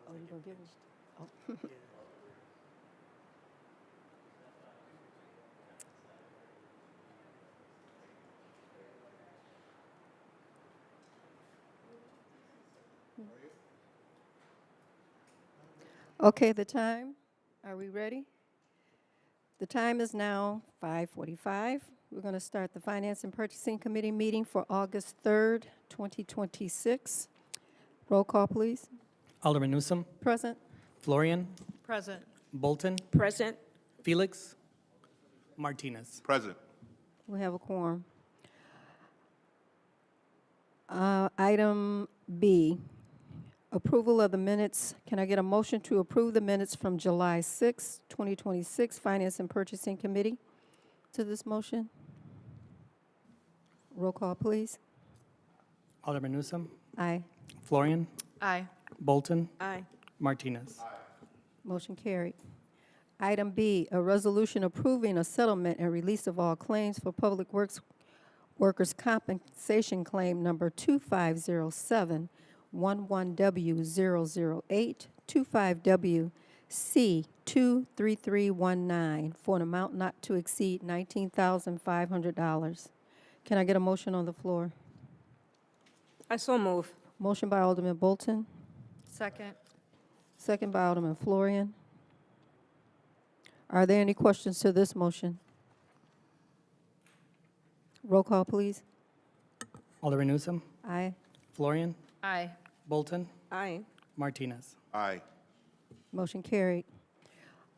Oh, you gonna give me? Oh. Okay, the time, are we ready? The time is now 5:45. We're going to start the Finance and Purchasing Committee meeting for August 3rd, 2026. Roll call, please. Alderman Newsom, Present. Florian, Present. Bolton, Present. Felix, Martinez. Present. We have a quorum. Item B, approval of the minutes. Can I get a motion to approve the minutes from July 6, 2026, Finance and Purchasing Committee? To this motion? Roll call, please. Alderman Newsom, Aye. Florian, Aye. Bolton, Aye. Martinez. Motion carried. Item B, a resolution approving a settlement and release of all claims for Public Works Workers' Compensation Claim Number 2507, 11W008, 25WC23319, for an amount not to exceed $19,500. Can I get a motion on the floor? I so move. Motion by Alderman Bolton, Second. second by Alderman Florian. Are there any questions to this motion? Roll call, please. Alderman Newsom, Aye. Florian, Aye. Bolton, Aye. Martinez. Aye. Motion carried.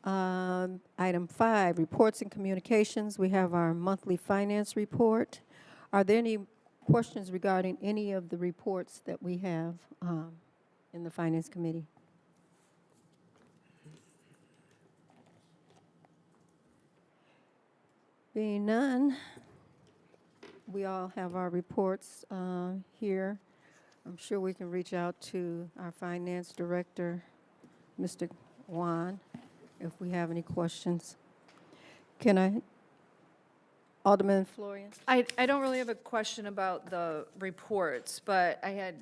Item 5, reports and communications. We have our monthly finance report. Are there any questions regarding any of the reports that we have in the Finance Committee? Being none, we all have our reports here. I'm sure we can reach out to our finance director, Mr. Juan, if we have any questions. Can I, Alderman Florian? I don't really have a question about the reports, but I had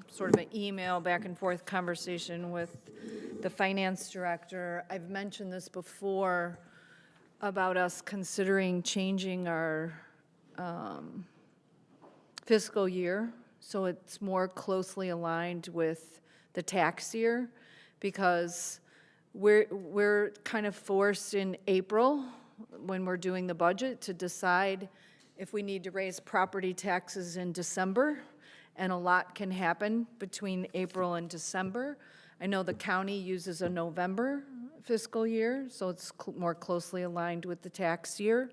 sort of an email back and forth conversation with the finance director. I've mentioned this before about us considering changing our fiscal year so it's more closely aligned with the tax year, because we're kind of forced in April when we're doing the budget to decide if we need to raise property taxes in December, and a lot can happen between April and December. I know the county uses a November fiscal year, so it's more closely aligned with the tax year.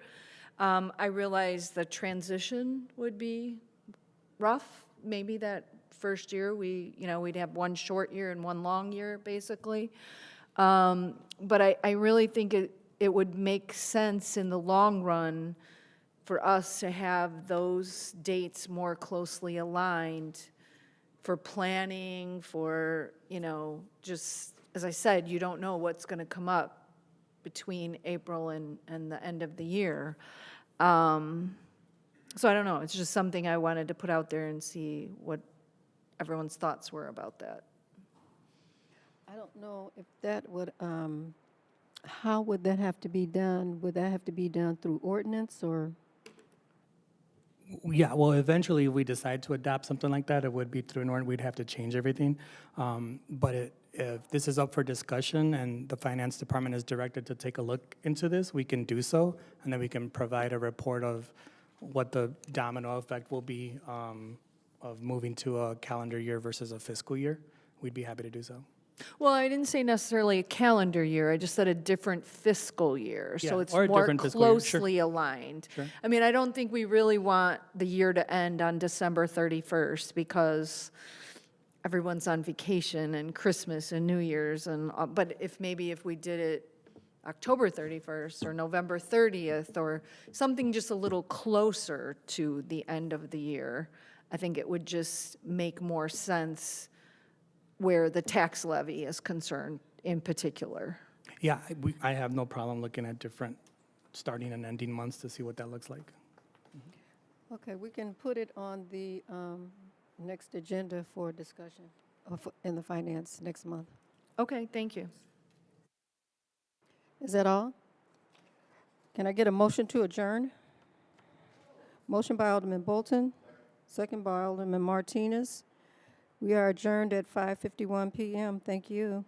I realize the transition would be rough. Maybe that first year we'd have one short year and one long year, basically. But I really think it would make sense in the long run for us to have those dates more closely aligned for planning, for, just, as I said, you don't know what's going to come up between April and the end of the year. So I don't know, it's just something I wanted to put out there and see what everyone's thoughts were about that. I don't know if that would, how would that have to be done? Would that have to be done through ordinance or? Yeah, well, eventually, if we decide to adopt something like that, it would be through an ordinance. We'd have to change everything. But if this is up for discussion and the finance department is directed to take a look into this, we can do so, and then we can provide a report of what the domino effect will be of moving to a calendar year versus a fiscal year. We'd be happy to do so. Well, I didn't say necessarily a calendar year, I just said a different fiscal year. So Yeah, it's or a more different fiscal year, sure. closely aligned. Sure. I mean, I don't think we really want the year to end on December 31st because everyone's on vacation and Christmas and New Year's. But if we did it October 31st or November 30th or something just a little closer to the end of the year, I think it would just make more sense where the tax levy is concerned in particular. Yeah, I have no problem looking at different starting and ending months to see what that looks like. Okay, we can put it on the next agenda for discussion in the finance next month. Okay, thank you. Is that all? Can I get a motion to adjourn? Motion by Alderman Bolton, second by Alderman Martinez. We are adjourned at 5:51 PM. Thank you.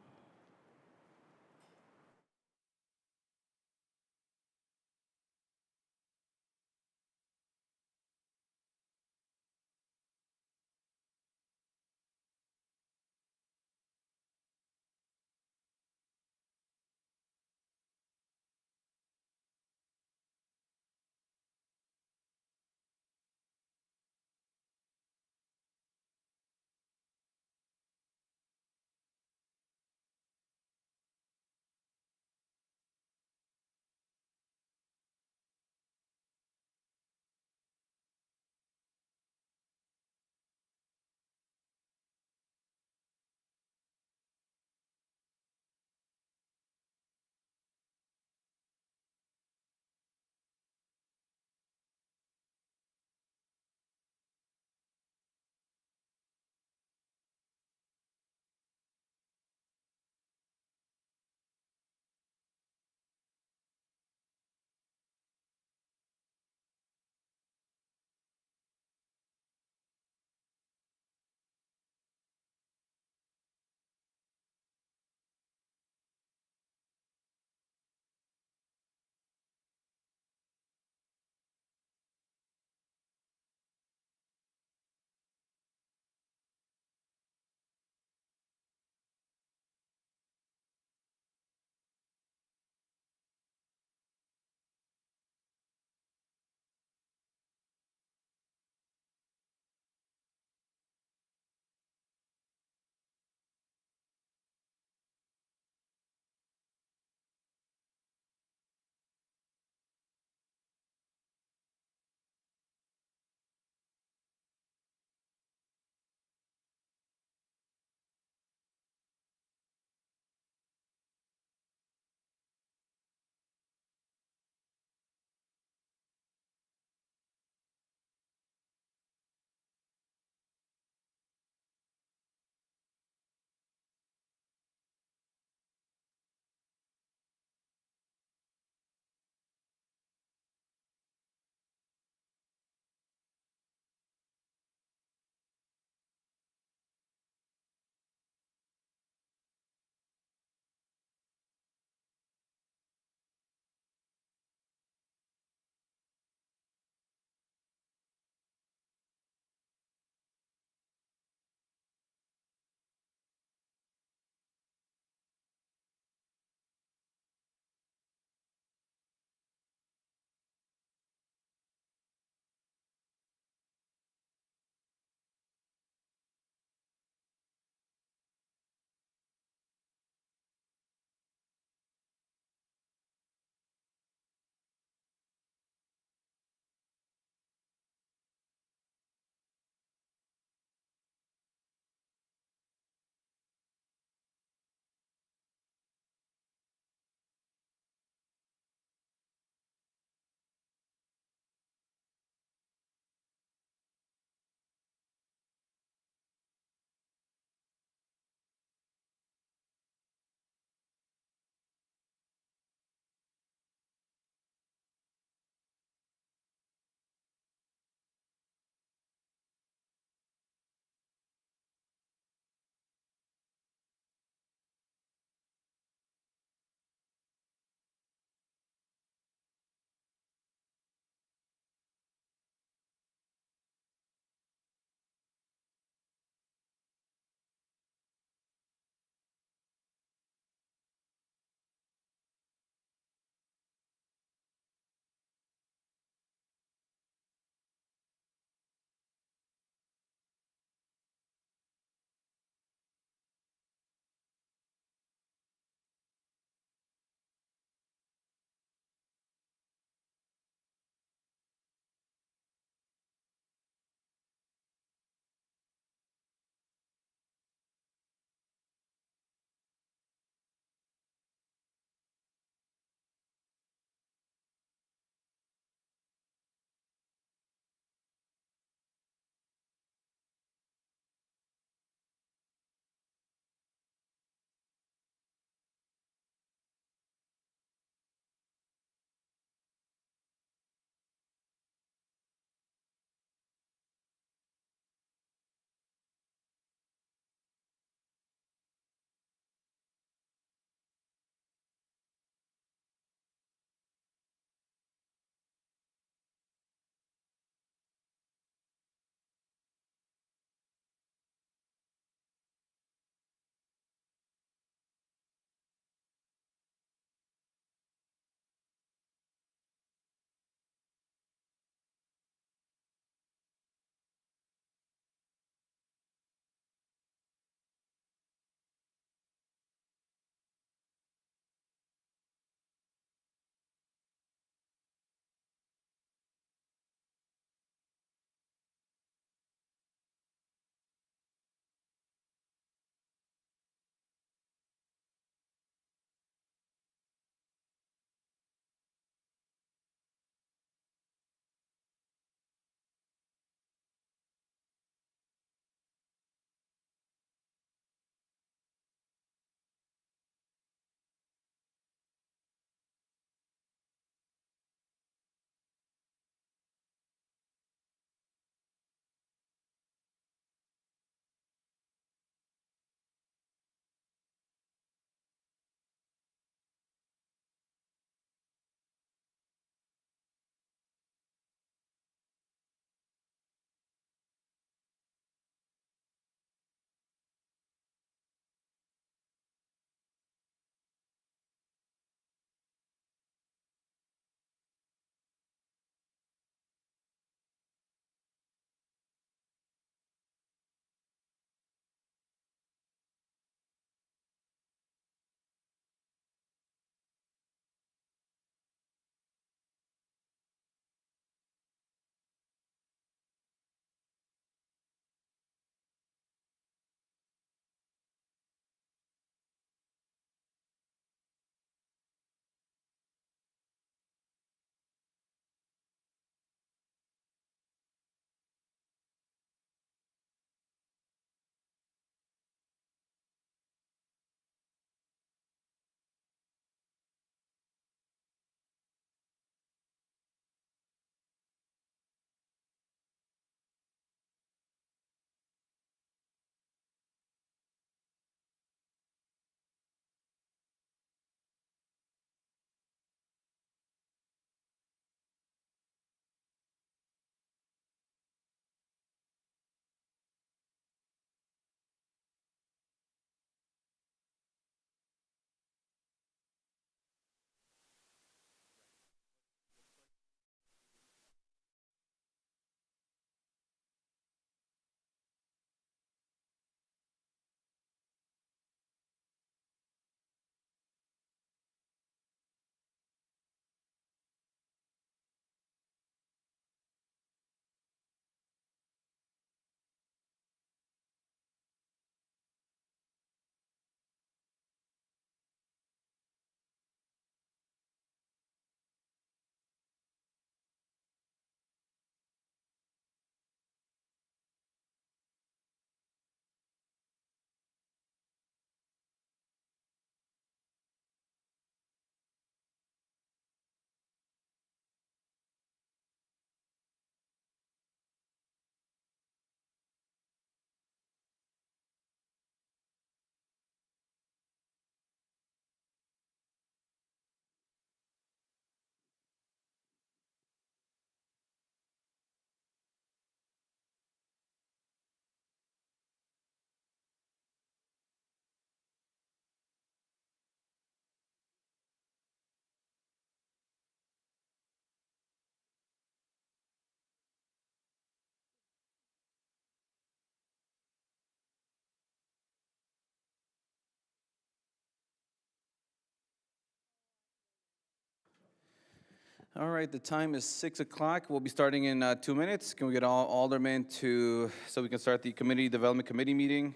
All right, the time is 6 o'clock. We'll be starting in 2 minutes. Can we get all aldermen so we can start the Community Development Committee meeting?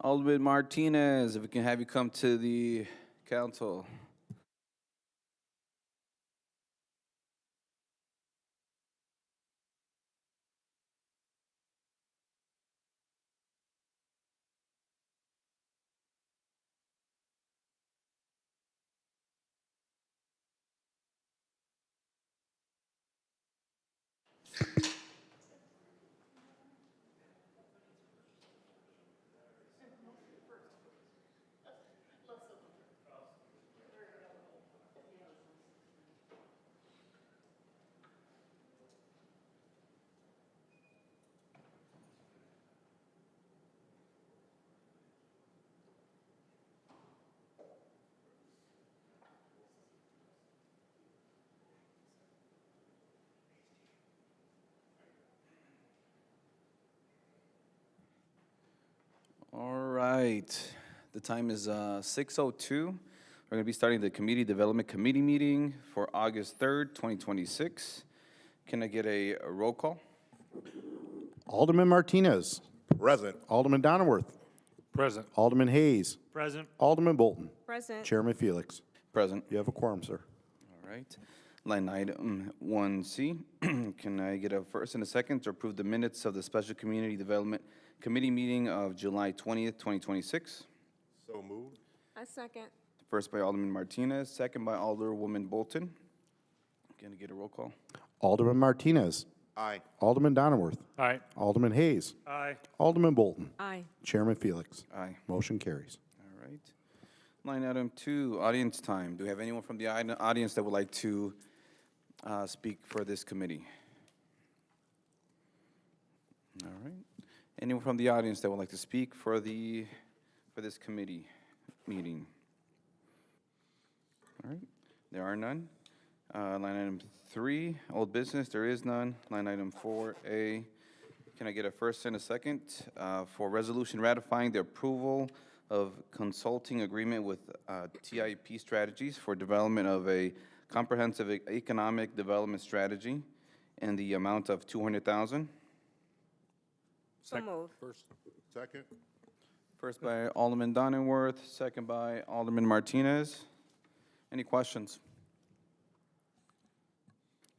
Alderman Martinez, if we can have you come to the council. All right, the time is 6:02. We're going to be starting the Community Development Committee meeting for August 3rd, 2026. Can I get a roll call? Alderman Martinez. Present. Alderman Donnerworth. Present. Alderman Hayes. Present. Alderman Bolton. Present. Chairman Felix. Present. You have a quorum, sir. All right. Line item 1C. Can I get a first and a second to approve the minutes of the Special Community Development Committee meeting of July 20th, 2026? So moved. A second. First by Alderman Martinez, second by Alderwoman Bolton. Can I get a roll call? Alderman Martinez. Aye. Alderman Donnerworth. Aye. Alderman Hayes. Aye. Alderman Bolton. Aye. Chairman Felix. Aye. Motion carries. All right. Line item 2, audience time. Do we have anyone from the audience that would like to speak for this committee? All right. Anyone from the audience that would like to speak for this committee meeting? All right. There are none. Line item 3, old business. There is none. Line item 4A. Can I get a first and a second for resolution ratifying the approval of consulting agreement with TIP Strategies for development of a comprehensive economic development strategy in the amount of $200,000? So moved. First. Second. First by Alderman Donnerworth, second by Alderman Martinez. Any questions?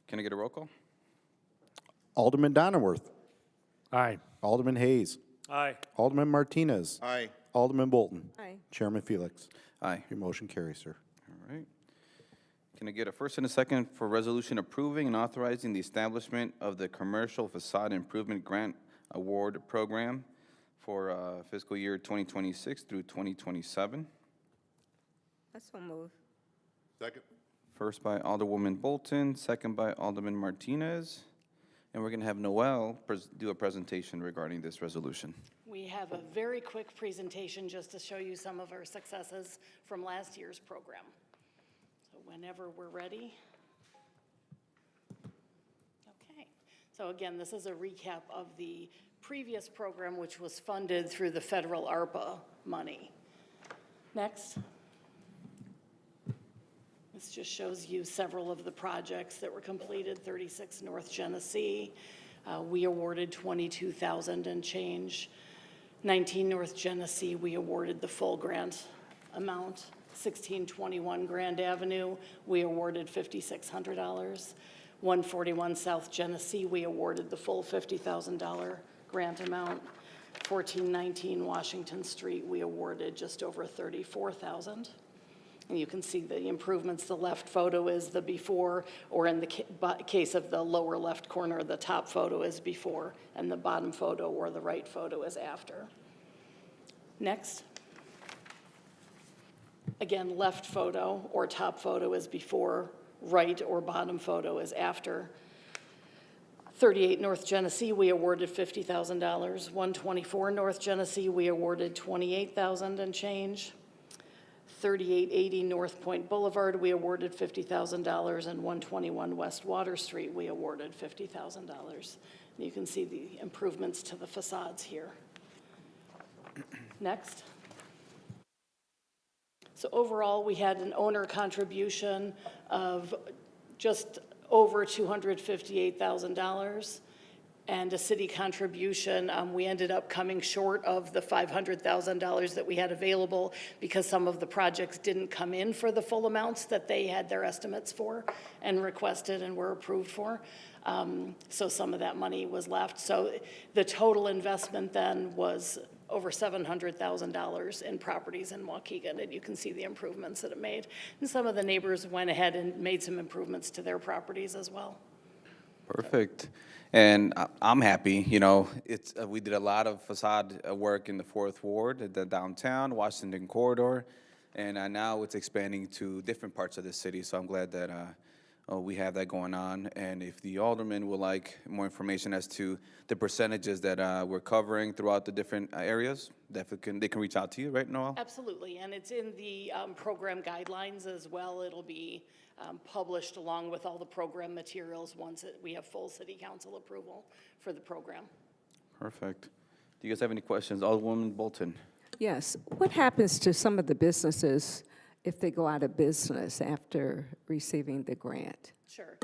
Can I get a roll call? Alderman Donnerworth. Aye. Alderman Hayes. Aye. Alderman Martinez. Aye. Alderman Bolton. Aye. Chairman Felix. Aye. Your motion carries, sir. All right. Can I get a first and a second for resolution approving and authorizing the establishment of the Commercial Facade Improvement Grant Award Program for fiscal year 2026 through 2027? So moved. Second. First by Alderwoman Bolton, second by Alderman Martinez. And we're going to have Noel do a presentation regarding this resolution. We have a very quick presentation just to show you some of our successes from last year's program. So whenever we're ready. Okay. So again, this is a recap of the previous program, which was funded through the federal ARPA money. Next. This just shows you several of the projects that were completed. 36 North Genesee, we awarded $22,000 and change. 19 North Genesee, we awarded the full grant amount. 1621 Grand Avenue, we awarded $5,600. 141 South Genesee, we awarded the full $50,000 grant amount. 1419 Washington Street, we awarded just over $34,000. And you can see the improvements. The left photo is the before, or in the case of the lower left corner, the top photo is before, and the bottom photo or the right photo is after. Next. Again, left photo or top photo is before, right or bottom photo is after. 38 North Genesee, we awarded $50,000. 124 North Genesee, we awarded $28,000 and change. 3880 North Point Boulevard, we awarded $50,000, and 121 West Water Street, we awarded $50,000. You can see the improvements to the facades here. Next. So overall, we had an owner contribution of just over $258,000, and a city contribution. We ended up coming short of the $500,000 that we had available because some of the projects didn't come in for the full amounts that they had their estimates for and requested and were approved for. So some of that money was left. So the total investment then was over $700,000 in properties in Waukegan, and you can see the improvements that it made. And some of the neighbors went ahead and made some improvements to their properties as well. Perfect. And I'm happy, you know, we did a lot of facade work in the 4th Ward, the downtown, Washington corridor, and now it's expanding to different parts of the city, so I'm glad that we have that going on. And if the aldermen would like more information as to the percentages that we're covering throughout the different areas, definitely they can reach out to you, right, Noel? Absolutely, and it's in the program guidelines as well. It'll be published along with all the program materials once we have full city council approval for the program. Perfect. Do you guys have any questions? Alderwoman Bolton. Yes. What happens to some of the businesses if they go out of business after receiving the grant? Sure.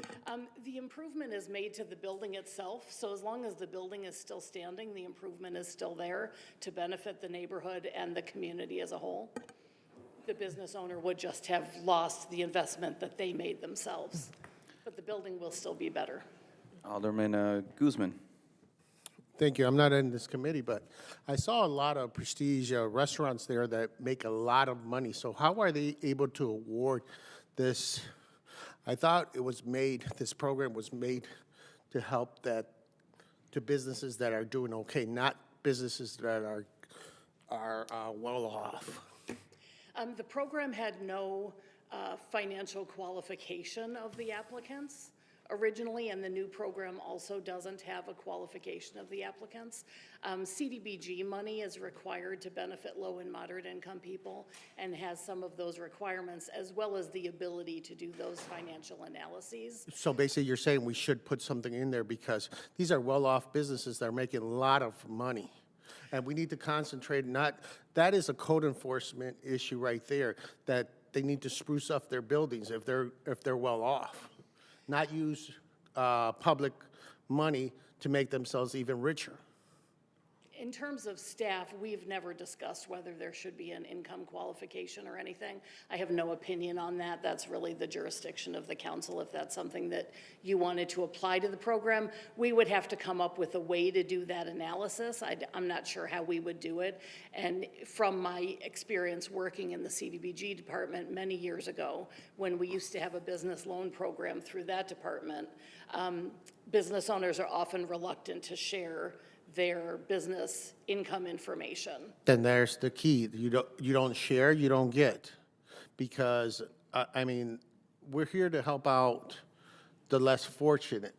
The improvement is made to the building itself, so as long as the building is still standing, the improvement is still there to benefit the neighborhood and the community as a whole. The business owner would just have lost the investment that they made themselves, but the building will still be better. Alderman Guzman. Thank you. I'm not in this committee, but I saw a lot of prestige restaurants there that make a lot of money. So how are they able to award this? I thought it was made, this program was made to help to businesses that are doing okay, not businesses that are well off. The program had no financial qualification of the applicants originally, and the new program also doesn't have a qualification of the applicants. CDBG money is required to benefit low and moderate income people and has some of those requirements as well as the ability to do those financial analyses. So basically you're saying we should put something in there because these are well-off businesses that are making a lot of money. And we need to concentrate, that is a code enforcement issue right there, that they need to spruce up their buildings if they're well off. Not use public money to make themselves even richer. In terms of staff, we've never discussed whether there should be an income qualification or anything. I have no opinion on that. That's really the jurisdiction of the council. If that's something that you wanted to apply to the program, we would have to come up with a way to do that analysis. I'm not sure how we would do it. And from my experience working in the CDBG department many years ago, when we used to have a business loan program through that department, business owners are often reluctant to share their business income information. Then there's the key. You don't share, you don't get. Because, I mean, we're here to help out the less fortunate,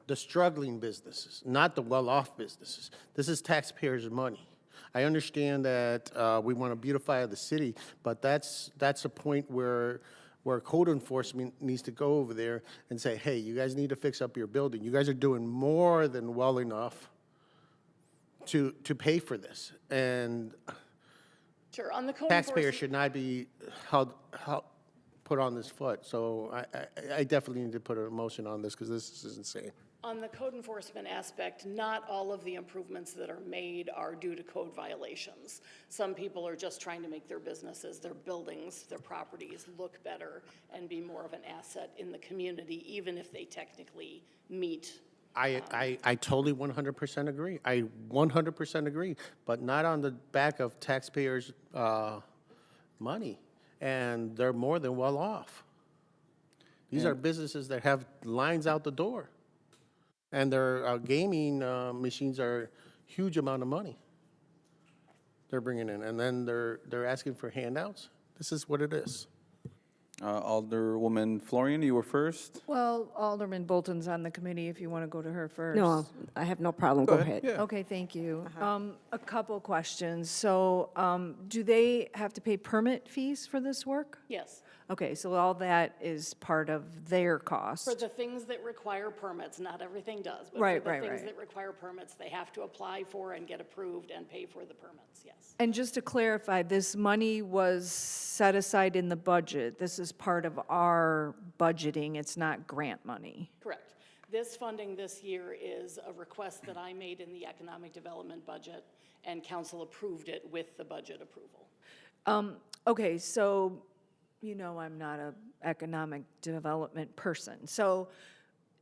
the struggling businesses, not the well-off businesses. This is taxpayers' money. I understand that we want to beautify the city, but that's a point where code enforcement needs to go over there and say, hey, you guys need to fix up your building. You guys are doing more than well enough to pay for this. And Sure, on the code taxpayers enforcement, should not be held put on this foot. So I definitely need to put a motion on this because this is insane. on the code enforcement aspect, not all of the improvements that are made are due to code violations. Some people are just trying to make their businesses, their buildings, their properties look better and be more of an asset in the community, even if they technically meet. I totally 100% agree. I 100% agree, but not on the back of taxpayers' money. And they're more than well off. These are businesses that have lines out the door. And their gaming machines are huge amount of money they're bringing in. And then they're asking for handouts. This is what it is. Alderwoman Florian, you were first. Well, Alderman Bolton's on the committee if you want to go to her first. No, I have no problem. Go ahead. Yeah. Okay, thank you. A couple questions. So, do they have to pay permit fees for this work? Yes. Okay, so all that is part of their For cost. the things that require permits, not everything does, but Right, for the right, things right. that require permits, they have to apply for and get approved and pay for the permits, yes. And just to clarify, this money was set aside in the budget. This is part of our budgeting. It's not grant money. Correct. This funding this year is a request that I made in the economic development budget, and council approved it with the budget approval. Okay, so, you know, I'm not a economic development person. So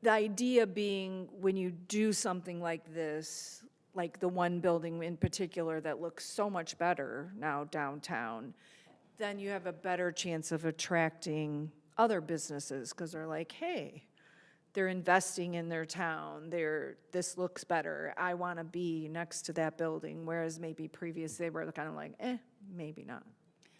the idea being, when you do something like this, like the one building in particular that looks so much better now downtown, then you have a better chance of attracting other businesses, because they're like, hey, they're investing in their town, this looks better, I want to be next to that building, whereas maybe previous, they were kind of like, maybe not.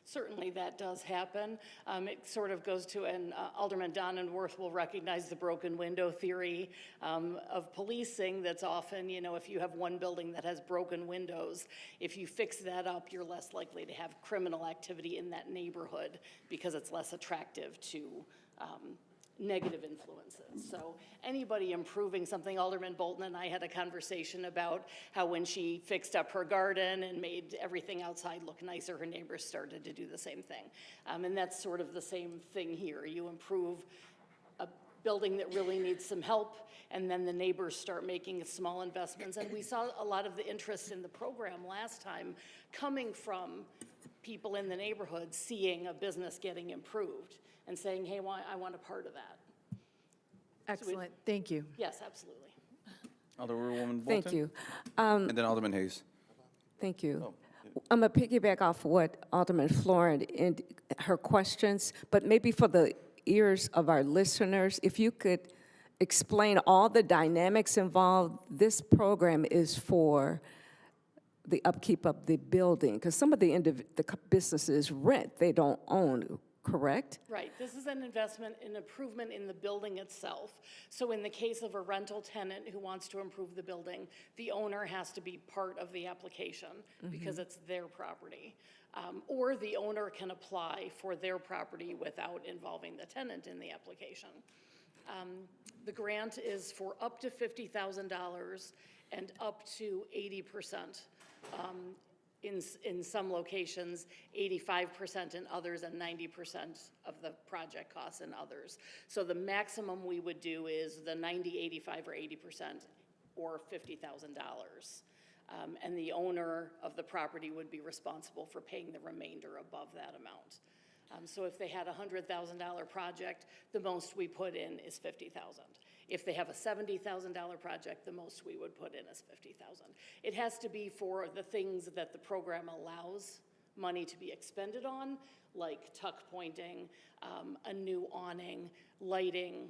Certainly, that does happen. It sort of goes to, and Alderman Donenworth will recognize the broken window theory of policing. That's often, you know, if you have one building that has broken windows, if you fix that up, you're less likely to have criminal activity in that neighborhood because it's less attractive to negative influences. So anybody improving something, Alderman Bolton and I had a conversation about how when she fixed up her garden and made everything outside look nicer, her neighbors started to do the same thing. And that's sort of the same thing here. You improve a building that really needs some help, and then the neighbors start making small investments. And we saw a lot of the interest in the program last time coming from people in the neighborhood seeing a business getting improved and saying, hey, I want a part of that. Excellent, thank you. Yes, absolutely. Alderwoman Bolton? Thank you. And then Alderman Hayes. Thank you. I'm going to piggyback off what Alderman Florent and her questions, but maybe for the ears of our listeners, if you could explain all the dynamics involved. This program is for the upkeep of the building, because some of the businesses rent, they don't own, correct? Right, this is an investment in improvement in the building itself. So in the case of a rental tenant who wants to improve the building, the owner has to be part of the application because it's their property. Or the owner can apply for their property without involving the tenant in the application. The grant is for up to $50,000 and up to 80%. In some locations, 85% in others, and 90% of the project costs in others. So the maximum we would do is the 90, 85, or 80%, or $50,000. And the owner of the property would be responsible for paying the remainder above that amount. So if they had a $100,000 project, the most we put in is $50,000. If they have a $70,000 project, the most we would put in is $50,000. It has to be for the things that the program allows money to be expended on, like tuck pointing, a new awning, lighting,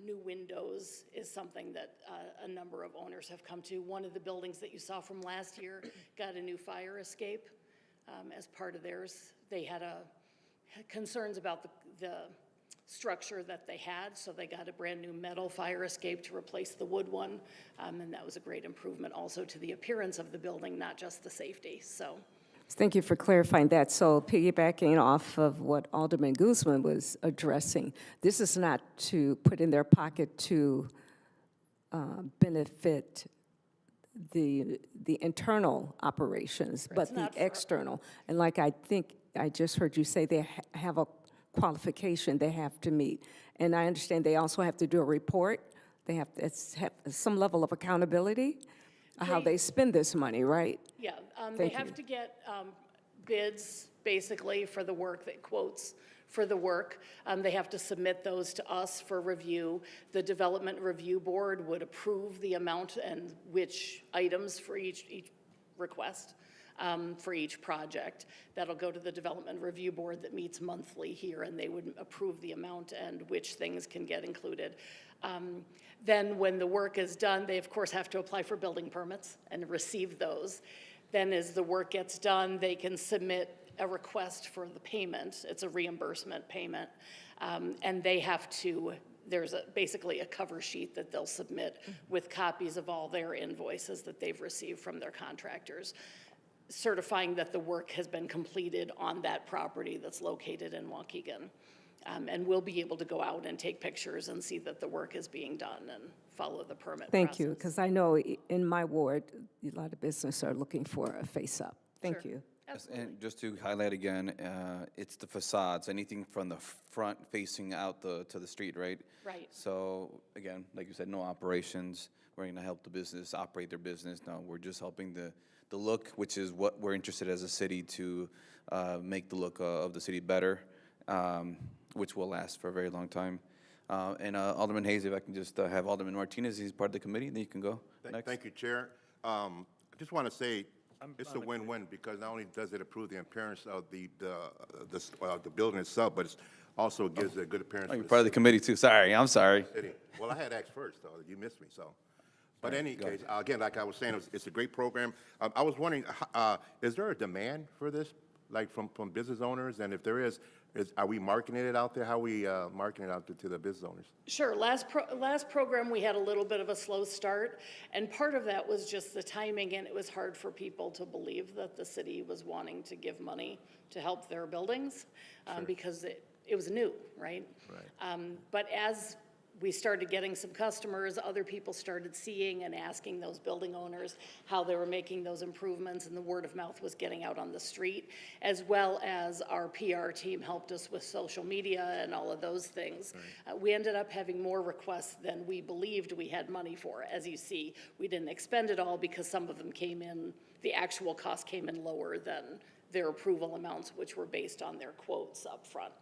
new windows is something that a number of owners have come to. One of the buildings that you saw from last year got a new fire escape as part of theirs. They had concerns about the structure that they had, so they got a brand new metal fire escape to replace the wood one, and that was a great improvement also to the appearance of the building, not just the safety. So Thank you for clarifying that. So piggybacking off of what Alderman Guzman was addressing, this is not to put in their pocket to benefit the internal operations, but the not for- external. And like I think I just heard you say, they have a qualification they have to meet. And I understand they also have to do a report. They have to have some level of accountability, how they spend this money, right? yeah, they Thank have you. to get bids basically for the work, that quotes for the work. They have to submit those to us for review. The Development Review Board would approve the amount and which items for each request. For each project. That'll go to the Development Review Board that meets monthly here, and they would approve the amount and which things can get included. Then when the work is done, they of course have to apply for building permits and receive those. Then as the work gets done, they can submit a request for the payment. It's a reimbursement payment. And they have to, basically a cover sheet that they'll submit with copies of all their invoices that they've received from their contractors, certifying that the work has been completed on that property that's located in Waukegan. And we'll be able to go out and take pictures and see that the work is being done and follow the permit process. Thank you, because I know in my ward, a lot of business are looking for a face-up. Thank Sure. you. And just to highlight again, it's the facades, anything from the front facing out to the street, right? Right. So again, like you said, no operations. We're going to help the business operate their business. No, we're just helping the look, which is what we're interested as a city to make the look of the city better, which will last for a very long time. And Alderman Hayes, if I can just have Alderman Martinez, he's part of the committee, then you can go next. Thank you, Chair. I just want to say, it's a win-win, because not only does it improve the appearance of the building itself, but it also gives it a good appearance. Oh, for you're the part of the city. committee too. Sorry, I'm sorry. City. Well, I had asked first, though. You missed me, so. But in any case, again, like I was saying, it's a great program. I was wondering, is there a demand for this, like from business owners? And if there is, are we marketing it out there? How are we marketing it out to the business owners? Sure. Last program, we had a little bit of a slow start, and part of that was just the timing, and it was hard for people to believe that the city was wanting to give money to help their buildings, because it was new, right? Right. But as we started getting some customers, other people started seeing and asking those building owners how they were making those improvements, and the word of mouth was getting out on the street, as well as our PR team helped us with social media and all of those things. Right. We ended up having more requests than we believed we had money for. As you see, we didn't expend it all because some of them came in, the actual cost came in lower than their approval amounts, which were based on their quotes up front.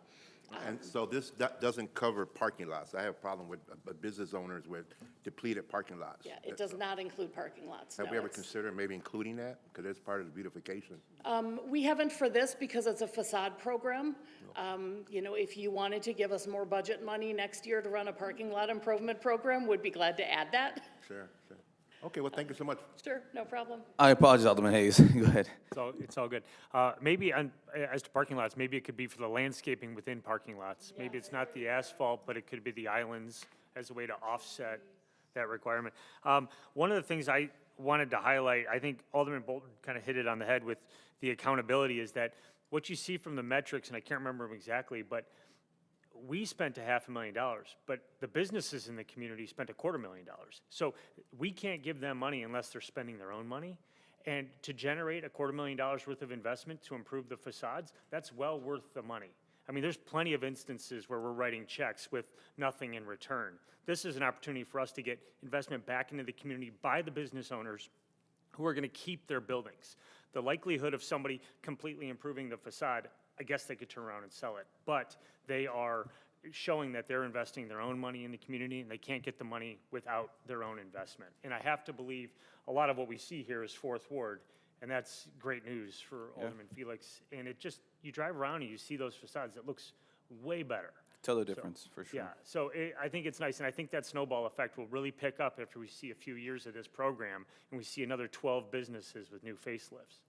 And so this doesn't cover parking lots. I have a problem with business owners with depleted parking lots. Yeah, it does not include parking lots. Have no, we ever it's- considered maybe including that? Because it's part of the beautification. We haven't for this because it's a facade program. You know, if you wanted to give us more budget money next year to run a parking lot improvement program, would be glad to add that. Sure, sure. Okay, well, thank you so much. Sure, no problem. I apologize, Alderman Hayes. Go ahead. It's all good. Maybe as to parking lots, maybe it could be for the landscaping within parking lots. Maybe it's not the asphalt, but it could be the islands as a way to offset that requirement. One of the things I wanted to highlight, I think Alderman Bolton kind of hit it on the head with the accountability, is that what you see from the metrics, and I can't remember them exactly, but we spent $500,000, but the businesses in the community spent $250,000. So we can't give them money unless they're spending their own money. And to generate $250,000 worth of investment to improve the facades, that's well worth the money. I mean, there's plenty of instances where we're writing checks with nothing in return. This is an opportunity for us to get investment back into the community by the business owners who are going to keep their buildings. The likelihood of somebody completely improving the facade, I guess they could turn around and sell it, but they are showing that they're investing their own money in the community, and they can't get the money without their own investment. And I have to believe a lot of what we see here is Fourth Ward, and that's great news for Alderman Felix. And it just, you drive around and you see those facades, it looks way better. Tell the difference, for sure. Yeah, so I think it's nice, and I think that snowball effect will really pick up after we see a few years of this program, and we see another 12 businesses with new facelifts.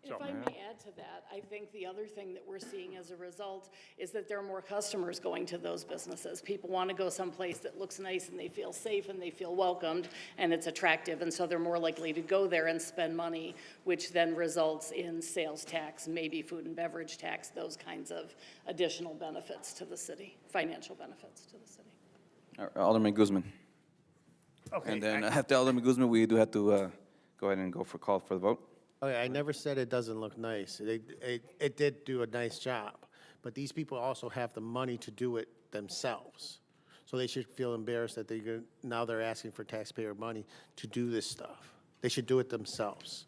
If I may add to that, I think the other thing that we're seeing as a result is that there are more customers going to those businesses. People want to go someplace that looks nice and they feel safe and they feel welcomed and it's attractive, and so they're more likely to go there and spend money, which then results in sales tax, maybe food and beverage tax, those kinds of additional benefits to the city, financial benefits to the city. Alderman Guzman. Okay. And then after Alderman Guzman, we do have to go ahead and go for call for the vote. Okay, I never said it doesn't look nice. It did do a nice job. But these people also have the money to do it themselves. So they should feel embarrassed that now they're asking for taxpayer money to do this stuff. They should do it themselves.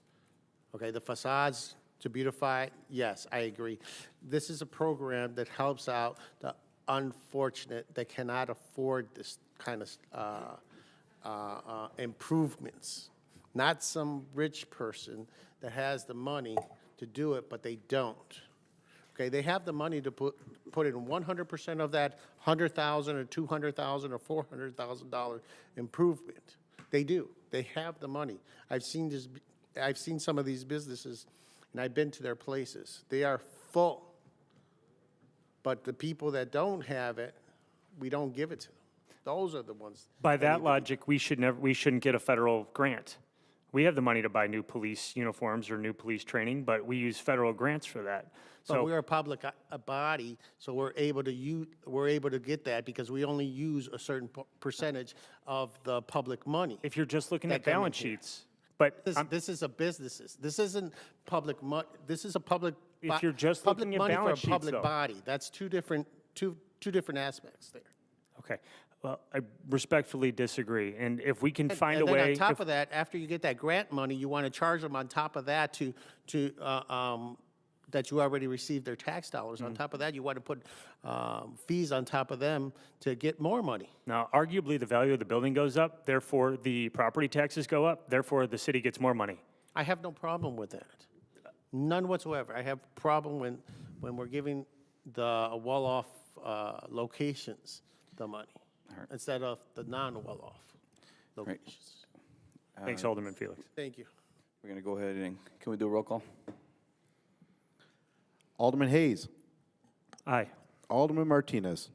Okay, the facades to beautify, yes, I agree. This is a program that helps out the unfortunate that cannot afford this kind of improvements. Not some rich person that has the money to do it, but they don't. Okay, they have the money to put in 100% of that $100,000 or $200,000 or $400,000 improvement. They do. They have the money. I've seen some of these businesses, and I've been to their places. They are full. But the people that don't have it, we don't give it to them. Those are the ones. By that logic, we shouldn't get a federal grant. We have the money to buy new police uniforms or new police training, but we use federal grants for that. But So we're a public body, so we're able to get that because we only use a certain percentage of the public money. if you're just looking that at come in balance here. sheets, but This is a businesses. This isn't public this is a public. If you're just public looking at money balance for a sheets, public though. body. That's two different aspects there. okay, well, I respectfully disagree. And if we can find a And then way, on top if- of that, after you get that grant money, you want to charge them on top of that that you already received their tax dollars. Mm-hmm. On top of that, you want to put fees on top of them to get more money. now arguably the value of the building goes up, therefore the property taxes go up, therefore the city gets more money. I have no problem with that. None whatsoever. I have a problem when we're giving the well-off locations the money instead of the non-well-off locations. Thanks, Alderman Felix. Thank you. We're going to go ahead and, can we do a roll call? Alderman Hayes. Aye. Alderman Martinez.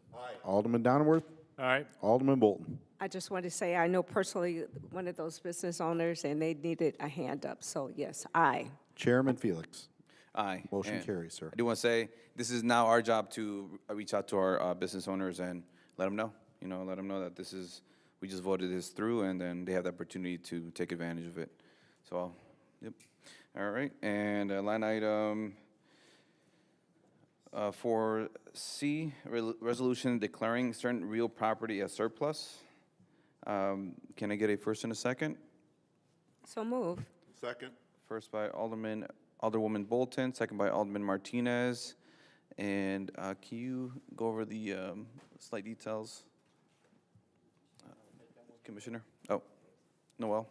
Alderman Donworth. All right. Alderman Bolton. I just want to say, I know personally one of those business owners, and they needed a hand up, so yes, aye. Chairman Felix. Aye. Motion And carries, sir. I do want to say, this is now our job to reach out to our business owners and let them know, let them know that this is, we just voted this through, and then they have the opportunity to take advantage of it. So, yep. All right, and line item 4C, resolution declaring certain real property as surplus. Can I get a first and a second? So move. Second? First by Alderwoman Bolton, second by Alderman Martinez. And can you go over the slight details? Commissioner? Oh, Noel?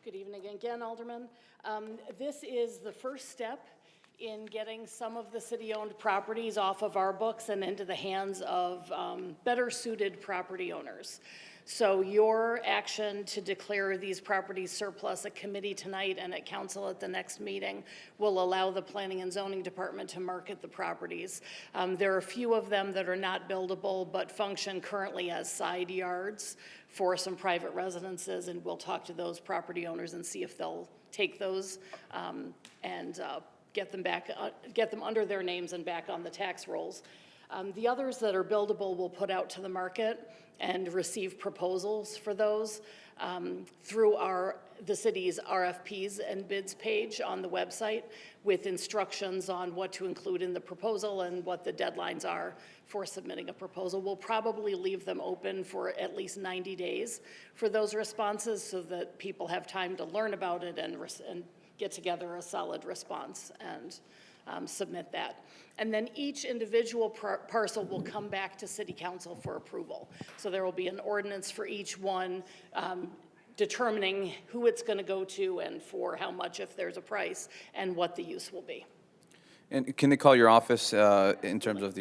Good evening again, Alderman. This is the first step in getting some of the city-owned properties off of our books and into the hands of better-suited property owners. So your action to declare these properties surplus at committee tonight and at council at the next meeting will allow the Planning and Zoning Department to market the properties. There are a few of them that are not buildable but function currently as side yards for some private residences, and we'll talk to those property owners and see if they'll take those and get them under their names and back on the tax rolls. The others that are buildable will put out to the market and receive proposals for those through the city's RFPs and bids page on the website with instructions on what to include in the proposal and what the deadlines are for submitting a proposal. We'll probably leave them open for at least 90 days for those responses so that people have time to learn about it and get together a solid response and submit that. And then each individual parcel will come back to City Council for approval. So there will be an ordinance for each one determining who it's going to go to and for how much if there's a price and what the use will be. And can they call your office in terms of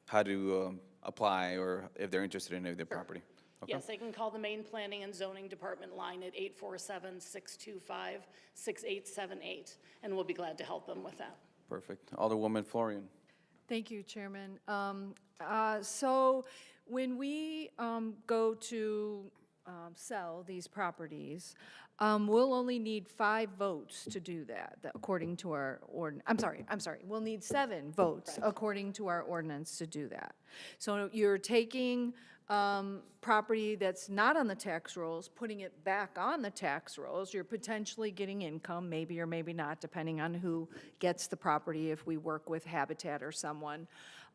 how to apply or if they're interested in any of their property? Okay. Yes, they can call the main Planning and Zoning Department line at 847-625-6878, and we'll be glad to help them with that. Perfect. Alderwoman Florian. Thank you, Chairman. So when we go to sell these properties, we'll only need 5 votes to do that, according to our I'm sorry, we'll need 7 votes according to our ordinance to do that. So you're taking property that's not on the tax rolls, putting it back on the tax rolls. You're potentially getting income, maybe or maybe not, depending on who gets the property, if we work with Habitat or someone.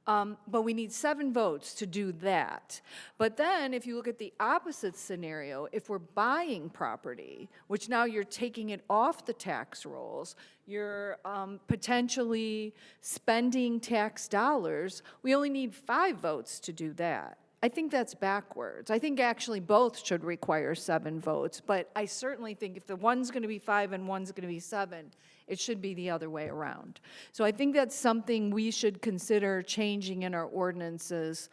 But we need 7 votes to do that. But then, if you look at the opposite scenario, if we're buying property, which now you're taking it off the tax rolls, you're potentially spending tax dollars, we only need 5 votes to do that. I think that's backwards. I think actually both should require 7 votes, but I certainly think if the one's going to be 5 and one's going to be 7, it should be the other way around. So I think that's something we should consider changing in our ordinances,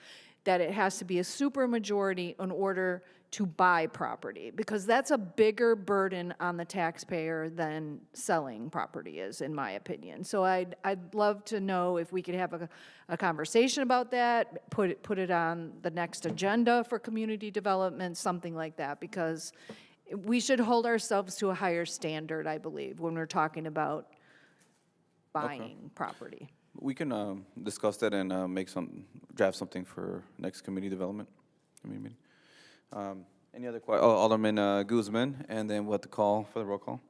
that it has to be a supermajority in order to buy property, because that's a bigger burden on the taxpayer than selling property is, in my opinion. So I'd love to know if we could have a conversation about that, put it on the next agenda for community development, something like that, because we should hold ourselves to a higher standard, I believe, when we're talking about buying property. We can discuss that and draft something for next committee development. Committee meeting. Any other Alderman Guzman, and then we'll have to call for the roll call.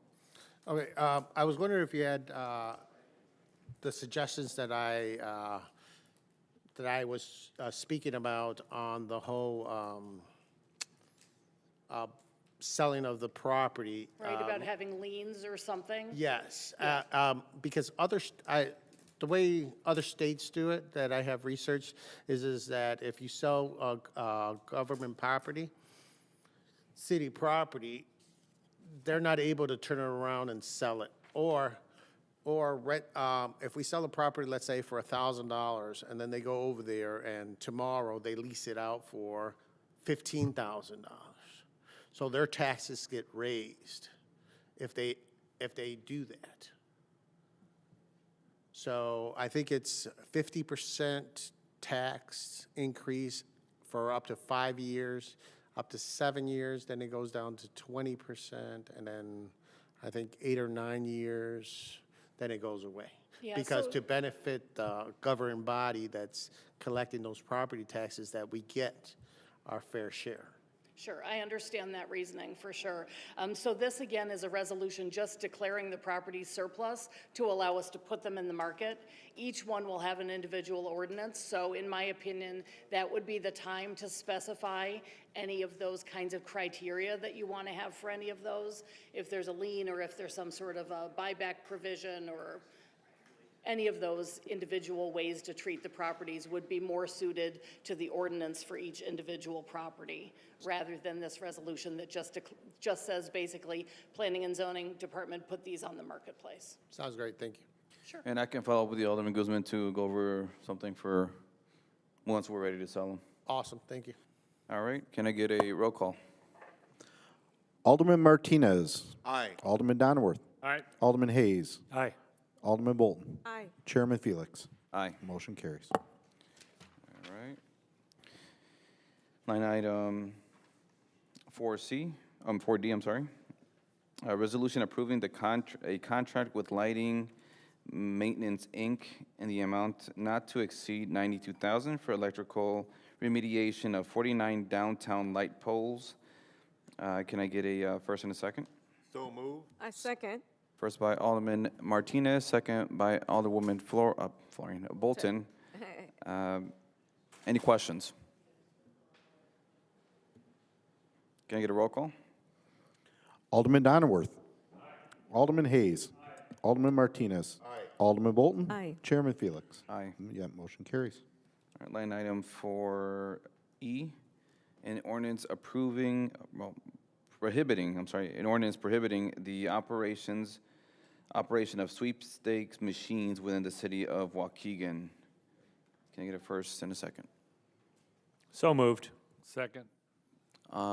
Okay, I was wondering if you had the suggestions that I was speaking about on the whole selling of the property. Right, about having liens or something? Yes, because the way other states do it, that I have researched, is that if you sell government property, city property, they're not able to turn it around and sell it. Or rent, if we sell a property, let's say for $1,000, and then they go over there and tomorrow they lease it out for $15,000. So their taxes get raised if they do that. So I think it's 50% tax increase for up to 5 years, up to 7 years, then it goes down to 20%, and then I think 8 or 9 years, then it goes away. Yeah, Because so- to benefit the governing body that's collecting those property taxes, that we get our fair share. Sure, I understand that reasoning for sure. So this again is a resolution just declaring the property surplus to allow us to put them in the market. Each one will have an individual ordinance, so in my opinion, that would be the time to specify any of those kinds of criteria that you want to have for any of those. If there's a lien or if there's some sort of a buyback provision or any of those individual ways to treat the properties would be more suited to the ordinance for each individual property, rather than this resolution that just says basically, Planning and Zoning Department put these on the marketplace. Sounds great, thank you. Sure. And I can follow up with the Alderman Guzman to go over something for once we're ready to sell them. Awesome, thank you. All right, can I get a roll call? Alderman Martinez. Aye. Alderman Donworth. Aye. Alderman Hayes. Aye. Alderman Bolton. Aye. Chairman Felix. Aye. Motion carries. All right. Line item 4C, 4D, I'm sorry. A resolution approving a contract with Lighting Maintenance, Inc. in the amount not to exceed $92,000 for electrical remediation of 49 downtown light poles. Can I get a first and a second? So move. I second. First by Alderman Martinez, second by Alderwoman Bolton. Any questions? Can I get a roll call? Alderman Donworth. Alderman Hayes. Alderman Martinez. Alderman Bolton. Aye. Chairman Felix. Aye. Yeah, motion carries. All right, line item 4E, an ordinance prohibiting the operation of sweepstakes machines within the city of Waukegan. Can I get a first and a second? So moved. Second.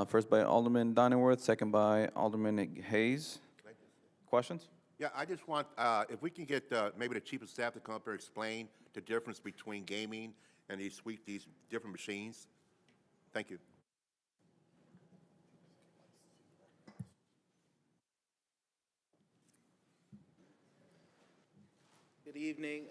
First by Alderman Donnerworth, second by Alderman Hayes. Questions? Yeah, I just want, if we can get maybe the chief of staff to come up here and explain the difference between gaming and these different machines. Thank you. Good evening.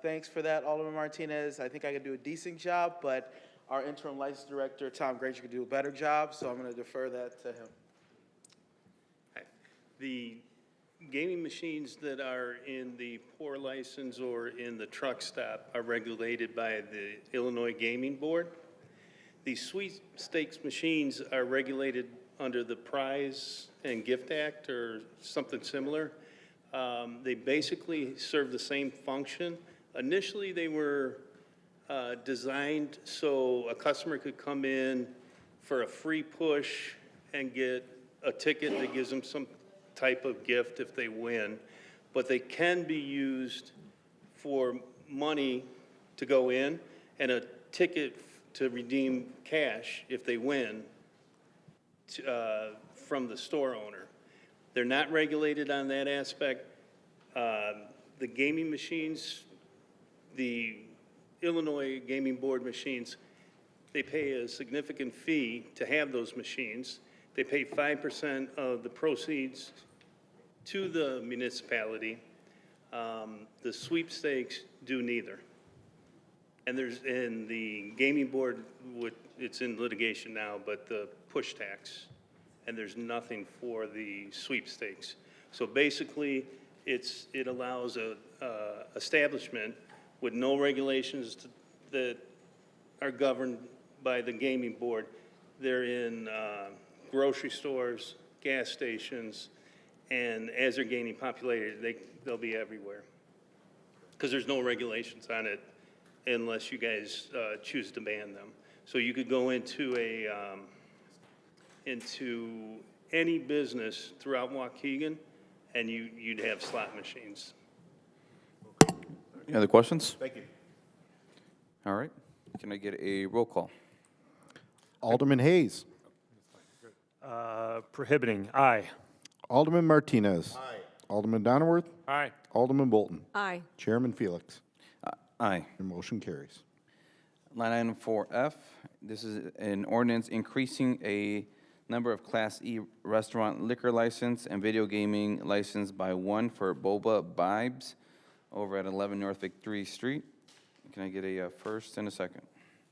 Thanks for that, Alderman Martinez. I think I could do a decent job, but our interim license director, Tom Granger, could do a better job, so I'm going to defer that to him. The gaming machines that are in the pour license or in the truck stop are regulated by the Illinois Gaming Board. The sweepstakes machines are regulated under the Prize and Gift Act or something similar. They basically serve the same function. Initially, they were designed so a customer could come in for a free push and get a ticket that gives them some type of gift if they win, but they can be used for money to go in, and a ticket to redeem cash if they win from the store owner. They're not regulated on that aspect. The gaming machines, the Illinois Gaming Board machines, they pay a significant fee to have those machines. They pay 5% of the proceeds to the municipality. The sweepstakes do neither. And the gaming board it's in litigation now, but the push tax, and there's nothing for the sweepstakes. So basically, it allows a establishment with no regulations that are governed by the gaming board. They're in grocery stores, gas stations, and as they're gaining popularity, they'll be everywhere. Because there's no regulations on it unless you guys choose to ban them. So you could go into any business throughout Waukegan, and you'd have slot machines. Any other questions? Thank you. All right. Can I get a roll call? Alderman Hayes. Prohibiting, aye. Alderman Martinez. Aye. Alderman Donnerworth. Aye. Alderman Bolton. Aye. Chairman Felix. Aye. Your motion carries. Line item 4F, this is an ordinance increasing a number of Class E restaurant liquor license and video gaming license by one for Boba Bibes over at 11 North Victory Street. Can I get a first and a second?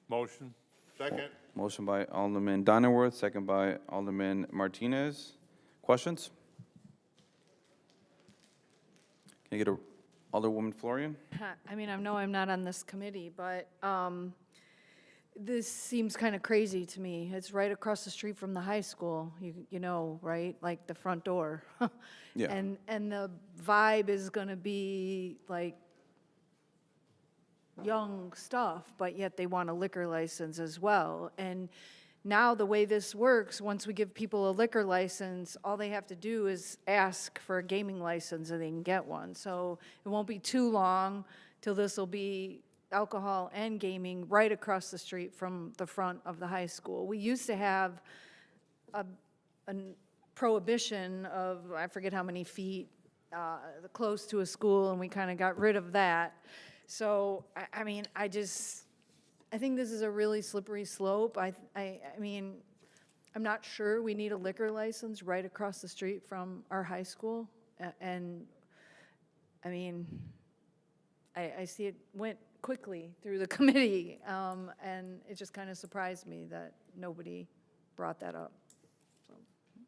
Motion. Second. Motion by Alderman Donnerworth, second by Alderman Martinez. Questions? Can I get a Alderwoman Florian? I mean, I know I'm not on this committee, but this seems kind of crazy to me. It's right across the street from the high school, you know, right? Like the front door. Yeah. And the vibe is going to be like young stuff, but yet they want a liquor license as well. And now the way this works, once we give people a liquor license, all they have to do is ask for a gaming license and they can get one. So it won't be too long till this will be alcohol and gaming right across the street from the front of the high school. We used to have a prohibition of, I forget how many feet, close to a school, and we kind of got rid of that. So, I mean, I think this is a really slippery slope. I mean, I'm not sure we need a liquor license right across the street from our high school. And, I mean, I see it went quickly through the committee, and it just kind of surprised me that nobody brought that up.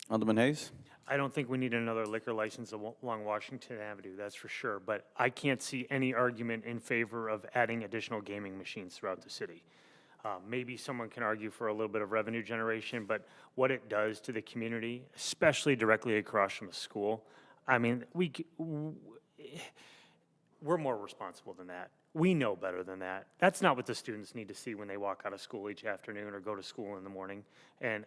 Alderman Hayes? I don't think we need another liquor license along Washington Avenue, that's for sure. But I can't see any argument in favor of adding additional gaming machines throughout the city. Maybe someone can argue for a little bit of revenue generation, but what it does to the community, especially directly across from the school, I mean, we're more responsible than that. We know better than that. That's not what the students need to see when they walk out of school each afternoon or go to school in the morning. And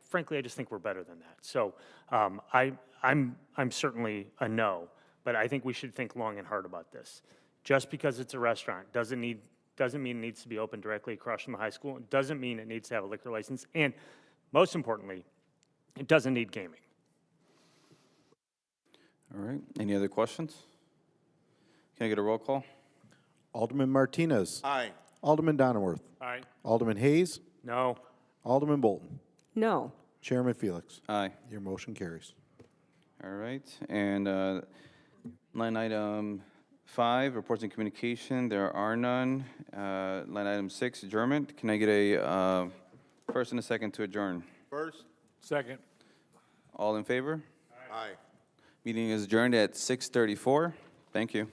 frankly, I just think we're better than that. So I'm certainly a no, but I think we should think long and hard about this. Just because it's a restaurant doesn't mean it needs to be open directly across from the high school. It doesn't mean it needs to have a liquor license. And most importantly, it doesn't need gaming. All right. Any other questions? Can I get a roll call? Alderman Martinez. Aye. Alderman Donnerworth. Aye. Alderman Hayes. No. Alderman Bolton. No. Chairman Felix. Aye. Your motion carries. All right. And line item 5, reports and communication, there are none. Line item 6, adjournment. Can I get a first and a second to adjourn? First. Second. All in favor? Aye. Meeting is adjourned at 6:34. Thank you.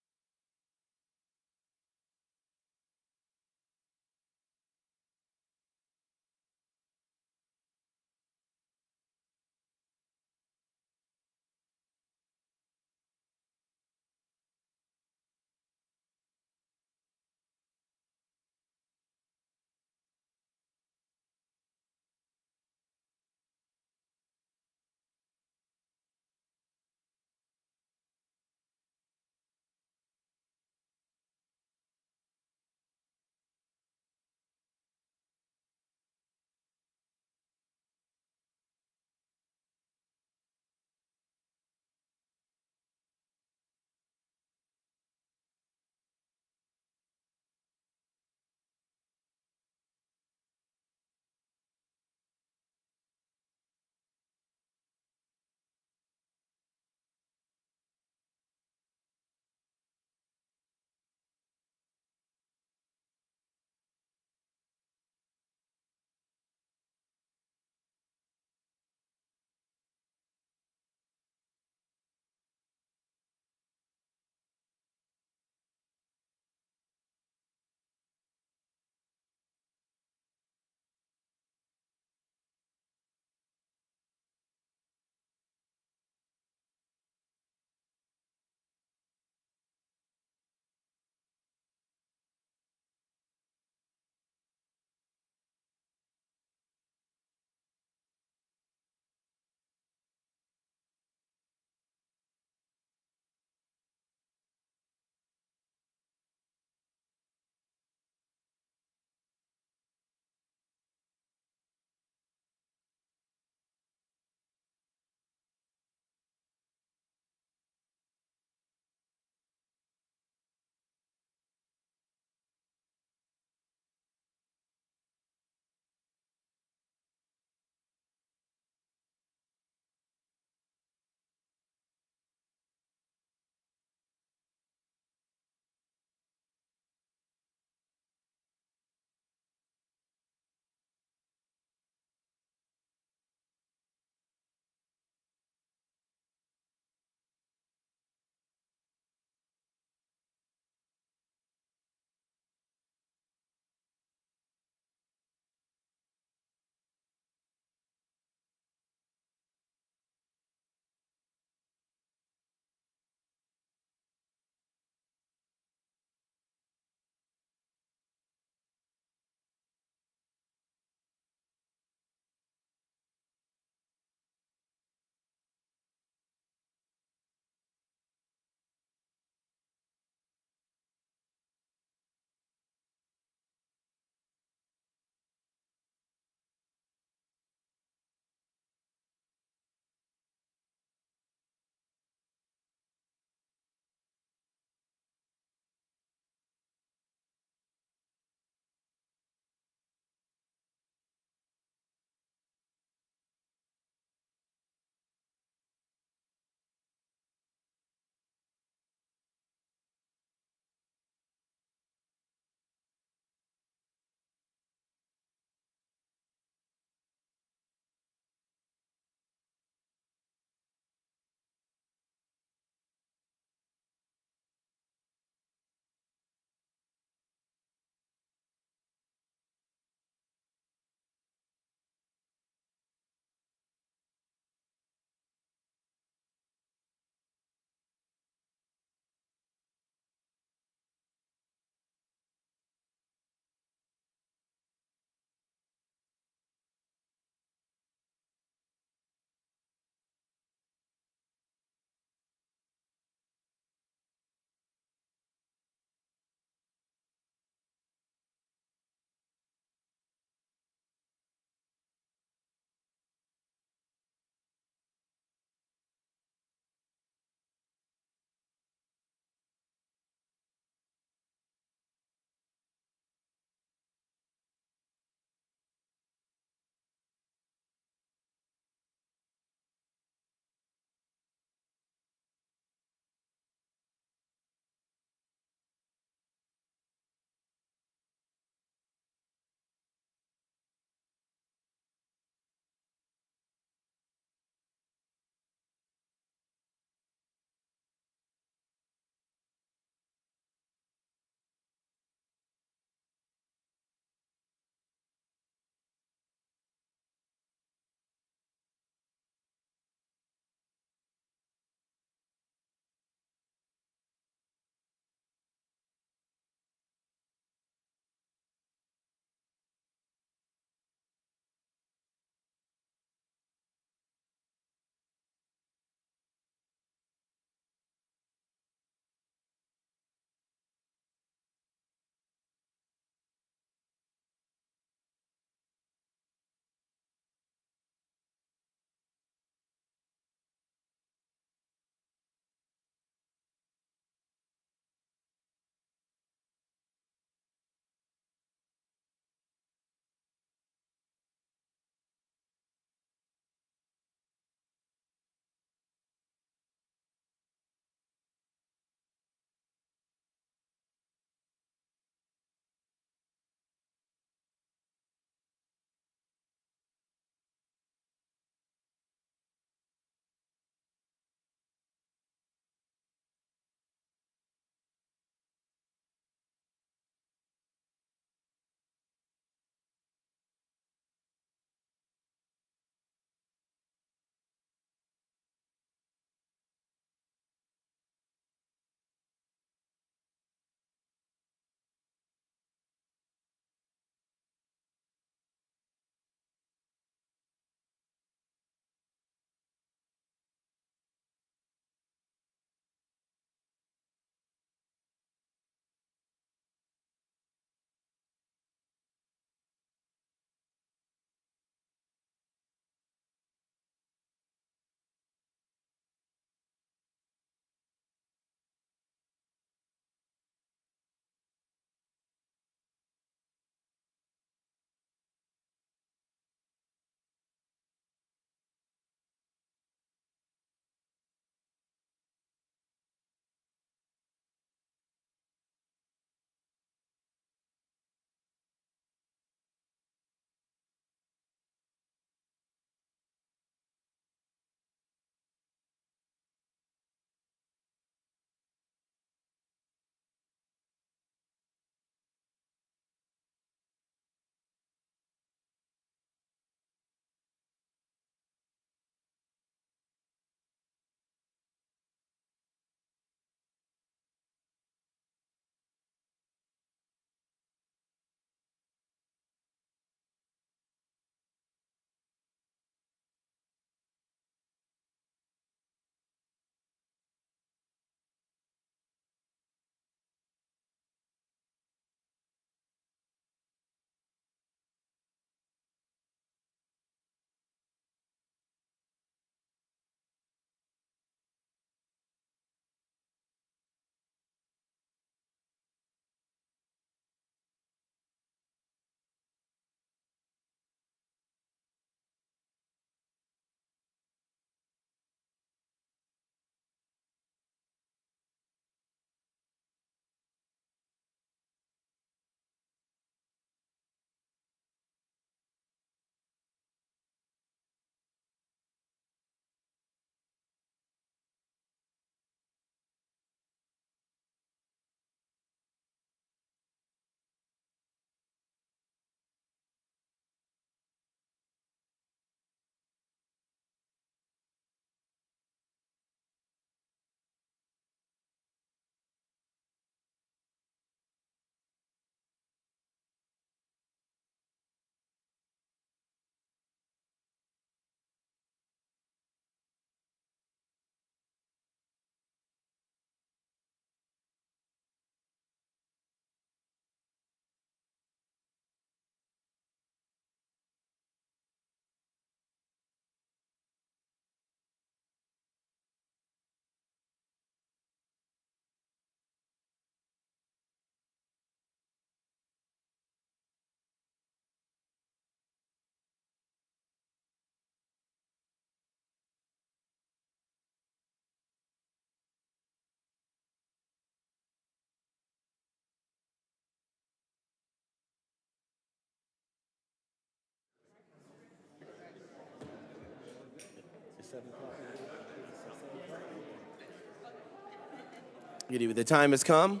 Good evening. The time has come.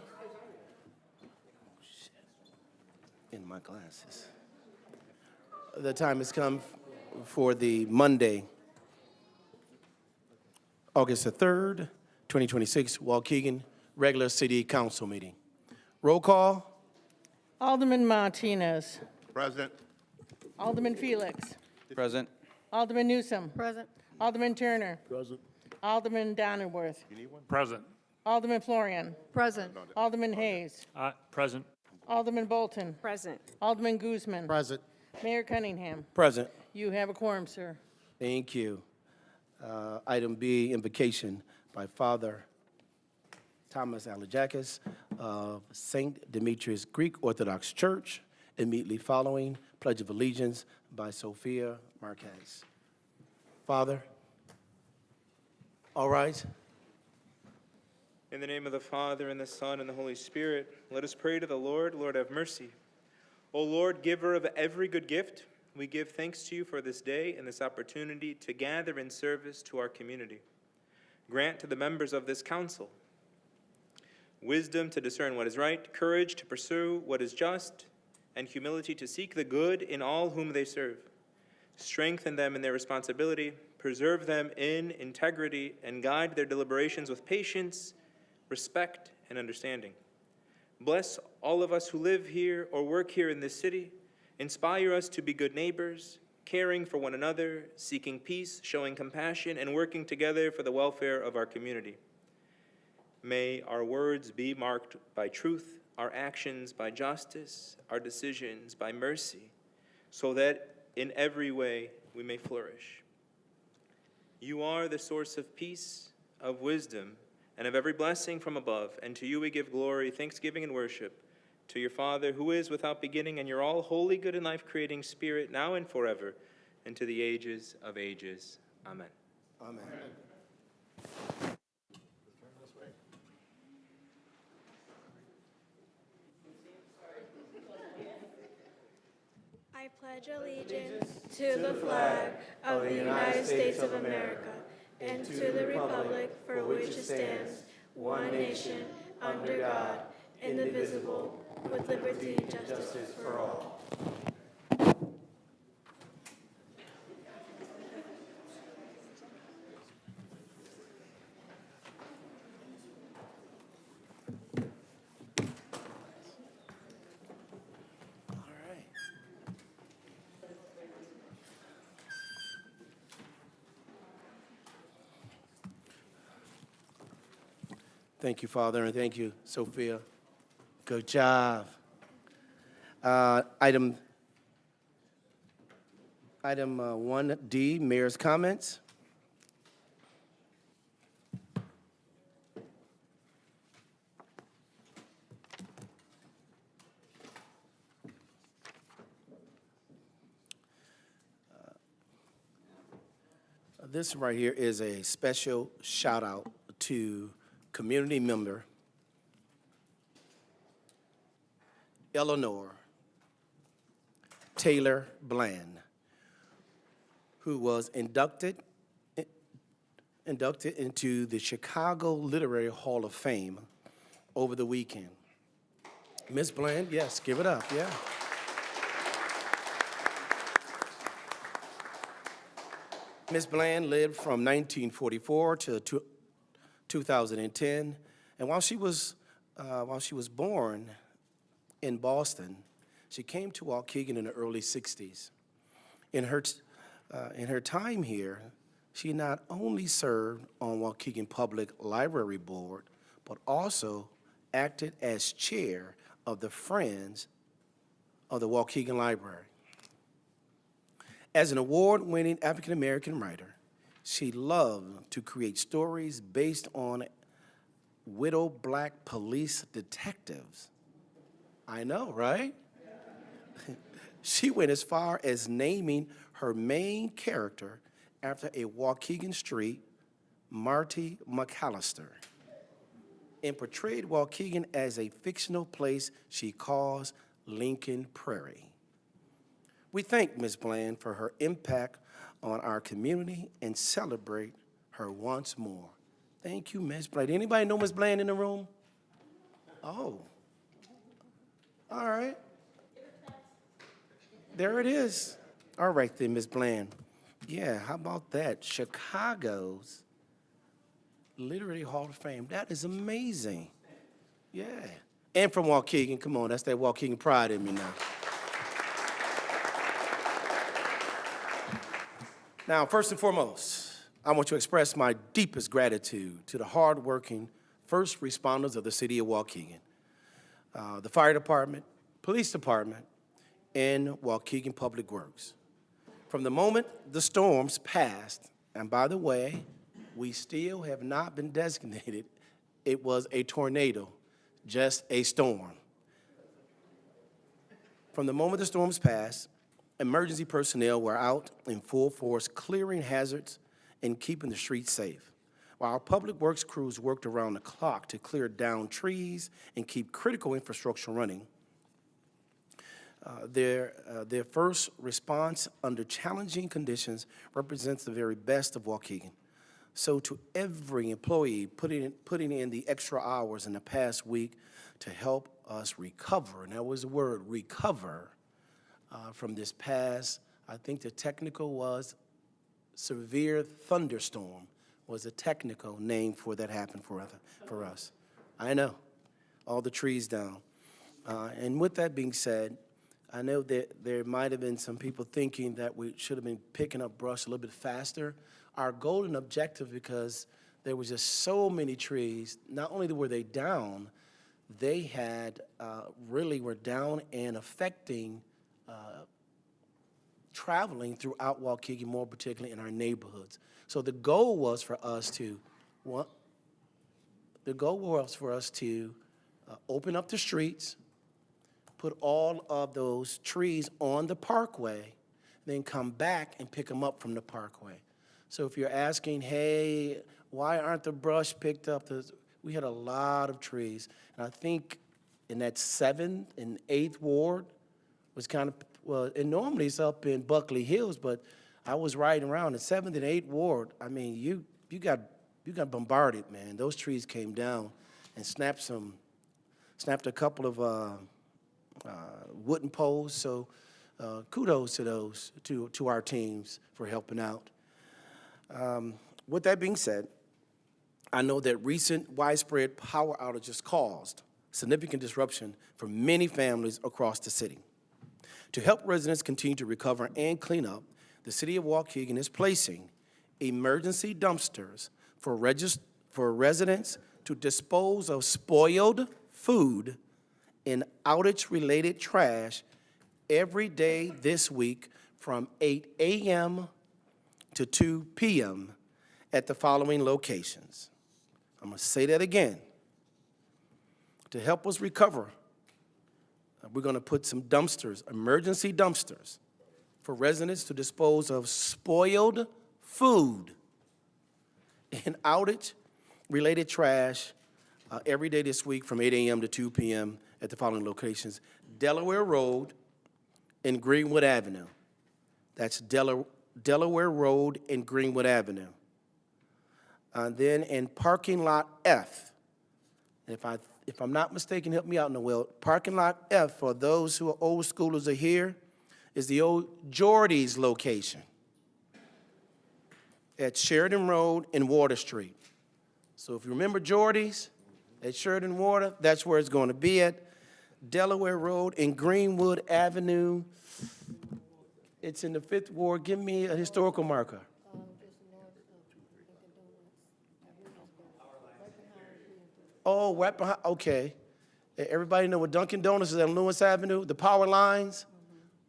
In my glasses. The time has come for the Monday, August the 3rd, 2026, Waukegan Regular City Council meeting. Roll call. Alderman Martinez. President. Alderman Felix. Present. Alderman Newsom. Present. Alderman Turner. Present. Alderman Donnerworth. Present. Alderman Florian. Present. Alderman Hayes. Present. Alderman Bolton. Present. Alderman Guzman. Present. Mayor Cunningham. Present. You have a quorum, sir. Thank you. Item B, invocation by Father Thomas Alajakis of St. Demetrius Greek Orthodox Church, immediately following Pledge of Allegiance by Sophia Marquez. Father, all right. In the name of the Father, and the Son, and the Holy Spirit, let us pray to the Lord. Lord, have mercy. O Lord, giver of every good gift, we give thanks to you for this day and this opportunity to gather in service to our community. Grant to the members of this council wisdom to discern what is right, courage to pursue what is just, and humility to seek the good in all whom they serve. Strengthen them in their responsibility, preserve them in integrity, and guide their deliberations with patience, respect, and understanding. Bless all of us who live here or work here in this city. Inspire us to be good neighbors, caring for one another, seeking peace, showing compassion, and working together for the welfare of our community. May our words be marked by truth, our actions by justice, our decisions by mercy, so that in every way we may flourish. You are the source of peace, of wisdom, and of every blessing from above, and to you we give glory, thanksgiving, and worship, to your Father, who is without beginning, and your all holy, good, and life-creating Spirit, now and forever, and to the ages of ages. Amen. Amen. I pledge allegiance to the flag of the United States of America and to the republic for which it stands, one nation, under God, indivisible, with liberty and justice for all. Thank you, Father, and thank you, Sophia. Good job. Item 1D, Mayor's comments. This right here is a special shout out to community member Eleanor Taylor Bland, who was inducted into the Chicago Literary Hall of Fame over the weekend. Ms. Bland, yes, give it up, yeah. Ms. Bland lived from 1944 to 2010, and while she was born in Boston, she came to Waukegan in the early 60s. In her time here, she not only served on Waukegan Public Library Board, but also acted as chair of the Friends of the Waukegan Library. As an award-winning African-American writer, she loved to create stories based on widow black police detectives. I know, right? She went as far as naming her main character after a Waukegan street, Marty McAllister, and portrayed Waukegan as a fictional place she calls Lincoln Prairie. We thank Ms. Bland for her impact on our community and celebrate her once more. Thank you, Ms. Bland. Anybody know Ms. Bland in the room? Oh. All right. There it is. All right then, Ms. Bland. Yeah, how about that? Chicago's Literary Hall of Fame. That is amazing. Yeah. And from Waukegan. Come on, that's that Waukegan pride in me now. Now, first and foremost, I want to express my deepest gratitude to the hardworking first responders of the city of Waukegan, the fire department, police department, and Waukegan Public Works. From the moment the storms passed, and by the way, we still have not been designated, it was a tornado, just a storm. From the moment the storms passed, emergency personnel were out in full force clearing hazards and keeping the streets safe, while our public works crews worked around the clock to clear down trees and keep critical infrastructure running. Their first response under challenging conditions represents the very best of Waukegan. So to every employee putting in the extra hours in the past week to help us recover, and that was the word, recover, from this past, I think the technical was severe thunderstorm was a technical name for that happened for us. I know, all the trees down. And with that being said, I know that there might have been some people thinking that we should have been picking up brush a little bit faster. Our goal and objective, because there was just so many trees, not only were they down, they had really were down and affecting traveling throughout Waukegan, more particularly in our neighborhoods. So the goal was for us to, open up the streets, put all of those trees on the parkway, then come back and pick them up from the parkway. So if you're asking, hey, why aren't the brush picked up? We had a lot of trees. And I think in that 7th and 8th ward was kind of, well, and normally it's up in Buckley Hills, but I was riding around in 7th and 8th ward. I mean, you got bombarded, man. Those trees came down and snapped a couple of wooden poles. So kudos to those, to our teams for helping out. With that being said, I know that recent widespread power outages caused significant disruption for many families across the city. To help residents continue to recover and clean up, the city of Waukegan is placing emergency dumpsters for residents to dispose of spoiled food and outage-related trash every day this week from 8 a.m. to 2 p.m. at the following locations. I'm going to say that again. To help us recover, we're going to put some dumpsters, emergency dumpsters, for residents to dispose of spoiled food and outage-related trash every day this week from 8 a.m. to 2 p.m. at the following locations: Delaware Road and Greenwood Avenue. That's Delaware Road and Greenwood Avenue. And then in parking lot F, if I'm not mistaken, help me out, Noel. Parking lot F, for those who are old schoolers are here, is the old Geordie's location at Sheridan Road and Water Street. So if you remember Geordie's at Sheridan Water, that's where it's going to be at. Delaware Road and Greenwood Avenue. It's in the 5th Ward. Give me a historical marker. Oh, right behind, okay. Everybody know what Dunkin' Donuts is on Lewis Avenue? The power lines?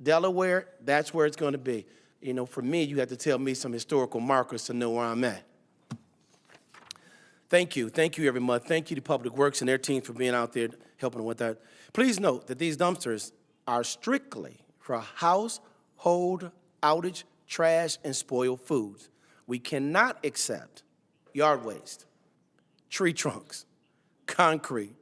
Delaware, that's where it's going to be. You know, for me, you have to tell me some historical markers to know where I'm at. Thank you, everyone. Thank you to Public Works and their team for being out there helping with that. Please note that these dumpsters are strictly for household outage, trash, and spoiled foods. We cannot accept yard waste, tree trunks, concrete,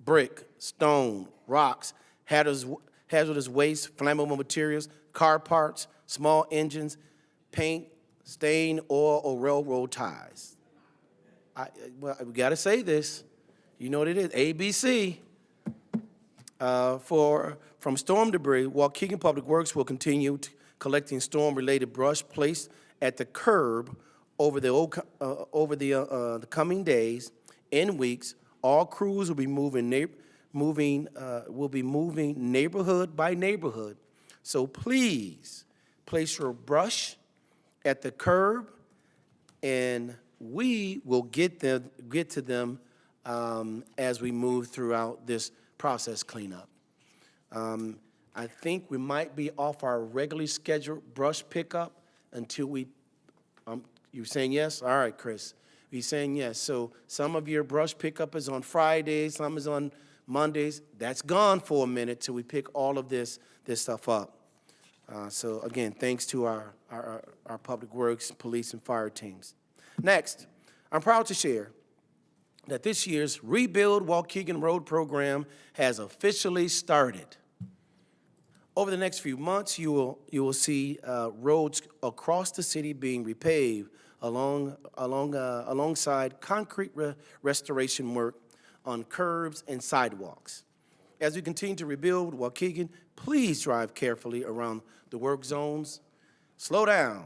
brick, stone, rocks, hazardous waste, flammable materials, car parts, small engines, paint, stain, oil, or railroad ties. We got to say this. You know what it is, ABC. From storm debris, Waukegan Public Works will continue collecting storm-related brush placed at the curb over the coming days and weeks. All crews will be moving neighborhood by neighborhood. So please place your brush at the curb, and we will get to them as we move throughout this process cleanup. I think we might be off our regularly scheduled brush pickup until we, you're saying yes? All right, Chris. He's saying yes. So some of your brush pickup is on Fridays, some is on Mondays. That's gone for a minute till we pick all of this stuff up. So again, thanks to our Public Works, police, and fire teams. Next, I'm proud to share that this year's Rebuild Waukegan Road program has officially started. Over the next few months, you will see roads across the city being repaved alongside concrete restoration work on curbs and sidewalks. As we continue to rebuild Waukegan, please drive carefully around the work zones. Slow down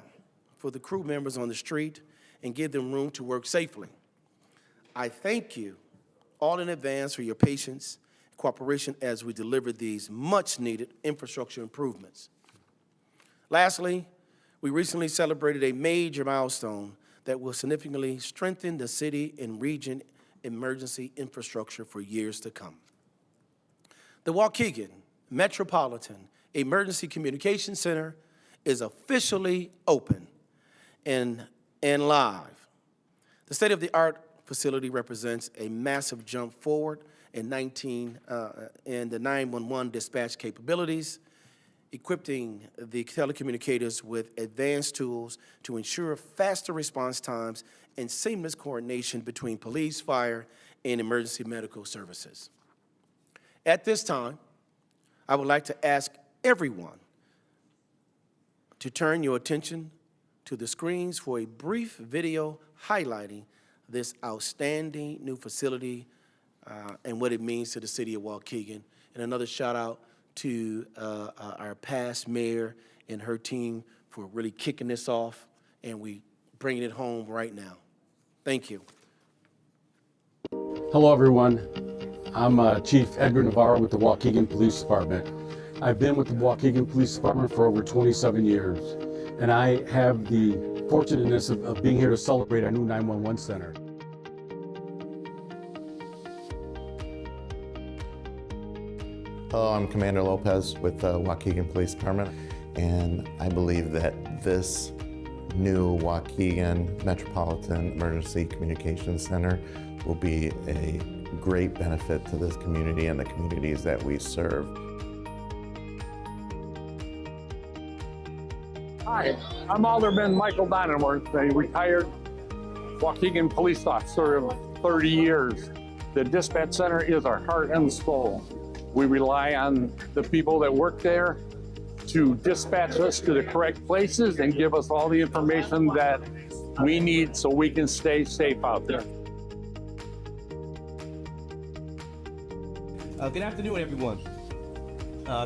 for the crew members on the street and give them room to work safely. I thank you all in advance for your patience and cooperation as we deliver these much-needed infrastructure improvements. Lastly, we recently celebrated a major milestone that will significantly strengthen the city and region emergency infrastructure for years to come. The Waukegan Metropolitan Emergency Communications Center is officially open and live. The state-of-the-art facility represents a massive jump forward in the 911 dispatch capabilities, equipping the telecommunicators with advanced tools to ensure faster response times and seamless coordination between police, fire, and emergency medical services. At this time, I would like to ask everyone to turn your attention to the screens for a brief video highlighting this outstanding new facility and what it means to the city of Waukegan. And another shout out to our past mayor and her team for really kicking this off, and we bringing it home right now. Thank you. Hello, everyone. I'm Chief Edgar Navarro with the Waukegan Police Department. I've been with the Waukegan Police Department for over 27 years, and I have the fortunateness of being here to celebrate our new 911 center. Hello, I'm Commander Lopez with the Waukegan Police Department, and I believe that this new Waukegan Metropolitan Emergency Communications Center will be a great benefit to this community and the communities that we serve. Hi, I'm Alderman Michael Donenworth, a retired Waukegan police officer of 30 years. The dispatch center is our heart and soul. We rely on the people that work there to dispatch us to the correct places and give us all the information that we need so we can stay safe out there. Good afternoon, everyone.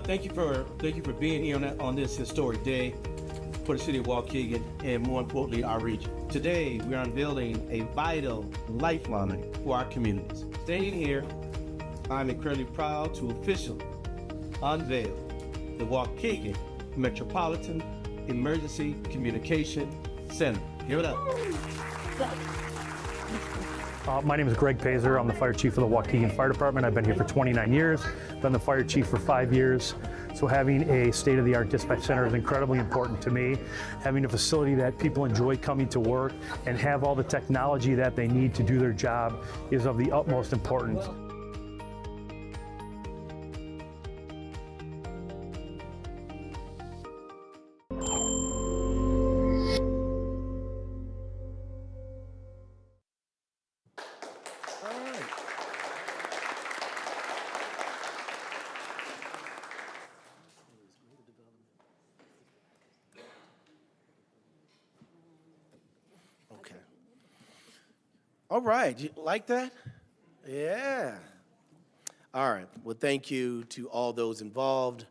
Thank you for being here on this historic day for the city of Waukegan and, more importantly, our region. Today, we're unveiling a vital lifeline for our communities. Standing here, I'm incredibly proud to officially unveil the Waukegan Metropolitan Emergency Communication Center. Give it up. My name is Greg Pazer. I'm the fire chief of the Waukegan Fire Department. I've been here for 29 years, been the fire chief for 5 years. So having a state-of-the-art dispatch center is incredibly important to me. Having a facility that people enjoy coming to work and have all the technology that they need to do their job is of the utmost importance. All right, you like that? Yeah. All right. Well, thank you to all those involved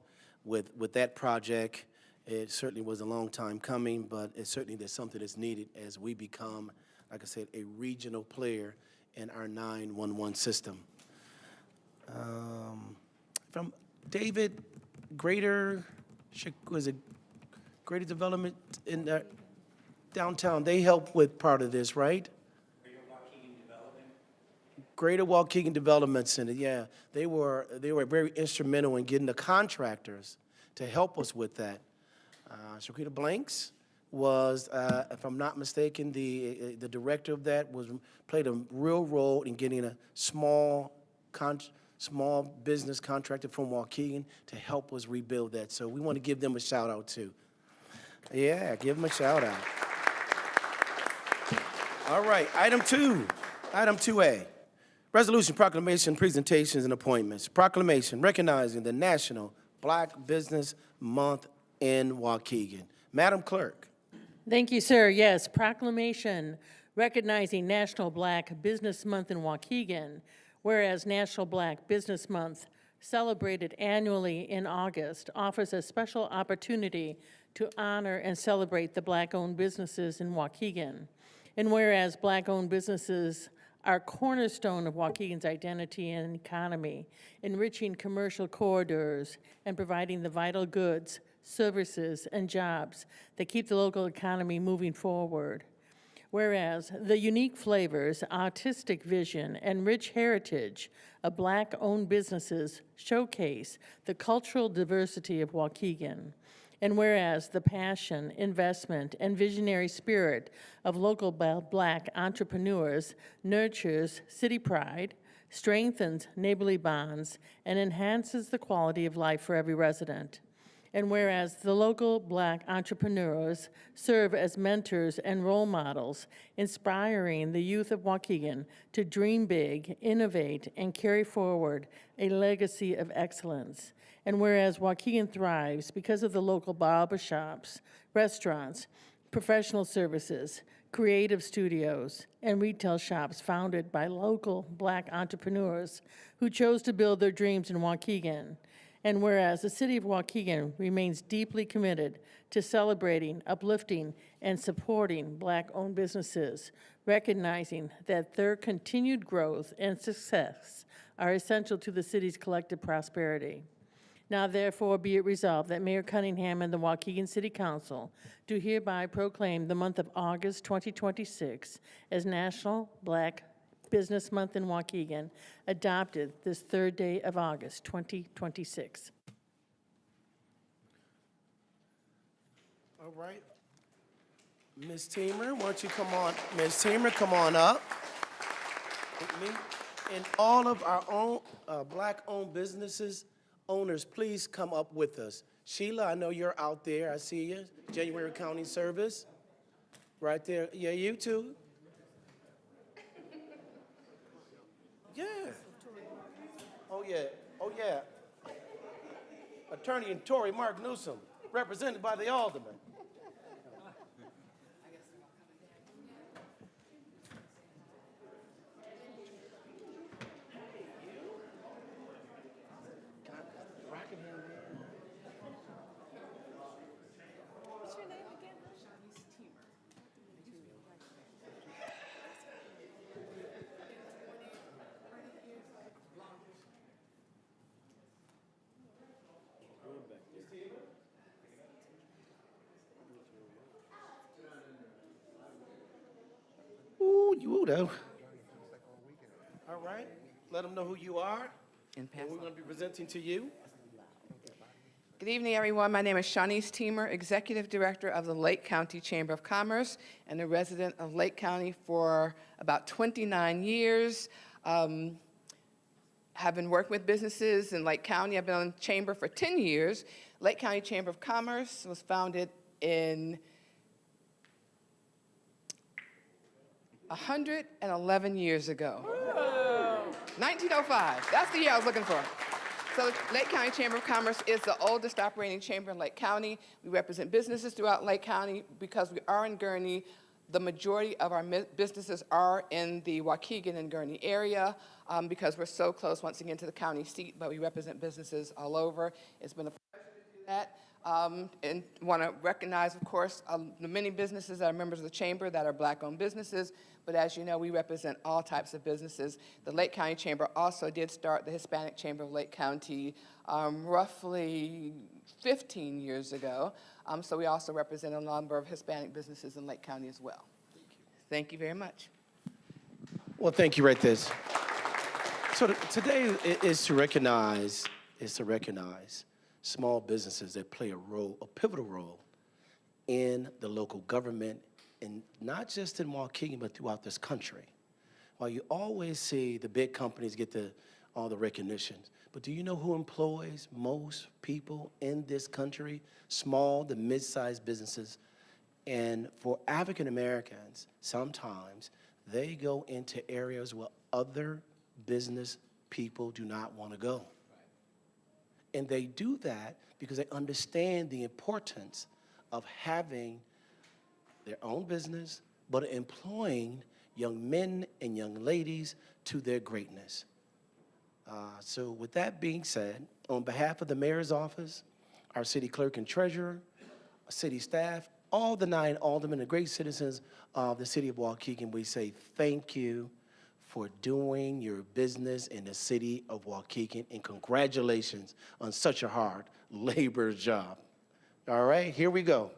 with that project. It certainly was a long time coming, but it certainly there's something that's needed as we become, like I said, a regional player in our 911 system. From David, was it Greater Development in downtown? They helped with part of this, right? Greater Waukegan Development Center, yeah. They were very instrumental in getting the contractors to help us with that. Shaquita Blanks was, if I'm not mistaken, the director of that played a real role in getting a small business contractor from Waukegan to help us rebuild that. So we want to give them a shout out too. Yeah, give them a shout out. All right, item 2A. Resolution, proclamation, presentations, and appointments. Proclamation recognizing the National Black Business Month in Waukegan. Madam Clerk. Thank you, sir. Yes, proclamation recognizing National Black Business Month in Waukegan. Whereas National Black Business Month, celebrated annually in August, offers a special opportunity to honor and celebrate the Black-owned businesses in Waukegan. And whereas Black-owned businesses are cornerstone of Waukegan's identity and economy, enriching commercial corridors and providing the vital goods, services, and jobs that keep the local economy moving forward. Whereas the unique flavors, artistic vision, and rich heritage of Black-owned businesses showcase the cultural diversity of Waukegan. And whereas the passion, investment, and visionary spirit of local Black entrepreneurs nurtures city pride, strengthens neighborly bonds, and enhances the quality of life for every resident. And whereas the local Black entrepreneurs serve as mentors and role models, inspiring the youth of Waukegan to dream big, innovate, and carry forward a legacy of excellence. And whereas Waukegan thrives because of the local barbershops, restaurants, professional services, creative studios, and retail shops founded by local Black entrepreneurs who chose to build their dreams in Waukegan. And whereas the city of Waukegan remains deeply committed to celebrating, uplifting, and supporting Black-owned businesses, recognizing that their continued growth and success are essential to the city's collective prosperity. Now therefore be it resolved that Mayor Cunningham and the Waukegan City Council do hereby proclaim the month of August 2026 as National Black Business Month in Waukegan, adopted this third day of August 2026. All right. Ms. Teamer, why don't you come on? Ms. Teamer, come on up with me. And all of our own Black-owned businesses, owners, please come up with us. Sheila, I know you're out there. I see you. January County Service. Right there. Yeah, you too. Yeah. Oh, yeah. Oh, yeah. Attorney and Tory Mark Newsom, represented by the alderman. What's your name again? Ooh, you though. All right, let them know who you are. And we're going to be presenting to you. Good evening, everyone. My name is Shanice Teamer, Executive Director of the Lake County Chamber of Commerce and a resident of Lake County for about 29 years. Have been working with businesses in Lake County. I've been on Chamber for 10 years. Lake County Chamber of Commerce was founded in 111 years ago. 1905. That's the year I was looking for. So Lake County Chamber of Commerce is the oldest operating chamber in Lake County. We represent businesses throughout Lake County. Because we are in Gurnee, The majority of our businesses are in the Waukegan and Gurnee area because we're so close, once again, to the county seat, but we represent businesses all over. It's been a pleasure to do that. And want to recognize, of course, the many businesses that are members of the Chamber that are Black-owned businesses, but as you know, we represent all types of businesses. The Lake County Chamber also did start the Hispanic Chamber of Lake County roughly 15 years ago. So we also represent a number of Hispanic businesses in Lake County as well. Thank you very much. Well, thank you right there. So today is to recognize small businesses that play a pivotal role in the local government, and not just in Waukegan, but throughout this country. While you always see the big companies get all the recognitions, but do you know who employs most people in this country? Small to mid-sized businesses. And for African Americans, sometimes they go into areas where other business people do not want to go. And they do that because they understand the importance of having their own business, but employing young men and young ladies to their greatness. So with that being said, on behalf of the mayor's office, our city clerk and treasurer, city staff, all the 9 aldermen and great citizens of the city of Waukegan, we say thank you for doing your business in the city of Waukegan, and congratulations on such a hard labor job. All right, here we go.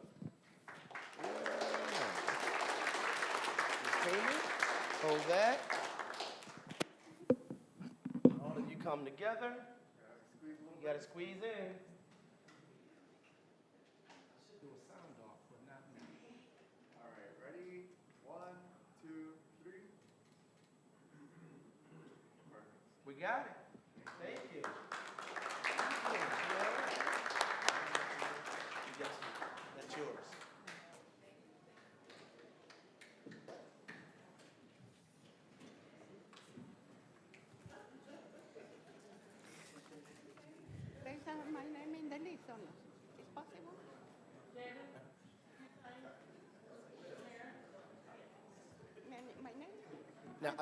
Hold that. All of you come together. You gotta squeeze in. All right, ready? 1, 2, 3. We got it. Thank you. That's yours. My name in the list or not? Is possible? My name? Now,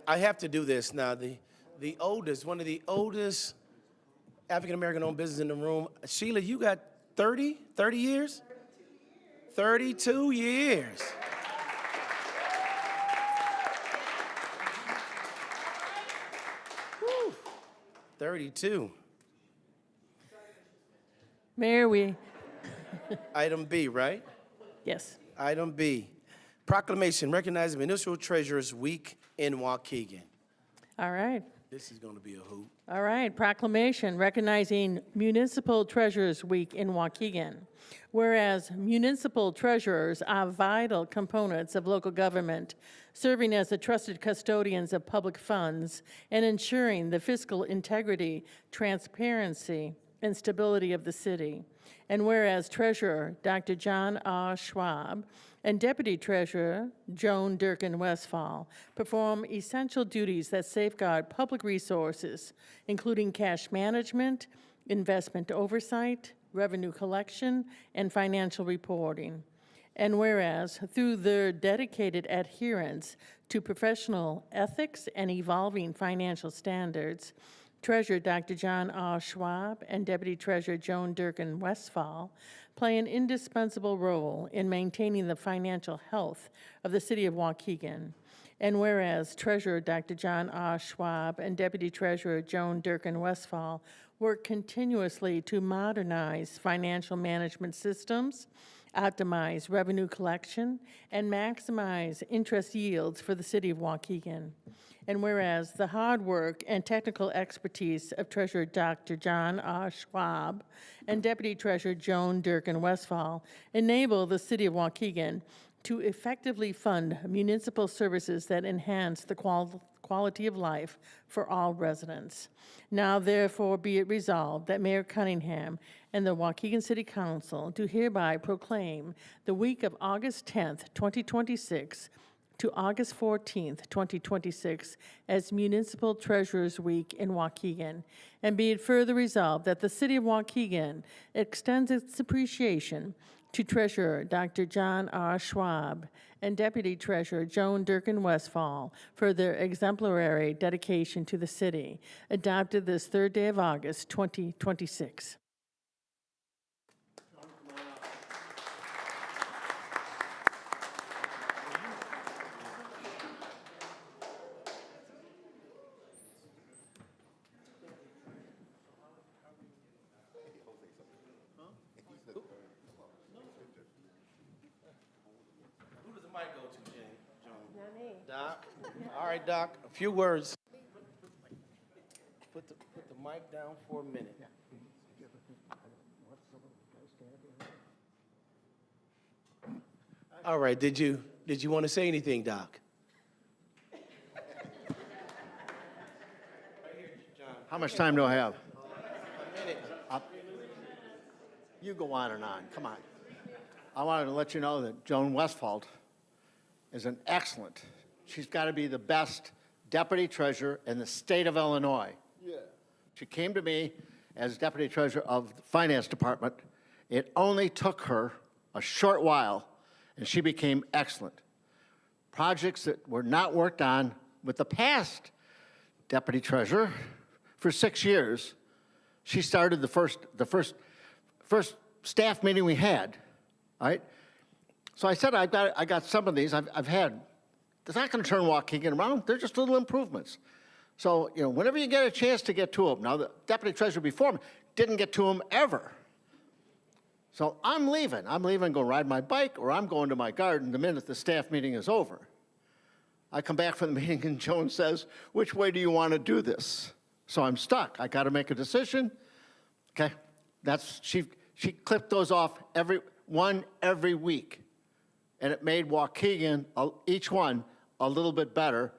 I have to do this. Now, the oldest, one of the oldest African-American-owned businesses in the room, Sheila, you got 30 years? 32 years. Whew. 32. Mayor, Item B, right? yes. Item B, proclamation recognizing Municipal Treasurers Week in Waukegan. All right. This is going to be a hoot. All right, proclamation recognizing Municipal Treasurers Week in Waukegan. Whereas municipal treasurers are vital components of local government, serving as the trusted custodians of public funds and ensuring the fiscal integrity, transparency, and stability of the city. And whereas Treasurer Dr. John R. Schwab and Deputy Treasurer Joan Durkin Westfall perform essential duties that safeguard public resources, including cash management, investment oversight, revenue collection, and financial reporting. And whereas through their dedicated adherence to professional ethics and evolving financial standards, Treasurer Dr. John R. Schwab and Deputy Treasurer Joan Durkin Westfall play an indispensable role in maintaining the financial health of the city of Waukegan. And whereas Treasurer Dr. John R. Schwab and Deputy Treasurer Joan Durkin Westfall work continuously to modernize financial management systems, optimize revenue collection, and maximize interest yields for the city of Waukegan. And whereas the hard work and technical expertise of Treasurer Dr. John R. Schwab and Deputy Treasurer Joan Durkin Westfall enable the city of Waukegan to effectively fund municipal services that enhance the quality of life for all residents. Now therefore be it resolved that Mayor Cunningham and the Waukegan City Council do hereby proclaim the week of August 10th, 2026 to August 14th, 2026 as Municipal Treasurers Week in Waukegan. And be it further resolved that the city of Waukegan extends its appreciation to Treasurer Dr. John R. Schwab and Deputy Treasurer Joan Durkin Westfall for their exemplary dedication to the city, adopted this 3rd day of August, 2026. Who does the mic go to, Joan? Doc? All right, Doc, a few words. Put the mic down for a minute. All right, did you want to say anything, Doc? How much time do I have? You go on and on. Come on. I wanted to let you know that Joan Westfall is an excellent, she's got to be the best deputy treasurer in the state of Illinois. Yeah. She came to me as deputy treasurer of the finance department. It only took her a short while, and she became excellent. Projects that were not worked on with the past deputy treasurer for 6 years, she started the first staff meeting we had, all right? So I said, I got some of these I've had. It's not going to turn Waukegan around. They're just little improvements. So, you know, whenever you get a chance to get to them. Now, the deputy treasurer before me didn't get to them ever. So I'm leaving. Go ride my bike, or I'm going to my garden the minute the staff meeting is over. I come back from the meeting, and Joan says, which way do you want to do this? So I'm stuck. I got to make a decision. Okay, she clipped those off every week, and it made Waukegan, each one, a little bit better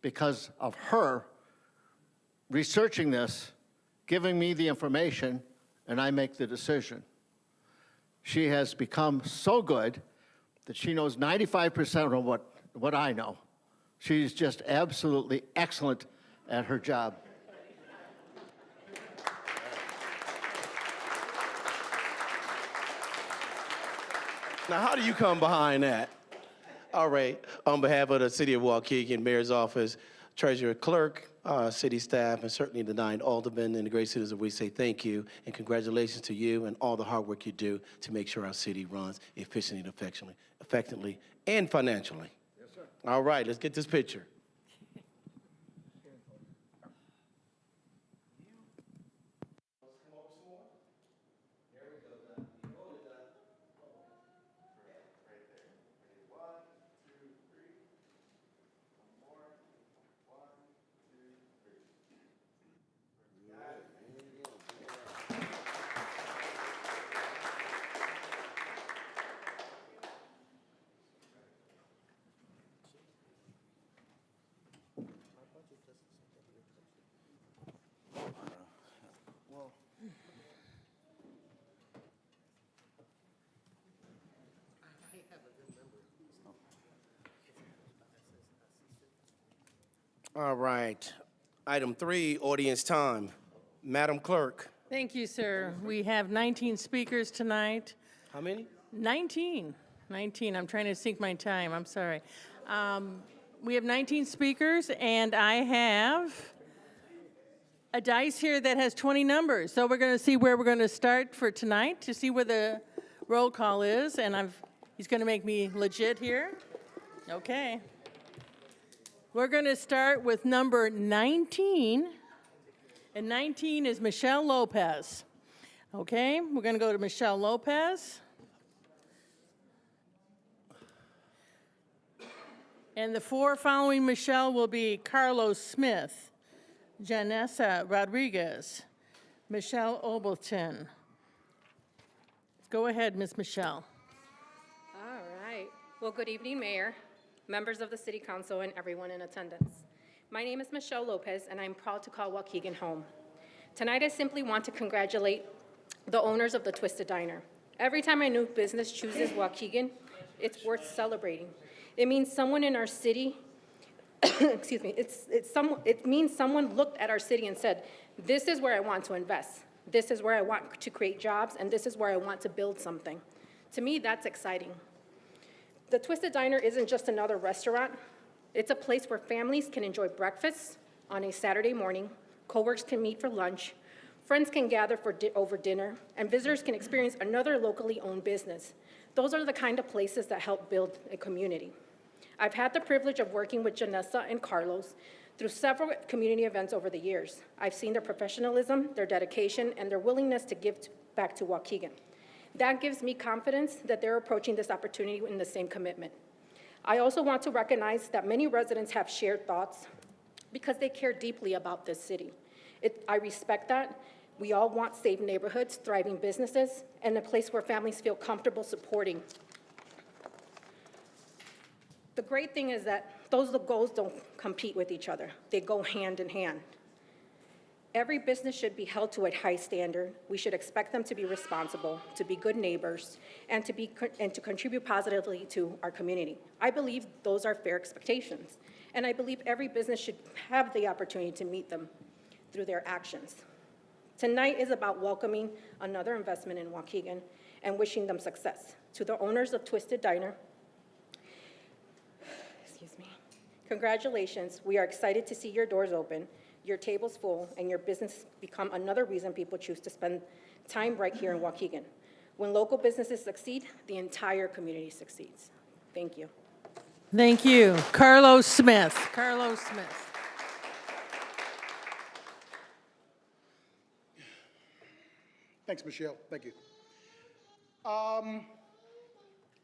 because of her researching this, giving me the information, and I make the decision. She has become so good that she knows 95% of what I know. She's just absolutely excellent at her job. Now, how do you come behind that? All right, on behalf of the City of Waukegan Mayor's Office, Treasurer Clerk, city staff, and certainly the 9 aldermen and the great citizens, we say thank you and congratulations to you and all the hard work you do to make sure our city runs efficiently and effectively and financially. Yes, sir. All right, let's get this picture. All right. Item 3, audience time. Madam Clerk. Thank you, sir. We have 19 speakers tonight. How many? 19. I'm trying to sync my time. I'm sorry. We have 19 speakers, and I have a dice here that has 20 numbers. So we're going to see where we're going to start for tonight to see where the roll call is. And he's going to make me legit here. Okay. We're going to start with number 19, and 19 is Michelle Lopez. Okay, we're going to go to Michelle Lopez. And the 4 following Michelle will be Carlos Smith, Janessa Rodriguez, Michelle Obleton. Go ahead, Ms. Michelle. All right. Well, good evening, Mayor, members of the City Council, and everyone in attendance. My name is Michelle Lopez, and I'm proud to call Waukegan home. Tonight, I simply want to congratulate the owners of the Twisted Diner. Every time a new business chooses Waukegan, it's worth celebrating. It means someone in our city, excuse me, it means someone looked at our city and said, this is where I want to invest. This is where I want to create jobs, and this is where I want to build something. To me, that's exciting. The Twisted Diner isn't just another restaurant. It's a place where families can enjoy breakfast on a Saturday morning, coworkers can meet for lunch, friends can gather over dinner, and visitors can experience another locally owned business. Those are the kind of places that help build a community. I've had the privilege of working with Janessa and Carlos through several community events over the years. I've seen their professionalism, their dedication, and their willingness to give back to Waukegan. That gives me confidence that they're approaching this opportunity in the same commitment. I also want to recognize that many residents have shared thoughts because they care deeply about this city. I respect that. We all want safe neighborhoods, thriving businesses, and a place where families feel comfortable supporting. The great thing is that those goals don't compete with each other. They go hand in hand. Every business should be held to a high standard. We should expect them to be responsible, to be good neighbors, and to contribute positively to our community. I believe those are fair expectations, and I believe every business should have the opportunity to meet them through their actions. Tonight is about welcoming another investment in Waukegan and wishing them success. To the owners of Twisted Diner, congratulations. We are excited to see your doors open, your tables full, and your business become another reason people choose to spend time right here in Waukegan. When local businesses succeed, the entire community succeeds. Thank you. Thank you. Carlos Smith. Carlos Smith. Thanks, Michelle. Thank you. My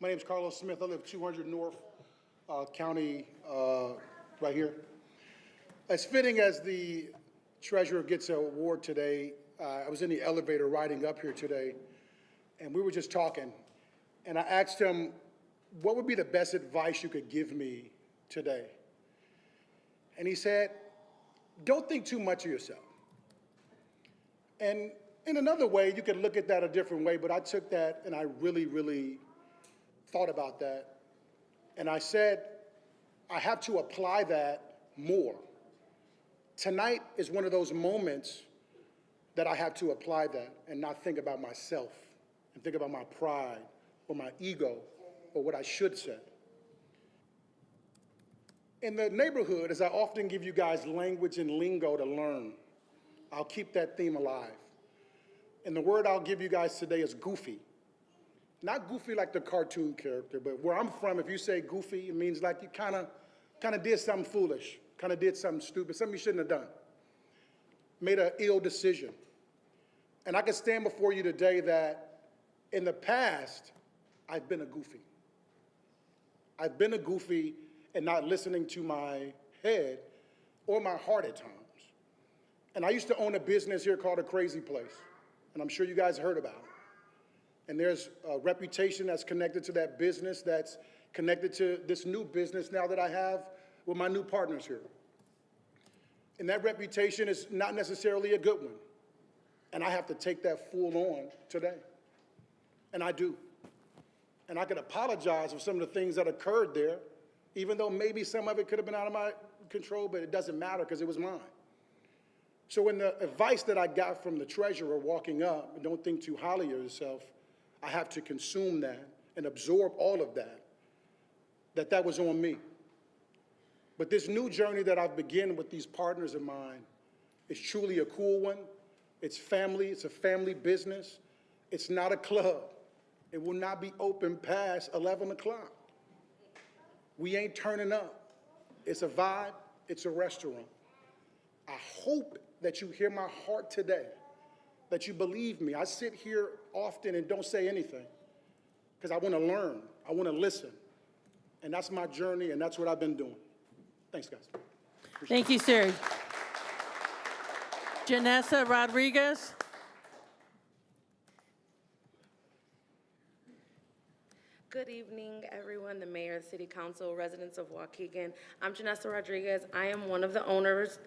name is Carlos Smith. I live 200 North County, right here. As fitting as the treasurer gets an award today, I was in the elevator riding up here today, and we were just talking, and I asked him, what would be the best advice you could give me today? And he said, don't think too much of yourself. And in another way, you could look at that a different way, but I took that and I really, really thought about that. And I said, I have to apply that more. Tonight is one of those moments that I have to apply that and not think about myself and think about my pride or my ego or what I should say. In the neighborhood, as I often give you guys language and lingo to learn, I'll keep that theme alive. And the word I'll give you guys today is goofy. Not goofy like the cartoon character, but where I'm from, if you say goofy, it means like you kind of did something foolish, kind of did something stupid, something you shouldn't have done. Made an ill decision. And I can stand before you today that in the past, I've been a goofy. I've been a goofy and not listening to my head or my heart at times. And I used to own a business here called A Crazy Place, and I'm sure you guys heard about it. And there's a reputation that's connected to that business that's connected to this new business now that I have with my new partners here. And that reputation is not necessarily a good one. And I have to take that full on today. And I do. And I can apologize for some of the things that occurred there, even though maybe some of it could have been out of my control, but it doesn't matter because it was mine. So in the advice that I got from the treasurer walking up, don't think too highly of yourself, I have to consume that and absorb all of that, that was on me. But this new journey that I've begun with these partners of mine is truly a cool one. It's family, it's a family business. It's not a club. It will not be open past 11 o'clock. We ain't turning up. It's a vibe, it's a restaurant. I hope that you hear my heart today, that you believe me. I sit here often and don't say anything because I want to learn, I want to listen. And that's my journey, and that's what I've been doing. Thanks, guys. Thank you, sir. Janessa Rodriguez. Good evening, everyone, the mayor, the city council, residents of Waukegan. I'm Janessa Rodriguez. I am one of the owners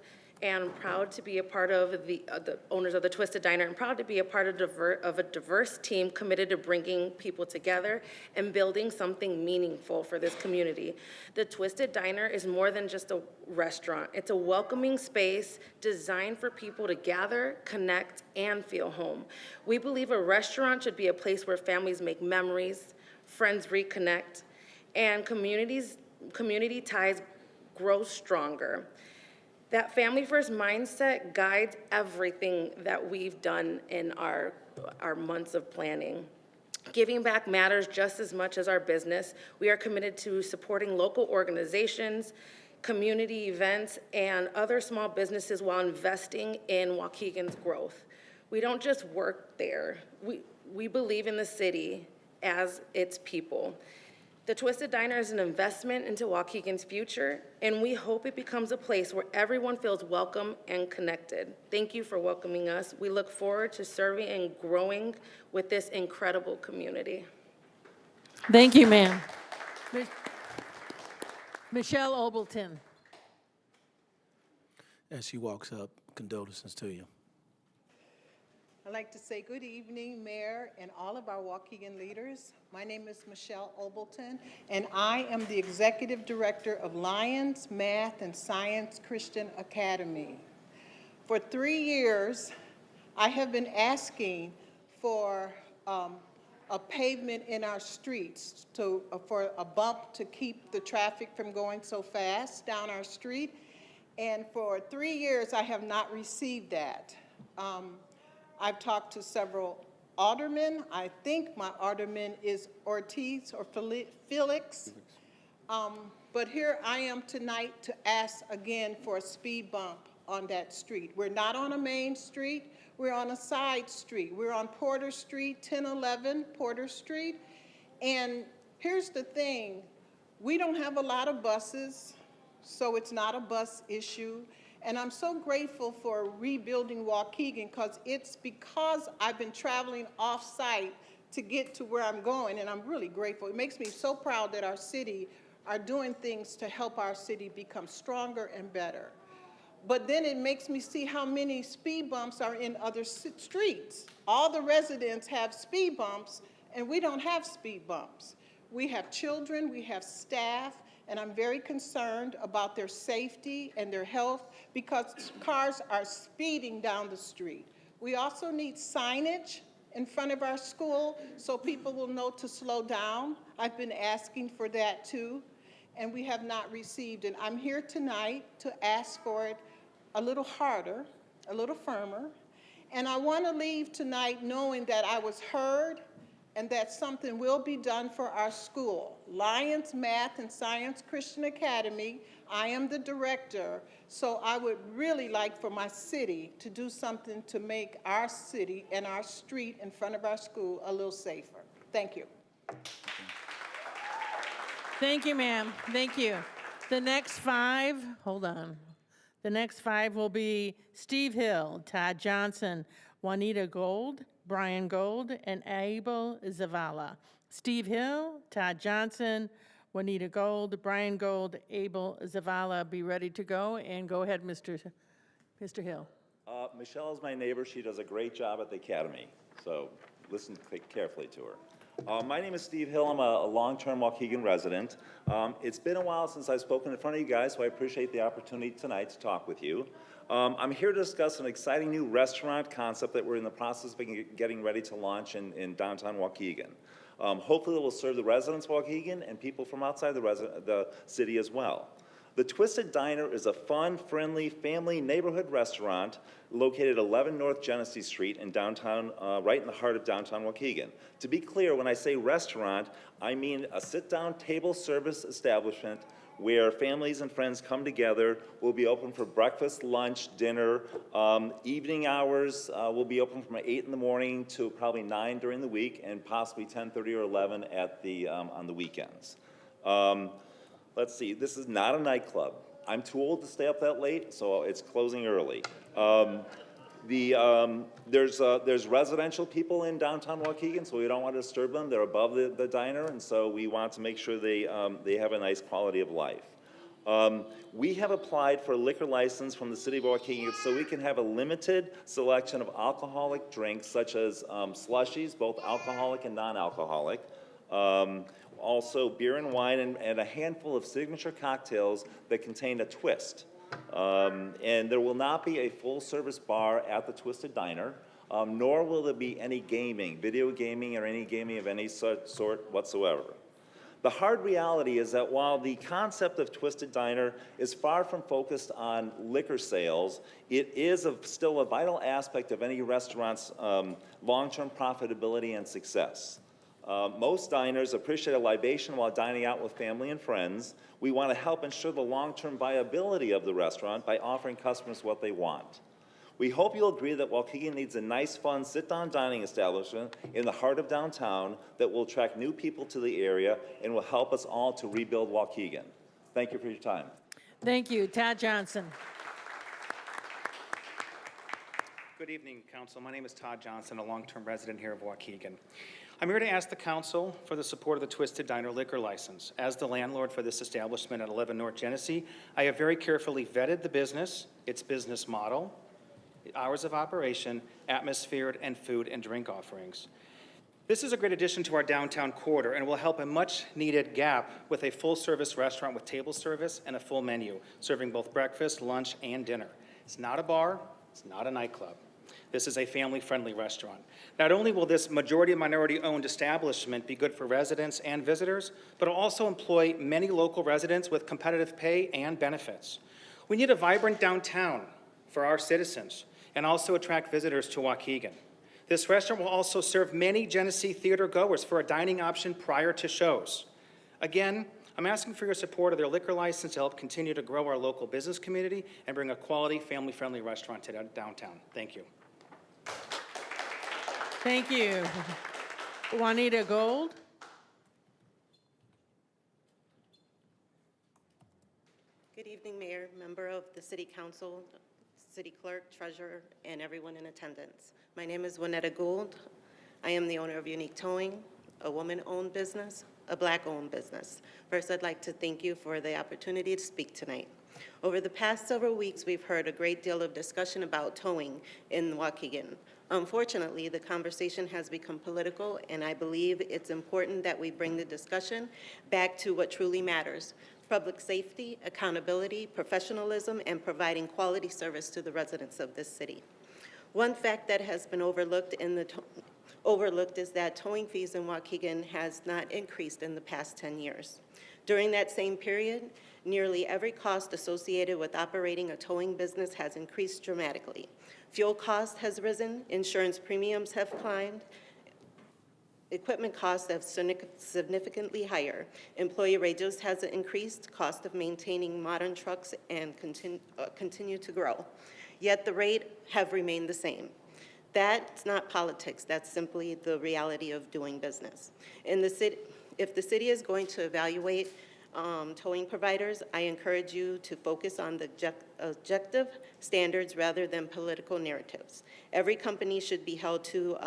and proud to be a part of the owners of the Twisted Diner, and proud to be a part of a diverse team committed to bringing people together and building something meaningful for this community. The Twisted Diner is more than just a restaurant. It's a welcoming space designed for people to gather, connect, and feel home. We believe a restaurant should be a place where families make memories, friends reconnect, and community ties grow stronger. That family-first mindset guides everything that we've done in our months of planning. Giving back matters just as much as our business. We are committed to supporting local organizations, community events, and other small businesses while investing in Waukegan's growth. We don't just work there. We believe in the city as its people. The Twisted Diner is an investment into Waukegan's future, and we hope it becomes a place where everyone feels welcome and connected. Thank you for welcoming us. We look forward to serving and growing with this incredible community. Thank you, ma'am. Michelle Obleton. As she walks up, condolences to you. I'd like to say good evening, Mayor, and all of our Waukegan leaders. My name is Michelle Obleton, and I am the Executive Director of Lions Math and Science Christian Academy. For 3 years, I have been asking for a pavement in our streets for a bump to keep the traffic from going so fast down our street. And for 3 years, I have not received that. I've talked to several aldermen. I think my alderman is Ortiz or Felix. But here I am tonight to ask again for a speed bump on that street. We're not on a main street. We're on a side street. We're on Porter Street, 1011 Porter Street. And here's the thing. We don't have a lot of buses, so it's not a bus issue. And I'm so grateful for rebuilding Waukegan because I've been traveling off-site to get to where I'm going, and I'm really grateful. It makes me so proud that our city are doing things to help our city become stronger and better. But then it makes me see how many speed bumps are in other streets. All the residents have speed bumps, and we don't have speed bumps. We have children, we have staff, and I'm very concerned about their safety and their health because cars are speeding down the street. We also need signage in front of our school so people will know to slow down. I've been asking for that too, and we have not received it. I'm here tonight to ask for it a little harder, a little firmer, and I want to leave tonight knowing that I was heard and that something will be done for our school. Lions Math and Science Christian Academy, I am the director, so I would really like for my city to do something to make our city and our street in front of our school a little safer. Thank you. Thank you, ma'am. Thank you. The next 5, hold on. The next 5 will be Steve Hill, Todd Johnson, Juanita Gold, Brian Gold, and Abel Zavala. Steve Hill, Todd Johnson, Juanita Gold, Brian Gold, Abel Zavala. Be ready to go, and go ahead, Mr. Hill. Michelle is my neighbor. She does a great job at the academy, so listen carefully to her. My name is Steve Hill. I'm a long-term Waukegan resident. It's been a while since I've spoken in front of you guys, so I appreciate the opportunity tonight to talk with you. I'm here to discuss an exciting new restaurant concept that we're in the process of getting ready to launch in downtown Waukegan. Hopefully it will serve the residents of Waukegan and people from outside the city as well. The Twisted Diner is a fun, friendly, family neighborhood restaurant located at 11 North Genesee Street in downtown, right in the heart of downtown Waukegan. To be clear, when I say restaurant, I mean a sit-down table service establishment where families and friends come together. We'll be open for breakfast, lunch, dinner. Evening hours will be open from 8 in the morning to probably 9 during the week, and possibly 10:30 or 11 at on the weekends. Let's see, this is not a nightclub. I'm too old to stay up that late, so it's closing early. There's residential people in downtown Waukegan, so we don't want to disturb them. They're above the diner, and so we want to make sure they have a nice quality of life. We have applied for a liquor license from the city of Waukegan so we can have a limited selection of alcoholic drinks such as slushies, both alcoholic and non-alcoholic. Also beer and wine and a handful of signature cocktails that contain a twist. And there will not be a full-service bar at the Twisted Diner, nor will there be any gaming, video gaming or any gaming of any sort whatsoever. The hard reality is that while the concept of Twisted Diner is far from focused on liquor sales, it is still a vital aspect of any restaurant's long-term profitability and success. Most diners appreciate a libation while dining out with family and friends. We want to help ensure the long-term viability of the restaurant by offering customers what they want. We hope you'll agree that Waukegan needs a nice, fun, sit-down dining establishment in the heart of downtown that will attract new people to the area and will help us all to rebuild Waukegan. Thank you for your time. Thank you. Todd Johnson. Good evening, Council. My name is Todd Johnson, a long-term resident here of Waukegan. I'm here to ask the Council for the support of the Twisted Diner liquor license. As the landlord for this establishment at 11 North Genesee, I have very carefully vetted the business, its business model, hours of operation, atmosphere, and food and drink offerings. This is a great addition to our downtown quarter and will help a much-needed gap with a full-service restaurant with table service and a full menu, serving both breakfast, lunch, and dinner. It's not a bar, it's not a nightclub. This is a family-friendly restaurant. Not only will this majority and minority-owned establishment be good for residents and visitors, but it'll also employ many local residents with competitive pay and benefits. We need a vibrant downtown for our citizens and also attract visitors to Waukegan. This restaurant will also serve many Genesee theater goers for a dining option prior to shows. Again, I'm asking for your support of their liquor license to help continue to grow our local business community and bring a quality, family-friendly restaurant to downtown. Thank you. Thank you. Juanita Gold. Good evening, Mayor, member of the City Council, City Clerk, Treasurer, and everyone in attendance. My name is Juanita Gould. I am the owner of Unique Towing, a woman-owned business, a Black-owned business. First, I'd like to thank you for the opportunity to speak tonight. Over the past several weeks, we've heard a great deal of discussion about towing in Waukegan. Unfortunately, the conversation has become political, and I believe it's important that we bring the discussion back to what truly matters: public safety, accountability, professionalism, and providing quality service to the residents of this city. One fact that has been overlooked is that towing fees in Waukegan has not increased in the past 10 years. During that same period, nearly every cost associated with operating a towing business has increased dramatically. Fuel cost has risen, insurance premiums have climbed, equipment costs have significantly higher. Employee wages has increased, cost of maintaining modern trucks and continue to grow. Yet the rate have remained the same. That's not politics, that's simply the reality of doing business. If the city is going to evaluate towing providers, I encourage you to focus on the objective standards rather than political narratives. Every company should be held to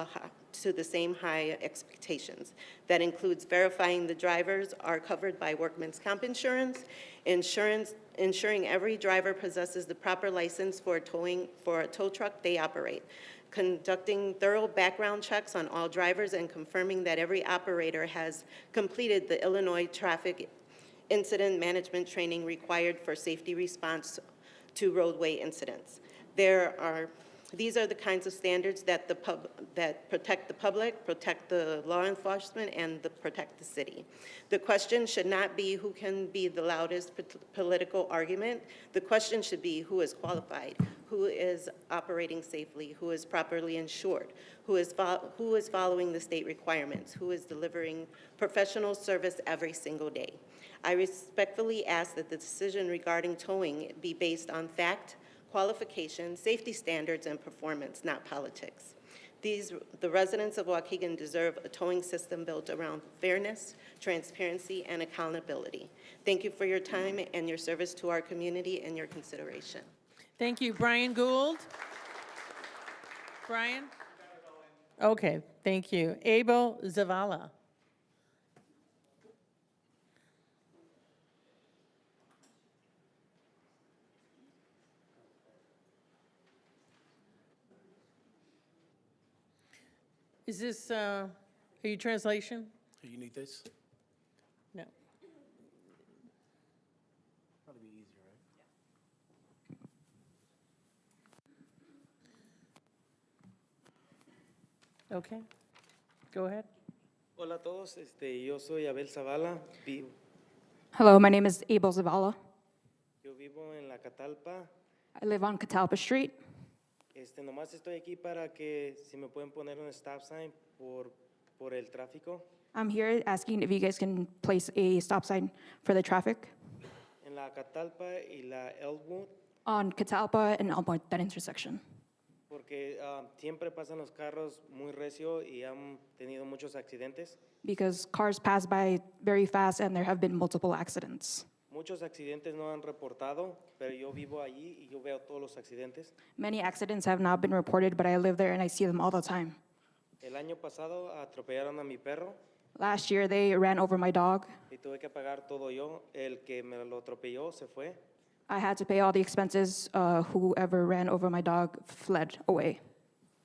the same high expectations. That includes verifying the drivers are covered by workman's comp insurance, ensuring every driver possesses the proper license for a tow truck they operate, conducting thorough background checks on all drivers, and confirming that every operator has completed the Illinois traffic incident management training required for safety response to roadway incidents. These are the kinds of standards that protect the public, protect the law enforcement, and protect the city. The question should not be who can be the loudest political argument. The question should be who is qualified, who is operating safely, who is properly insured, who is following the state requirements, who is delivering professional service every single day. I respectfully ask that the decision regarding towing be based on fact, qualification, safety standards, and performance, not politics. The residents of Waukegan deserve a towing system built around fairness, transparency, and accountability. Thank you for your time and your service to our community and your consideration. Thank you. Brian Gould? Brian? Okay, thank you. Abel Zavala? Is this, are you translation? You need this? No. Probably be easier, right? Okay. Go ahead. Hola a todos, yo soy Abel Zavala, Hello, my name is Abel Zavala. yo vivo en La Catalpa. I live on Catalpa Street. Nomás estoy aquí para que si me pueden poner un stop sign por el tráfico. I'm here asking if you guys can place a stop sign for the traffic En La Catalpa y la Elwood, on Catalpa and Elmwood, that intersection. porque siempre pasan los carros muy recio y han tenido muchos accidentes. Because cars pass by very fast and there have been multiple accidents. Muchos accidentes no han reportado, pero yo vivo allí y yo veo todos los accidentes. Many accidents have not been reported, but I live there and I see them all the time. El año pasado atropellaron a mi perro Last year, they ran over my dog. y tuve que pagar todo yo. El que me lo atropelló se fue. I had to pay all the expenses. Whoever ran over my dog fled away.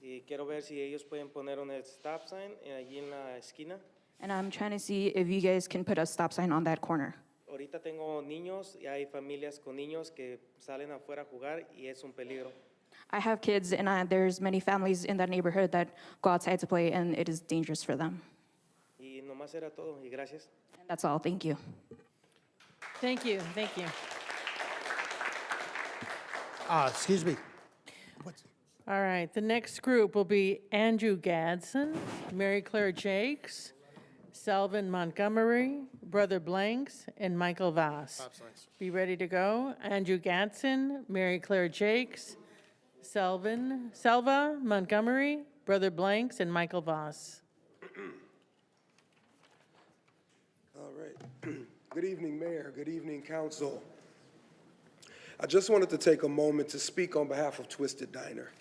Y quiero ver si ellos pueden poner un stop sign allí en la esquina. And I'm trying to see if you guys can put a stop sign on that corner. Ahorita tengo niños y hay familias con niños que salen afuera a jugar y es un peligro. I have kids, and there's many families in that neighborhood that go outside to play, and it is dangerous for them. Y nomás era todo y gracias. And that's all. Thank you. Thank you, thank you. Excuse me. All right, the next group will be Andrew Gadsden, Mary Claire Jakes, Selvin Montgomery, Brother Blanks, and Michael Voss. Be ready to go. Andrew Gadsden, Mary Claire Jakes, Selva Montgomery, Brother Blanks, and Michael Voss. All right. Good evening, Mayor. Good evening, Council. I just wanted to take a moment to speak on behalf of Twisted Diner.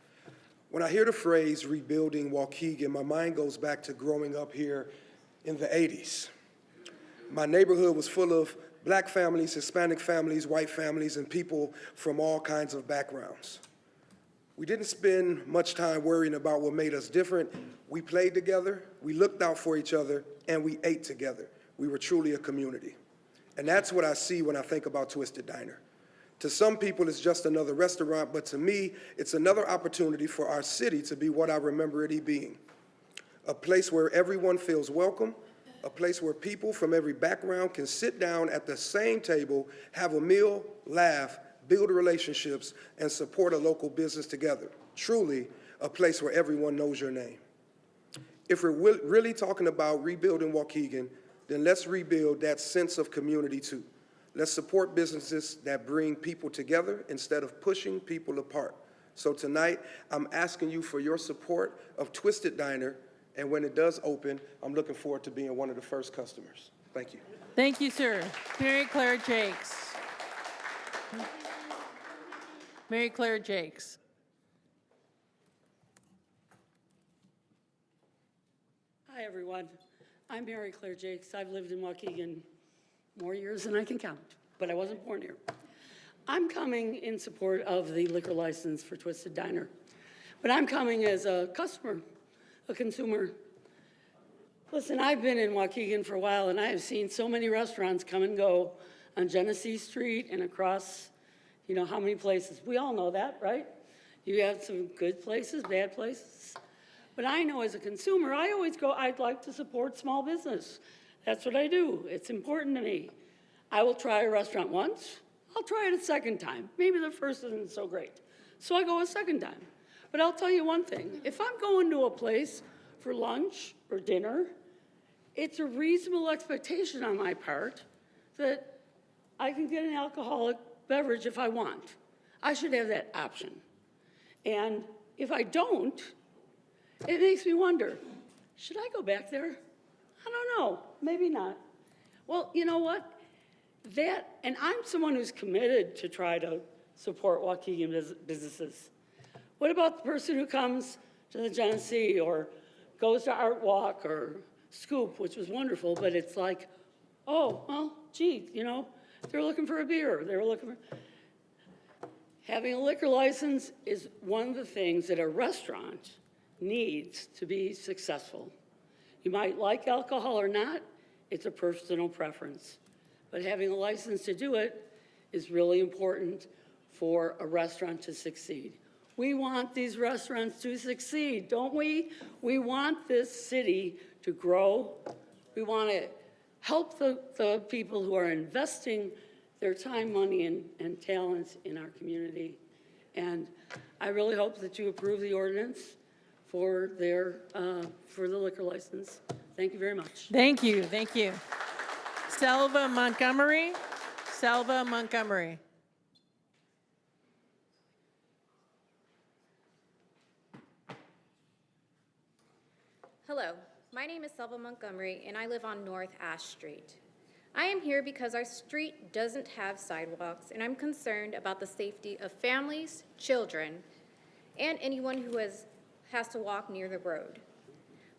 When I hear the phrase rebuilding Waukegan, my mind goes back to growing up here in the 80s. My neighborhood was full of black families, Hispanic families, white families, and people from all kinds of backgrounds. We didn't spend much time worrying about what made us different. We played together, we looked out for each other, and we ate together. We were truly a community. And that's what I see when I think about Twisted Diner. To some people, it's just another restaurant, but to me, it's another opportunity for our city to be what I remember it being. A place where everyone feels welcome, a place where people from every background can sit down at the same table, have a meal, laugh, build relationships, and support a local business together. Truly, a place where everyone knows your name. If we're really talking about rebuilding Waukegan, then let's rebuild that sense of community too. Let's support businesses that bring people together instead of pushing people apart. So tonight, I'm asking you for your support of Twisted Diner, and when it does open, I'm looking forward to being one of the first customers. Thank you. Thank you, sir. Mary Claire Jakes. Mary Claire Jakes. Hi, everyone. I'm Mary Claire Jakes. I've lived in Waukegan more years than I can count, but I wasn't born here. I'm coming in support of the liquor license for Twisted Diner, but I'm coming as a customer, a consumer. Listen, I've been in Waukegan for a while, and I have seen so many restaurants come and go on Genesee Street and across, you know, how many places. We all know that, right? You have some good places, bad places. But I know as a consumer, I always go, I'd like to support small business. That's what I do. It's important to me. I will try a restaurant once. I'll try it a second time. Maybe the first isn't so great. So I go a second time. But I'll tell you one thing. If I'm going to a place for lunch or dinner, it's a reasonable expectation on my part that I can get an alcoholic beverage if I want. I should have that option. And if I don't, it makes me wonder, should I go back there? I don't know, maybe not. Well, you know what? And I'm someone who's committed to try to support Waukegan businesses. What about the person who comes to the Genesee or goes to Art Walk or Scoop, which was wonderful, but it's like, oh, well, gee, you know, they're looking for a beer. They were looking for... Having a liquor license is one of the things that a restaurant needs to be successful. You might like alcohol or not, it's a personal preference. But having a license to do it is really important for a restaurant to succeed. We want these restaurants to succeed, don't we? We want this city to grow. We want to help the people who are investing their time, money, and talents in our community. And I really hope that you approve the ordinance for the liquor license. Thank you very much. Thank you, thank you. Selva Montgomery. Selva Montgomery. Hello, my name is Selva Montgomery, and I live on North Ash Street. I am here because our street doesn't have sidewalks, and I'm concerned about the safety of families, children, and anyone who has to walk near the road.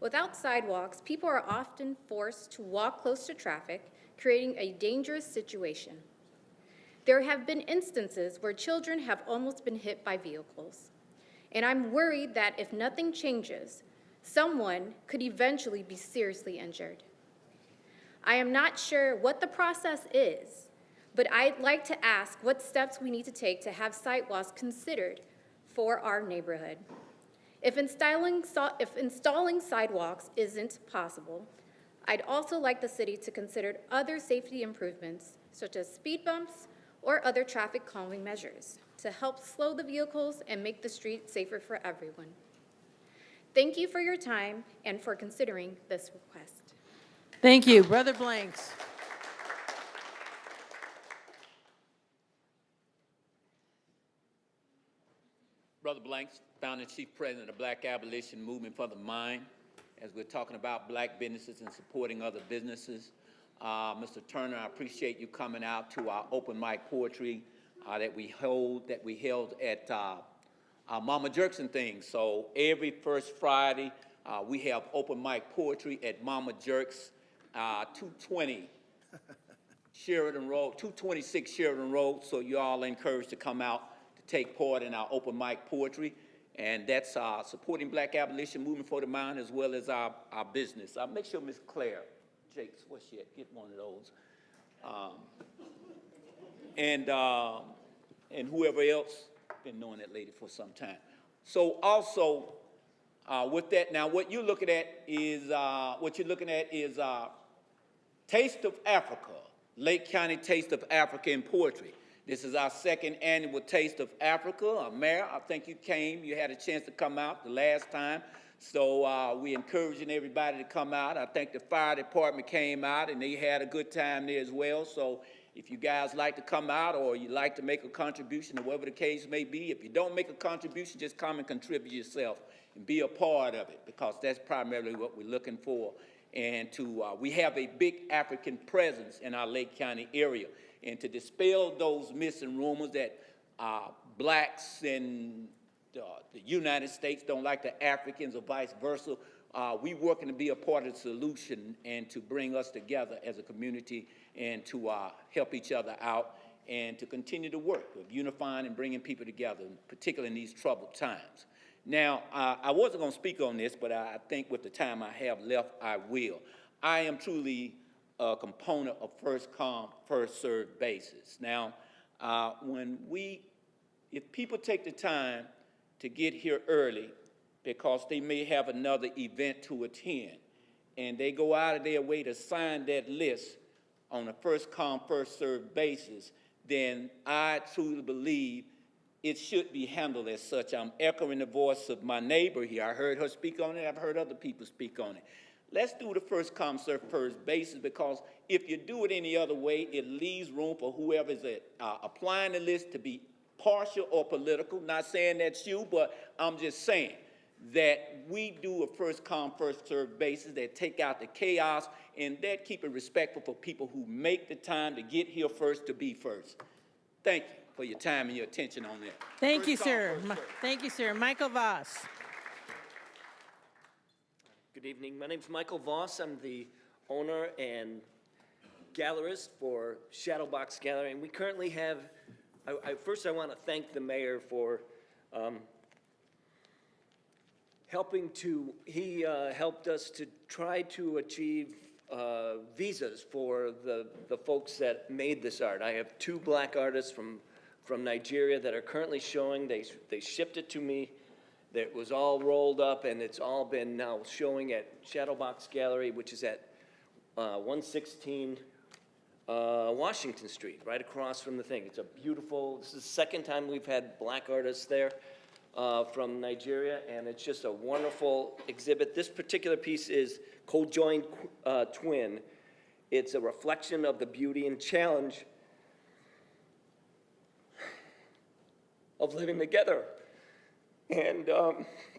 Without sidewalks, people are often forced to walk close to traffic, creating a dangerous situation. There have been instances where children have almost been hit by vehicles, and I'm worried that if nothing changes, someone could eventually be seriously injured. I am not sure what the process is, but I'd like to ask what steps we need to take to have sidewalks considered for our neighborhood. If installing sidewalks isn't possible, I'd also like the city to consider other safety improvements, such as speed bumps or other traffic calming measures, to help slow the vehicles and make the street safer for everyone. Thank you for your time and for considering this request. Thank you. Brother Blanks. Brother Blanks, founder and chief president of Black Abolition Movement for the Mind. As we're talking about black businesses and supporting other businesses, Mr. Turner, I appreciate you coming out to our open mic poetry that we held at Mama Jerks and things. So every first Friday, we have open mic poetry at Mama Jerks, 220 Sheridan Road, 226 Sheridan Road. So you all are encouraged to come out to take part in our open mic poetry. And that's supporting Black Abolition Movement for the Mind, as well as our business. Make sure Miss Claire Jakes, what's she at? Get one of those. And whoever else, been knowing that lady for some time. So also, with that, now what you're looking at is Taste of Africa, Lake County Taste of Africa in Poetry. This is our second annual Taste of Africa. Mayor, I think you came, you had a chance to come out the last time. So we're encouraging everybody to come out. I think the fire department came out and they had a good time there as well. So if you guys like to come out or you like to make a contribution or whatever the case may be, if you don't make a contribution, just come and contribute yourself and be a part of it, because that's primarily what we're looking for. And we have a big African presence in our Lake County area. And to dispel those myths and rumors that blacks in the United States don't like the Africans or vice versa, we working to be a part of the solution and to bring us together as a community and to help each other out and to continue to work of unifying and bringing people together, particularly in these troubled times. Now, I wasn't going to speak on this, but I think with the time I have left, I will. I am truly a component of first come, first served basis. Now, if people take the time to get here early because they may have another event to attend, and they go out of their way to sign that list on a first come, first served basis, then I truly believe it should be handled as such. I'm echoing the voice of my neighbor here. I heard her speak on it. I've heard other people speak on it. Let's do the first come, first basis, because if you do it any other way, it leaves room for whoever is applying the list to be partial or political. Not saying that's you, but I'm just saying that we do a first come, first served basis that take out the chaos and that keep it respectful for people who make the time to get here first to be first. Thank you for your time and your attention on that. Thank you, sir. Thank you, sir. Michael Voss. Good evening. My name's Michael Voss. I'm the owner and gallerist for Shadowbox Gallery. And we currently have, first I want to thank the mayor for he helped us to try to achieve visas for the folks that made this art. I have 2 black artists from Nigeria that are currently showing. They shipped it to me. It was all rolled up, and it's all been now showing at Shadowbox Gallery, which is at 116 Washington Street, right across from the thing. It's a beautiful, this is the second time we've had black artists there from Nigeria, and it's just a wonderful exhibit. This particular piece is Co-Joined Twin. It's a reflection of the beauty and challenge of living together. And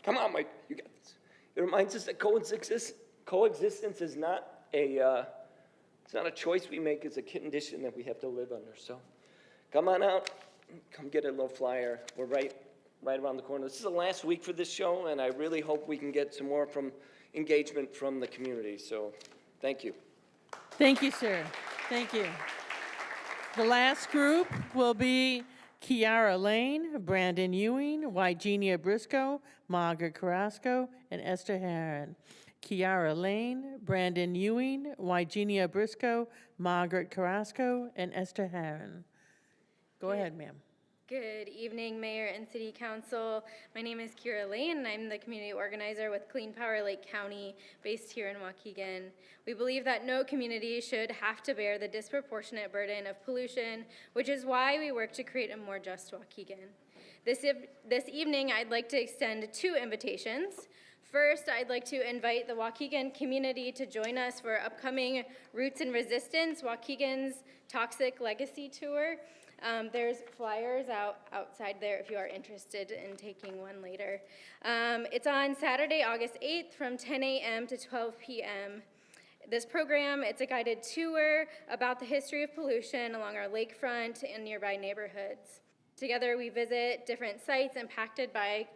come on, Mike, you got this. It reminds us that coexistence is not it's not a choice we make, it's a condition that we have to live under. So come on out, come get a little flyer. We're right around the corner. This is the last week for this show, and I really hope we can get some more engagement from the community. So thank you. Thank you, sir. Thank you. The last group will be Kiara Lane, Brandon Ewing, Wygenia Briscoe, Margaret Carrasco, and Esther Herron. Kiara Lane, Brandon Ewing, Wygenia Briscoe, Margaret Carrasco, and Esther Herron. Go ahead, ma'am. Good evening, Mayor and City Council. My name is Kira Lane, and I'm the community organizer with Clean Power Lake County, based here in Waukegan. We believe that no community should have to bear the disproportionate burden of pollution, which is why we work to create a more just Waukegan. This evening, I'd like to extend 2 invitations. First, I'd like to invite the Waukegan community to join us for upcoming Roots and Resistance, Waukegan's Toxic Legacy Tour. There's flyers outside there if you are interested in taking one later. It's on Saturday, August 8th from 10 a.m. to 12 p.m. This program, it's a guided tour about the history of pollution along our lakefront and nearby neighborhoods. Together, we visit different sites impacted by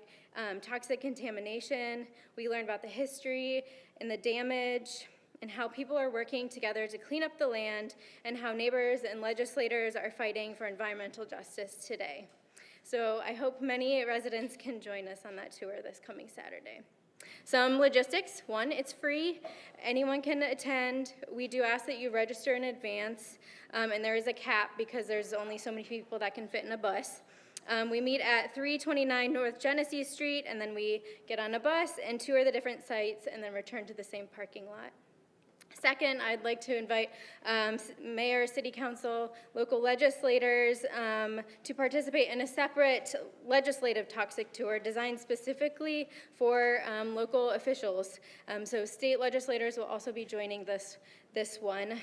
toxic contamination. We learn about the history and the damage, and how people are working together to clean up the land, and how neighbors and legislators are fighting for environmental justice today. So I hope many residents can join us on that tour this coming Saturday. Some logistics: 1, it's free. Anyone can attend. We do ask that you register in advance, and there is a cap because there's only so many people that can fit in a bus. We meet at 329 North Genesee Street, and then we get on a bus and tour the different sites and then return to the same parking lot. Second, I'd like to invite Mayor, City Council, local legislators to participate in a separate legislative toxic tour designed specifically for local officials. So state legislators will also be joining this one.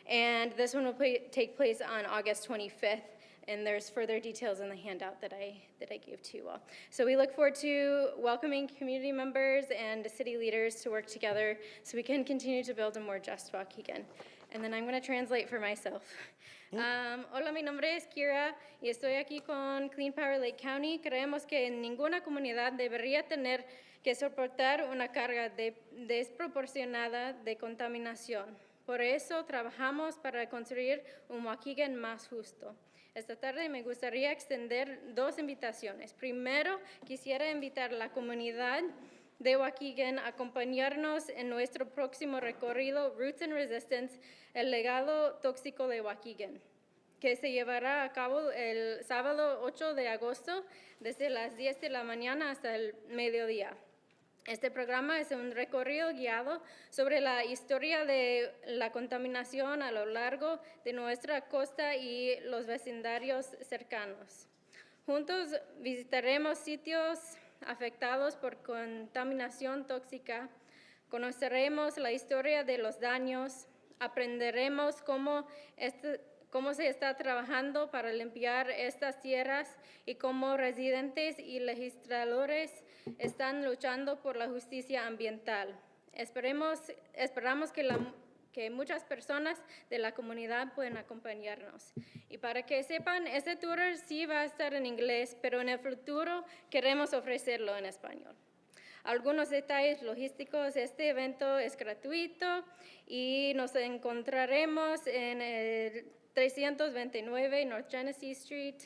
And this one will take place on August 25th. And there's further details in the handout that I gave to you all. So we look forward to welcoming community members and city leaders to work together so we can continue to build a more just Waukegan. And then I'm going to translate for myself. Hola, mi nombre es Kira y estoy aquí con Clean Power Lake County. Creemos que ninguna comunidad debería tener que soportar una carga desproporcionada de contaminación. Por eso trabajamos para construir un Waukegan más justo. Esta tarde me gustaría extender 2 invitaciones. Primero, quisiera invitar a la comunidad de Waukegan a acompañarnos en nuestro próximo recorrido Roots and Resistance, el legado tóxico de Waukegan, que se llevará a cabo el sábado 8 de agosto desde las 10 de la mañana hasta el mediodía. Este programa es un recorrido guiado sobre la historia de la contaminación a lo largo de nuestra costa y los vecindarios cercanos. Juntos visitaremos sitios afectados por contaminación tóxica, conoceremos la historia de los daños, aprenderemos cómo se está trabajando para limpiar estas tierras y cómo residentes y legisladores están luchando por la justicia ambiental. Esperamos que muchas personas de la comunidad puedan acompañarnos. Y para que sepan, este tour sí va a estar en inglés, pero en el futuro queremos ofrecerlo en español. Algunos detalles logísticos: este evento es gratuito y nos encontraremos en el 329 North Genesee Street,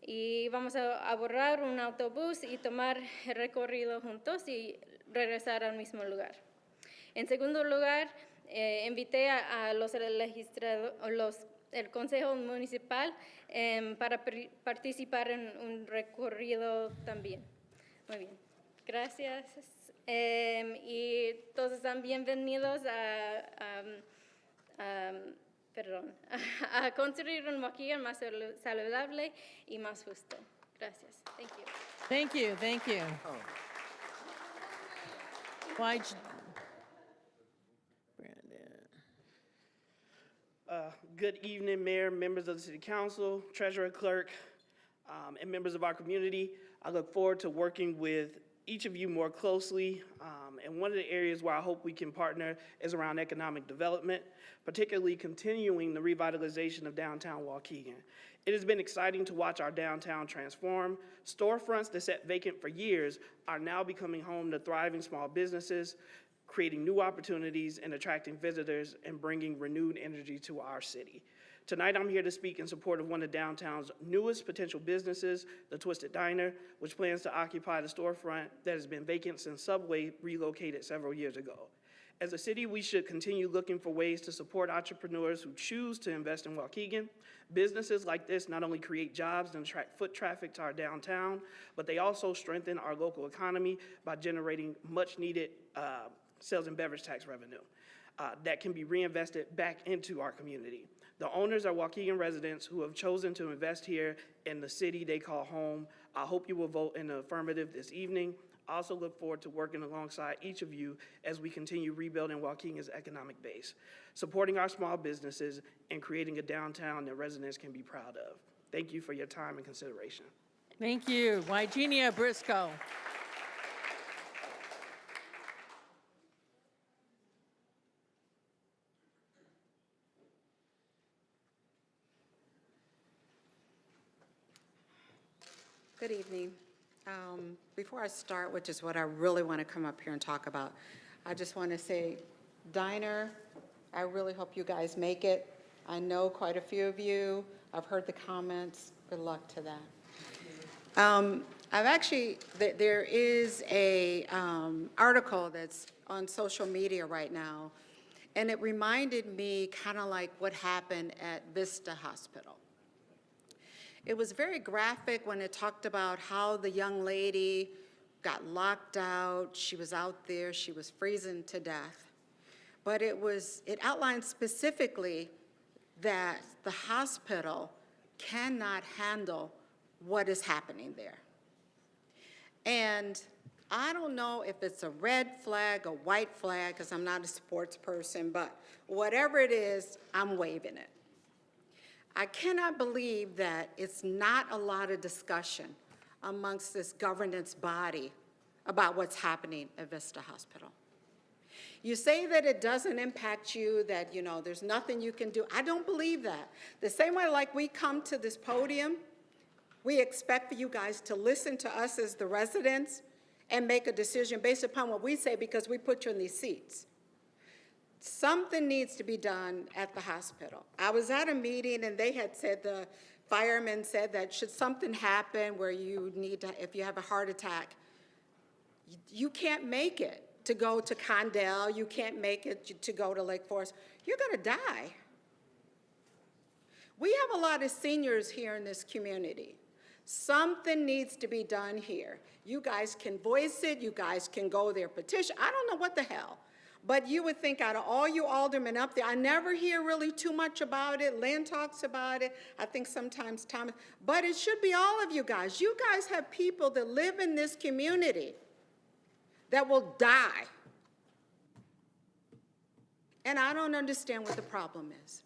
Y vamos a abordar un autobús y tomar el recorrido juntos y regresar al mismo lugar. En segundo lugar, invité a los legisladores, el Consejo Municipal para participar en un recorrido también. Muy bien, gracias. Y todos están bienvenidos a construir un Waukegan más saludable y más justo. Gracias. Thank you. Thank you, thank you. Good evening, Mayor, members of the City Council, Treasurer, Clerk, and members of our community. I look forward to working with each of you more closely. And one of the areas where I hope we can partner is around economic development, particularly continuing the revitalization of downtown Waukegan. It has been exciting to watch our downtown transform. Storefronts that sat vacant for years are now becoming home to thriving small businesses, creating new opportunities and attracting visitors and bringing renewed energy to our city. Tonight, I'm here to speak in support of one of downtown's newest potential businesses, the Twisted Diner, which plans to occupy the storefront that has been vacant since Subway relocated several years ago. As a city, we should continue looking for ways to support entrepreneurs who choose to invest in Waukegan. Businesses like this not only create jobs and attract foot traffic to our downtown, but they also strengthen our local economy by generating much-needed sales and beverage tax revenue that can be reinvested back into our community. The owners are Waukegan residents who have chosen to invest here in the city they call home. I hope you will vote in the affirmative this evening. I also look forward to working alongside each of you as we continue rebuilding Waukegan's economic base, supporting our small businesses, and creating a downtown that residents can be proud of. Thank you for your time and consideration. Thank you. Wygenia Briscoe. Good evening. Before I start, which is what I really want to come up here and talk about, I just want to say, Diner, I really hope you guys make it. I know quite a few of you. I've heard the comments. Good luck to that. There is a article that's on social media right now, and it reminded me kind of like what happened at Vista Hospital. It was very graphic when it talked about how the young lady got locked out. She was out there, she was freezing to death. But it outlined specifically that the hospital cannot handle what is happening there. And I don't know if it's a red flag, a white flag, because I'm not a sports person, but whatever it is, I'm waving it. I cannot believe that it's not a lot of discussion amongst this governance body about what's happening at Vista Hospital. You say that it doesn't impact you, that, there's nothing you can do. I don't believe that. The same way like we come to this podium, we expect for you guys to listen to us as the residents and make a decision based upon what we say because we put you in these seats. Something needs to be done at the hospital. I was at a meeting and they had said, the firemen said that should something happen where you need to, if you have a heart attack, you can't make it to go to Condell, you can't make it to go to Lake Forest. You're gonna die. We have a lot of seniors here in this community. Something needs to be done here. You guys can voice it, you guys can go there, petition, I don't know what the hell. But you would think out of all you aldermen up there, I never hear really too much about it. Lynn talks about it. I think sometimes Thomas, but it should be all of you guys. You guys have people that live in this community that will die. And I don't understand what the problem is.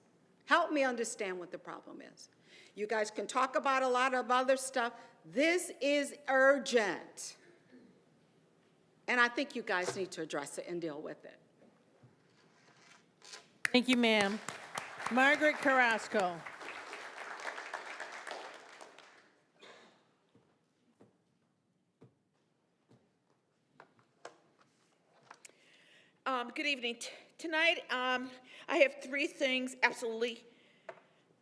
Help me understand what the problem is. You guys can talk about a lot of other stuff. This is urgent. And I think you guys need to address it and deal with it. Thank you, ma'am. Margaret Carrasco. Good evening. Tonight, I have three things absolutely,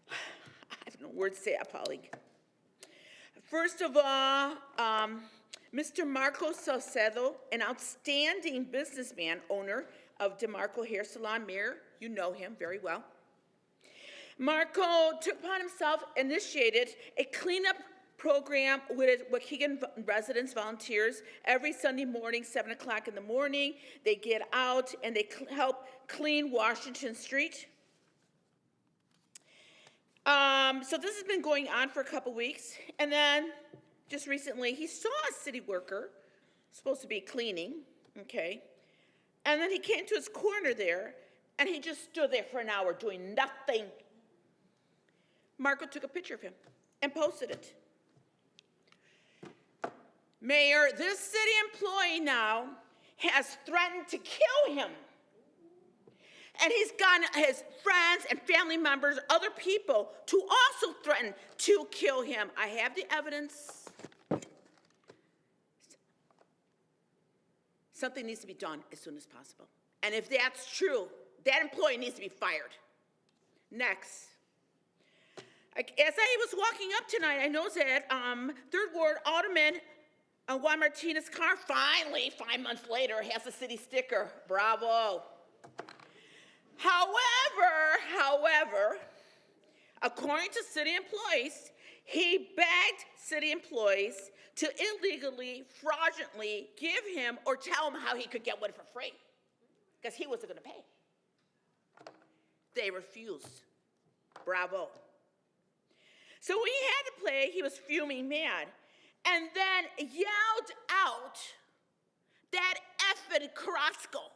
I have no words to say, appalling. First of all, Mr. Marco Salcedo, an outstanding businessman, owner of DeMarco Hair Salon. Mayor, you know him very well. Marco took upon himself, initiated a cleanup program with Waukegan residents, volunteers. Every Sunday morning, 7 o'clock in the morning, they get out and they help clean Washington Street. So this has been going on for a couple weeks. And then just recently, he saw a city worker, supposed to be cleaning, okay? And then he came to his corner there, and he just stood there for an hour doing nothing. Marco took a picture of him and posted it. Mayor, this city employee now has threatened to kill him. And he's gotten his friends and family members, other people, to also threaten to kill him. I have the evidence. Something needs to be done as soon as possible. And if that's true, that employee needs to be fired. Next. As I was walking up tonight, I noticed that 3rd Ward Alderman Juan Martinez's car finally, 5 months later, has a city sticker. Bravo. However, according to city employees, he begged city employees to illegally, fraudulently give him or tell him how he could get one for free, because he wasn't going to pay. They refused. Bravo. So when he had to play, he was fuming mad, and then yelled out, "That effing Carrasco."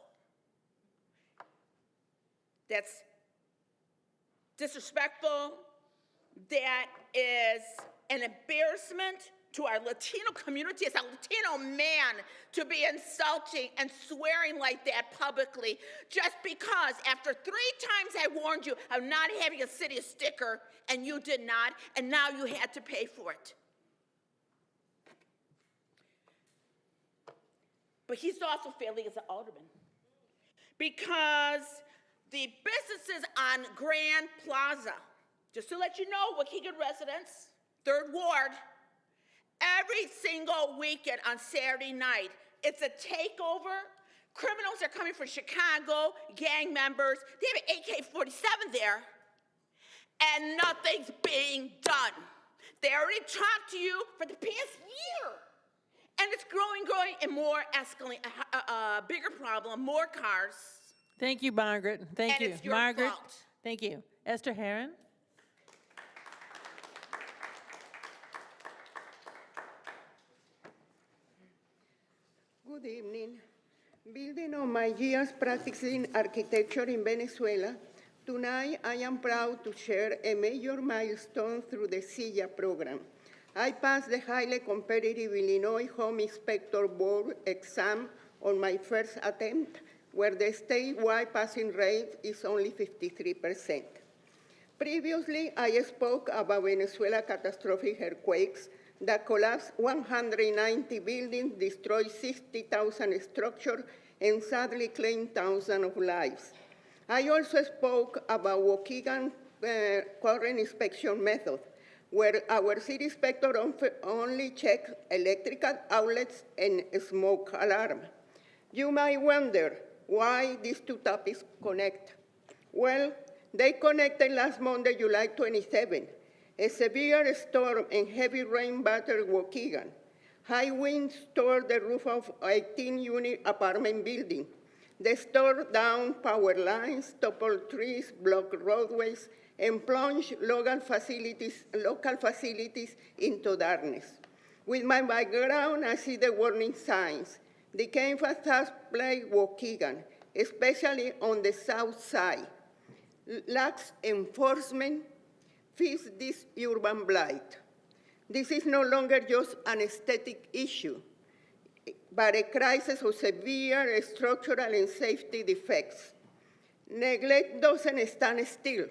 That's disrespectful. That is an embarrassment to our Latino community as a Latino man to be insulting and swearing like that publicly just because after 3 times I warned you of not having a city sticker and you did not, and now you had to pay for it. But he's also failing as an alderman because the businesses on Grand Plaza, just to let you know, Waukegan residents, 3rd Ward, every single weekend on Saturday night, it's a takeover. Criminals are coming from Chicago, gang members. They have an AK-47 there, and nothing's being done. They already talked to you for the past year, and it's growing, and more escalating, a bigger problem, more cars. Thank you, Margaret. Thank And you. it's your Margaret, fault. thank you. Esther Herron? Good evening. Building on my years practicing architecture in Venezuela, tonight I am proud to share a major milestone through the SIA program. I passed the highly competitive Illinois Home Inspector Board exam on my first attempt, where the statewide passing rate is only 53%. Previously, I spoke about Venezuela's catastrophic earthquakes that collapsed 190 buildings, destroyed 60,000 structures, and sadly claimed thousands of lives. I also spoke about Waukegan current inspection method, where our city inspector only checks electrical outlets and smoke alarm. You might wonder why these two topics connect. Well, they connected last Monday, July 27. A severe storm and heavy rain battered Waukegan. High winds tore the roof of 18-unit apartment building. They tore down power lines, toppled trees, blocked roadways, and plunged local facilities into darkness. With my background, I see the warning signs. The campus has plagued Waukegan, especially on the south side. Lax enforcement feeds this urban blight. This is no longer just an aesthetic issue, but a crisis of severe structural and safety defects. Neglect doesn't stand still.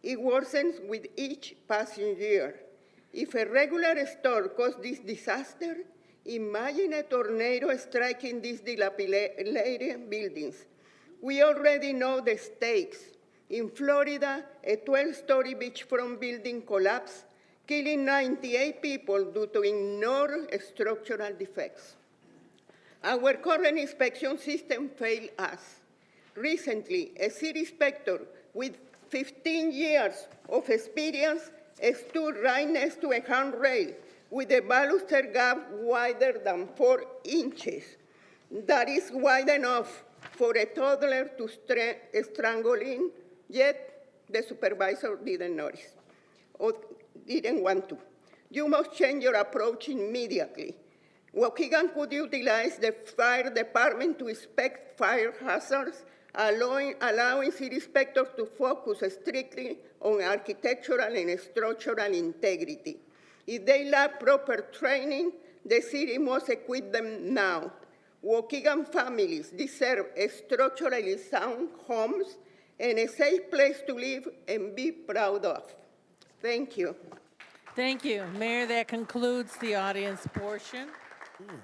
It worsens with each passing year. If a regular storm caused this disaster, imagine a tornado striking these dilapidated buildings. We already know the stakes. In Florida, a 12-story beachfront building collapsed, killing 98 people due to ignored structural defects. Our current inspection system failed us. Recently, a city inspector with 15 years of experience stood right next to a handrail with a baluster gap wider than 4 inches. That is wide enough for a toddler to strangle in, yet the supervisor didn't notice or didn't want to. You must change your approach immediately. Waukegan could utilize the fire department to inspect fire hazards, allowing city inspectors to focus strictly on architectural and structural integrity. If they lack proper training, the city must equip them now. Waukegan families deserve structurally sound homes and a safe place to live and be proud of. Thank you. Thank you. Mayor, that concludes the audience portion.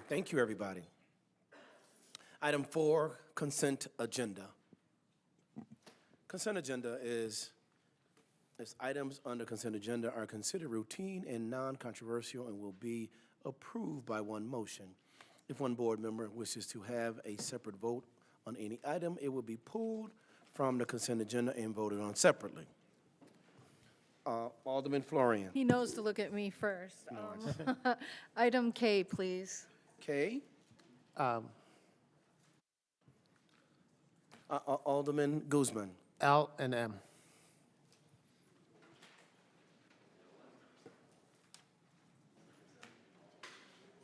Thank you, everybody. Item 4, consent agenda. Consent agenda is items under consent agenda are considered routine and non-controversial and will be approved by one motion. If one board member wishes to have a separate vote on any item, it will be pulled from the consent agenda and voted on separately. Alderman Florian. He knows to look at me first. Item K, please. K. Alderman Guzman. L and M.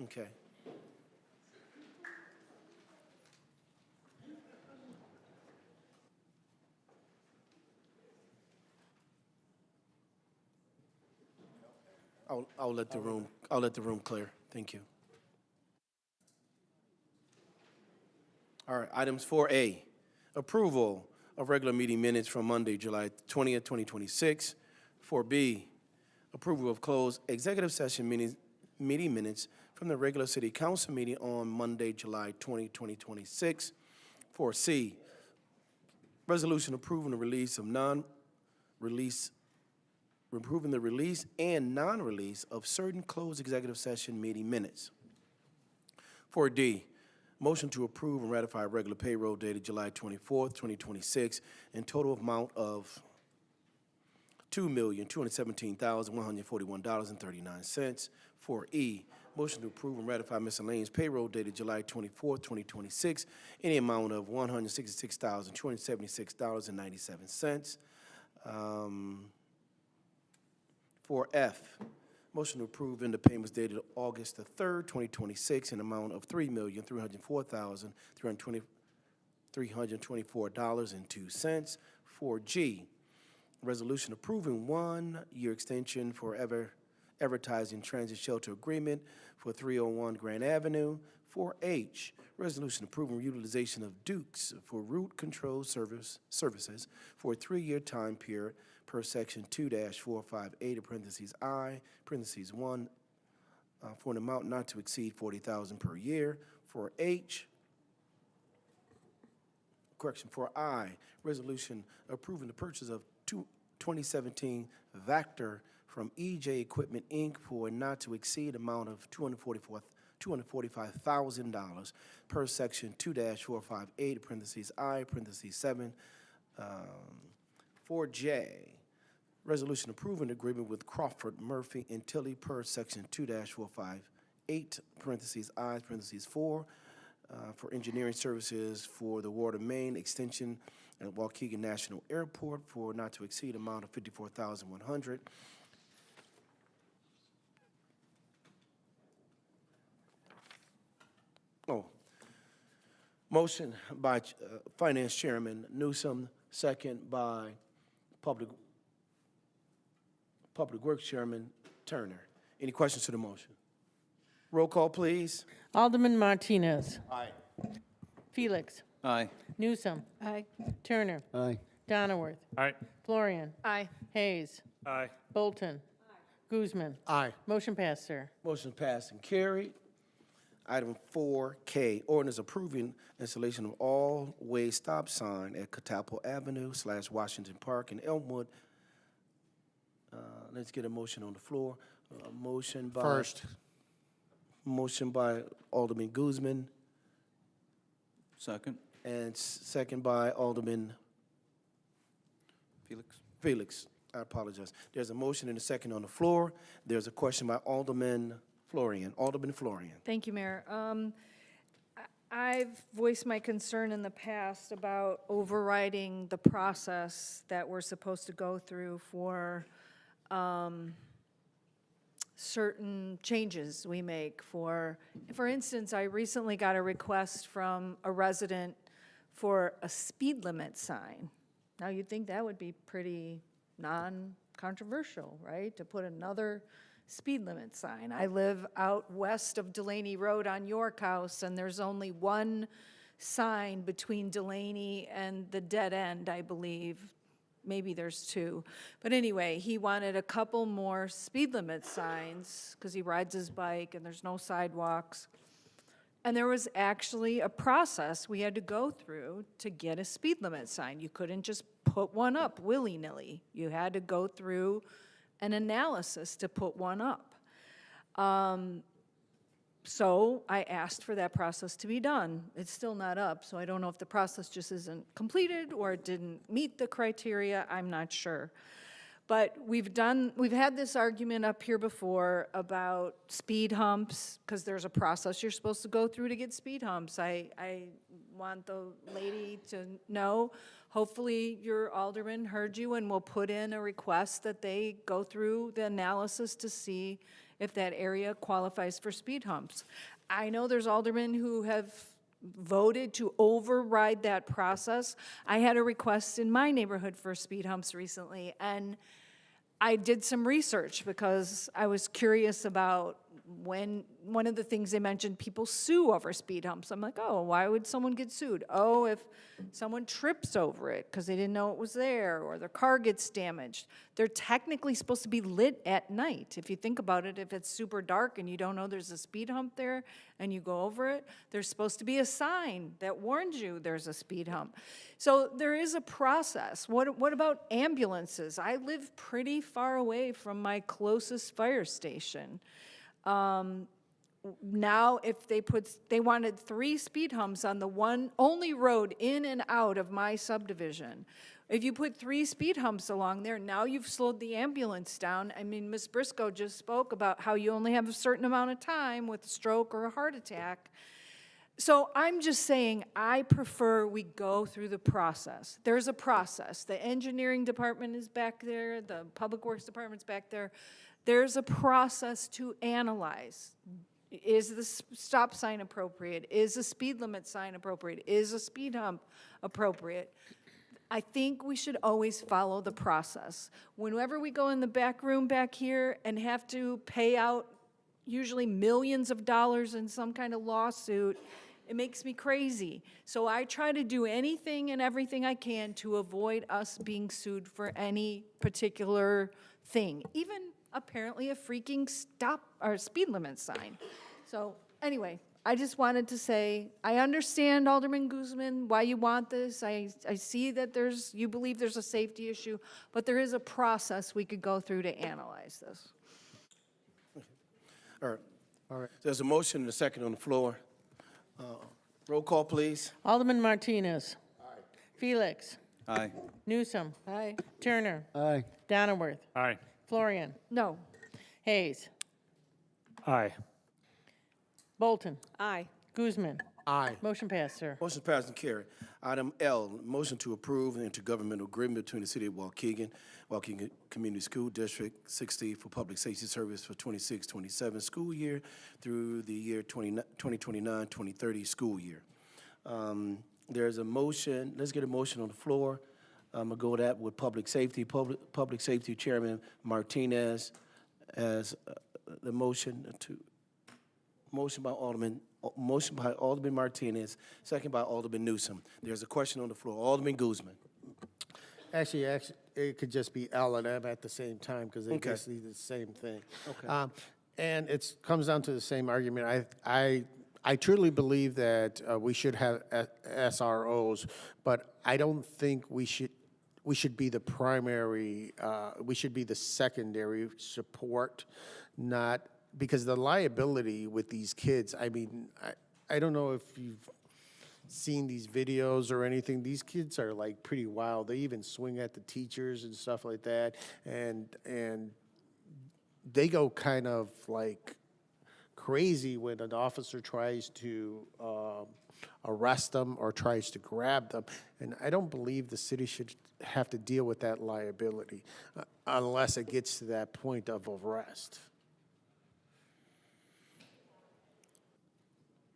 Okay. I'll let the room clear. Thank you. All right, items 4A, approval of regular meeting minutes from Monday, July 20th, 2026. 4B, approval of closed executive session meeting minutes from the regular city council meeting on Monday, July 20, 2026. 4C, resolution approving the release and non-release of certain closed executive session meeting minutes. 4D, motion to approve and ratify regular payroll dated July 24th, 2026, in total amount of $2,217,141.39. 4E, motion to approve and ratify miscellaneous payroll dated July 24th, 2026, in the amount of $166,276.97. 4F, motion to approve vendor payments dated August the 3rd, 2026, in amount of $3,304,324.02. 4G, resolution approving 1-year extension for advertising transit shelter agreement for 301 Grand Avenue. 4H, resolution approving utilization of Dukes for route control services for a 3-year time period per section 2-458 (I), (1), for an amount not to exceed $40,000 per year. 4H, for I, resolution approving the purchase of 2017 Vector from EJ Equipment, Inc. for a not to exceed amount of $245,000 per section 2-458 (I), (7). 4J, resolution approving agreement with Crawford, Murphy, and Tilley per section 2-458 (I), (4), for engineering services for the water main extension at Waukegan National Airport for not to exceed amount of $54,100. Motion by Finance Chairman Newsom, second by Public Works Chairman Turner. Any questions to the motion? Roll call, please. Alderman Martinez. Aye. Felix. Aye. Newsom. Aye. Turner. Aye. Donnerworth. Aye. Florian. Aye. Hayes. Aye. Bolton. Guzman. Aye. Motion passed, sir. Motion passed and carried. Item 4K, ordinance approving installation of all-way stop sign at Catapult Avenue / Washington Park in Elmwood, Let's get a motion on the floor. Motion by. First. Motion by Alderman Guzman Second. and second by Alderman Felix. Felix. I apologize. There's a motion and a second on the floor. There's a question by Alderman Florian. Alderman Florian. Thank you, Mayor. I've voiced my concern in the past about overriding the process that we're supposed to go through for certain changes we make. For instance, I recently got a request from a resident for a speed limit sign. Now, you'd think that would be pretty non-controversial, right? To put another speed limit sign. I live out west of Delaney Road on York House, and there's only one sign between Delaney and the dead end, I believe. Maybe there's two. But anyway, he wanted a couple more speed limit signs because he rides his bike and there's no sidewalks. And there was actually a process we had to go through to get a speed limit sign. You couldn't just put one up willy-nilly. You had to go through an analysis to put one up. So I asked for that process to be done. It's still not up, so I don't know if the process just isn't completed or it didn't meet the criteria. I'm not sure. But we've had this argument up here before about speed humps, because there's a process you're supposed to go through to get speed humps. I want the lady to know, hopefully your alderman heard you and will put in a request that they go through the analysis to see if that area qualifies for speed humps. I know there's aldermen who have voted to override that process. I had a request in my neighborhood for speed humps recently, and I did some research because I was curious about when one of the things they mentioned, people sue over speed humps. I'm like, oh, why would someone get sued? Oh, if someone trips over it because they didn't know it was there, or their car gets damaged. They're technically supposed to be lit at night. If you think about it, if it's super dark and you don't know there's a speed hump there and you go over it, there's supposed to be a sign that warns you there's a speed hump. So there is a process. What about ambulances? I live pretty far away from my closest fire station. Now, if they wanted 3 speed humps on the one only road in and out of my subdivision. If you put 3 speed humps along there, now you've slowed the ambulance down. I mean, Ms. Briscoe just spoke about how you only have a certain amount of time with a stroke or a heart attack. So I'm just saying, I prefer we go through the process. There's a process. The engineering department is back there, the public works department's back there. There's a process to analyze. Is the stop sign appropriate? Is a speed limit sign appropriate? Is a speed hump appropriate? I think we should always follow the process. Whenever we go in the back room back here and have to pay out usually millions of dollars in some kind of lawsuit, it makes me crazy. So I try to do anything and everything I can to avoid us being sued for any particular thing, even apparently a freaking stop or speed limit sign. So anyway, I just wanted to say, I understand, Alderman Guzman, why you want this. I see that you believe there's a safety issue, but there is a process we could go through to analyze this. All right. There's a motion and a second on the floor. Roll call, please. Alderman Martinez. Aye. Felix. Aye. Newsom. Aye. Turner. Aye. Donnerworth. Aye. Florian. No. Hayes. Aye. Bolton. Aye. Guzman. Aye. Motion passed, sir. Motion passed and carried. Item L, motion to approve an intergovernmental agreement between the City of Waukegan, Waukegan Community School District 60 for public safety service for 26-27 school year through the year 2029-2030 school year. There's a motion. Let's get a motion on the floor. I'm gonna go with that with public safety. Public Safety Chairman Martinez as the motion by Alderman Martinez, second by Alderman Newsom. There's a question on the floor. Alderman Guzman. Actually, it could just be L and M at the same time because they basically the same thing. Okay. And it comes down to the same argument. I truly believe that we should have SROs, but I don't think we should we should be the primary, we should be the secondary support, not, because the liability with these kids, I mean, I don't know if you've seen these videos or anything. These kids are like pretty wild. They even swing at the teachers and stuff like that. And they go kind of like crazy when an officer tries to arrest them or tries to grab them. And I don't believe the city should have to deal with that liability unless it gets to that point of arrest.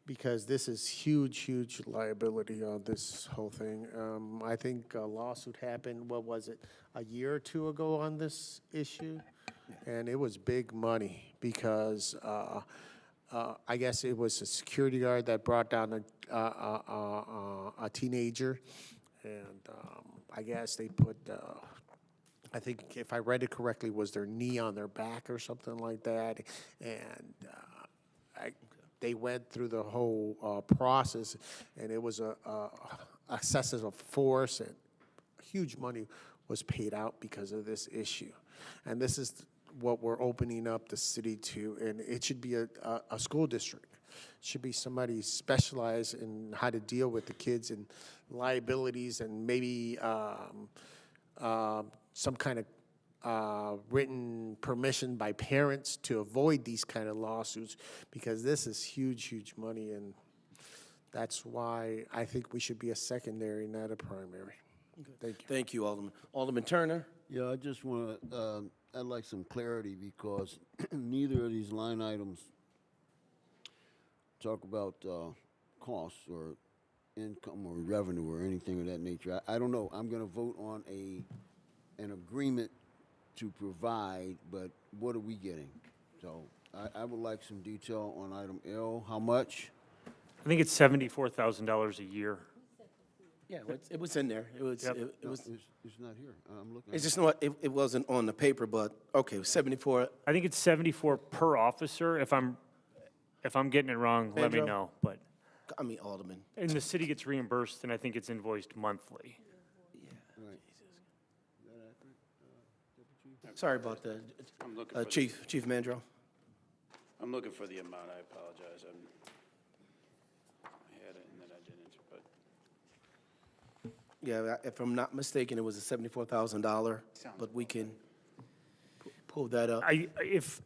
Because this is huge, huge liability on this whole thing. I think a lawsuit happened, what was it, a year or two ago on this issue? And it was big money because I guess it was a security guard that brought down a teenager. And I guess they put, I think if I read it correctly, was their knee on their back or something like that. And they went through the whole process, and it was a excessive force, and huge money was paid out because of this issue. And this is what we're opening up the city to, and it should be a school district. It should be somebody specialized in how to deal with the kids and liabilities, and maybe some kind of written permission by parents to avoid these kind of lawsuits, because this is huge, huge money, and that's why I think we should be a secondary, not a primary. Thank you. Thank you, Alderman. Alderman Turner? Yeah, I just want to, I'd like some clarity because neither of these line items talk about costs or income or revenue or anything of that nature. I don't know. I'm going to vote on an agreement to provide, but what are we getting? So I would like some detail on item L. How much? I think it's $74,000 a year. Yeah, it was in there. It was. Yep. It was. It's not here. I'm looking. It's just not. It wasn't on the paper, but okay, 74. I think it's 74 per officer. If I'm getting it wrong, let me Pedro? know. But I mean, Alderman. and the city gets reimbursed, and I think it's invoiced monthly. Right. Sorry about that. I'm looking for Chief Mandro. I'm looking for the amount. I apologize. I had it and then I didn't, but Yeah, if I'm not mistaken, it was a $74,000, but we can pull that up. If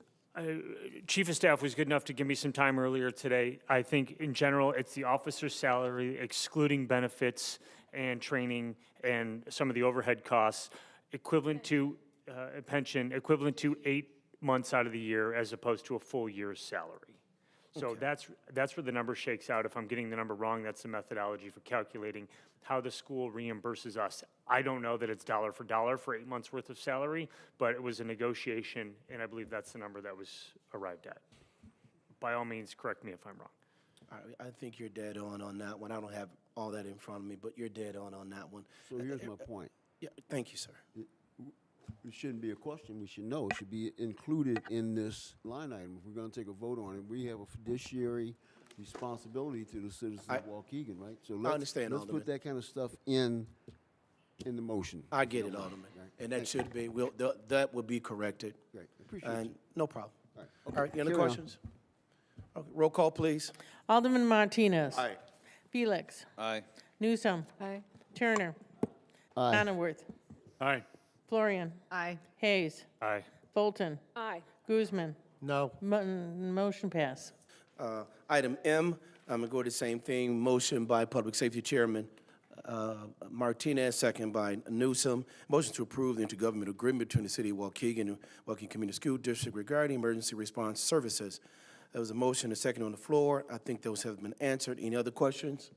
Chief of Staff was good enough to give me some time earlier today, I think in general, it's the officer's salary, excluding benefits and training and some of the overhead costs, equivalent to a pension, equivalent to 8 months out of the year as opposed to a full year's salary. So that's where the number shakes out. If I'm getting the number wrong, that's the methodology for calculating how the school reimburses us. I don't know that it's dollar for 8 months worth of salary, but it was a negotiation, and I believe that's the number that was arrived at. By all means, correct me if I'm wrong. I think you're dead on that one. I don't have all that in front of me, but you're dead on that one. So here's my point. Yeah, thank you, sir. It shouldn't be a question. We should know. It should be included in this line item. If we're going to take a vote on it, we have a fiduciary responsibility to the citizens of Waukegan, right? So let's understand, put Alderman. that kind of stuff in the motion. I get it, Alderman. And that should be, that would be corrected. Great. Appreciate And you. no problem. All right. All right, any other Carry on. questions? Okay, roll call, please. Alderman Martinez. Aye. Felix. Aye. Newsom. Aye. Turner. Aye. Donnerworth. Aye. Florian. Aye. Hayes. Aye. Bolton. Aye. Guzman. No. Motion pass. Item M, I'm going to go to the same thing. Motion by Public Safety Chairman Martinez, second by Newsom. Motion to approve the intergovernmental agreement between the City of Waukegan and Waukegan Community School District regarding emergency response services. There was a motion, a second on the floor. I think those have been answered. Any other questions?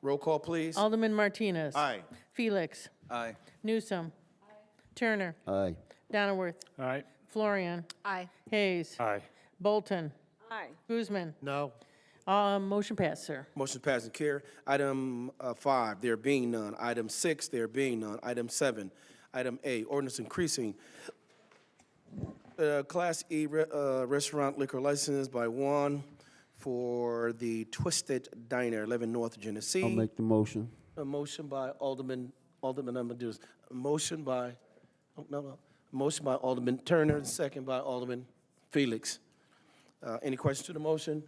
Roll call, please. Alderman Martinez. Aye. Felix. Aye. Newsom. Turner. Aye. Donnerworth. Aye. Florian. Aye. Hayes. Aye. Bolton. Aye. Guzman. No. Motion passed, sir. Motion passed and carried. Item 5, there being none. Item 6, there being none. Item 7, item A, ordinance increasing Class E restaurant liquor license by 1 for the Twisted Diner, 11 North Genesee. I'll make the motion. A motion by Alderman Alderman, I'm gonna do this. Motion by, oh, no. Motion by Alderman Turner, and second by Alderman Felix. Any questions to the motion?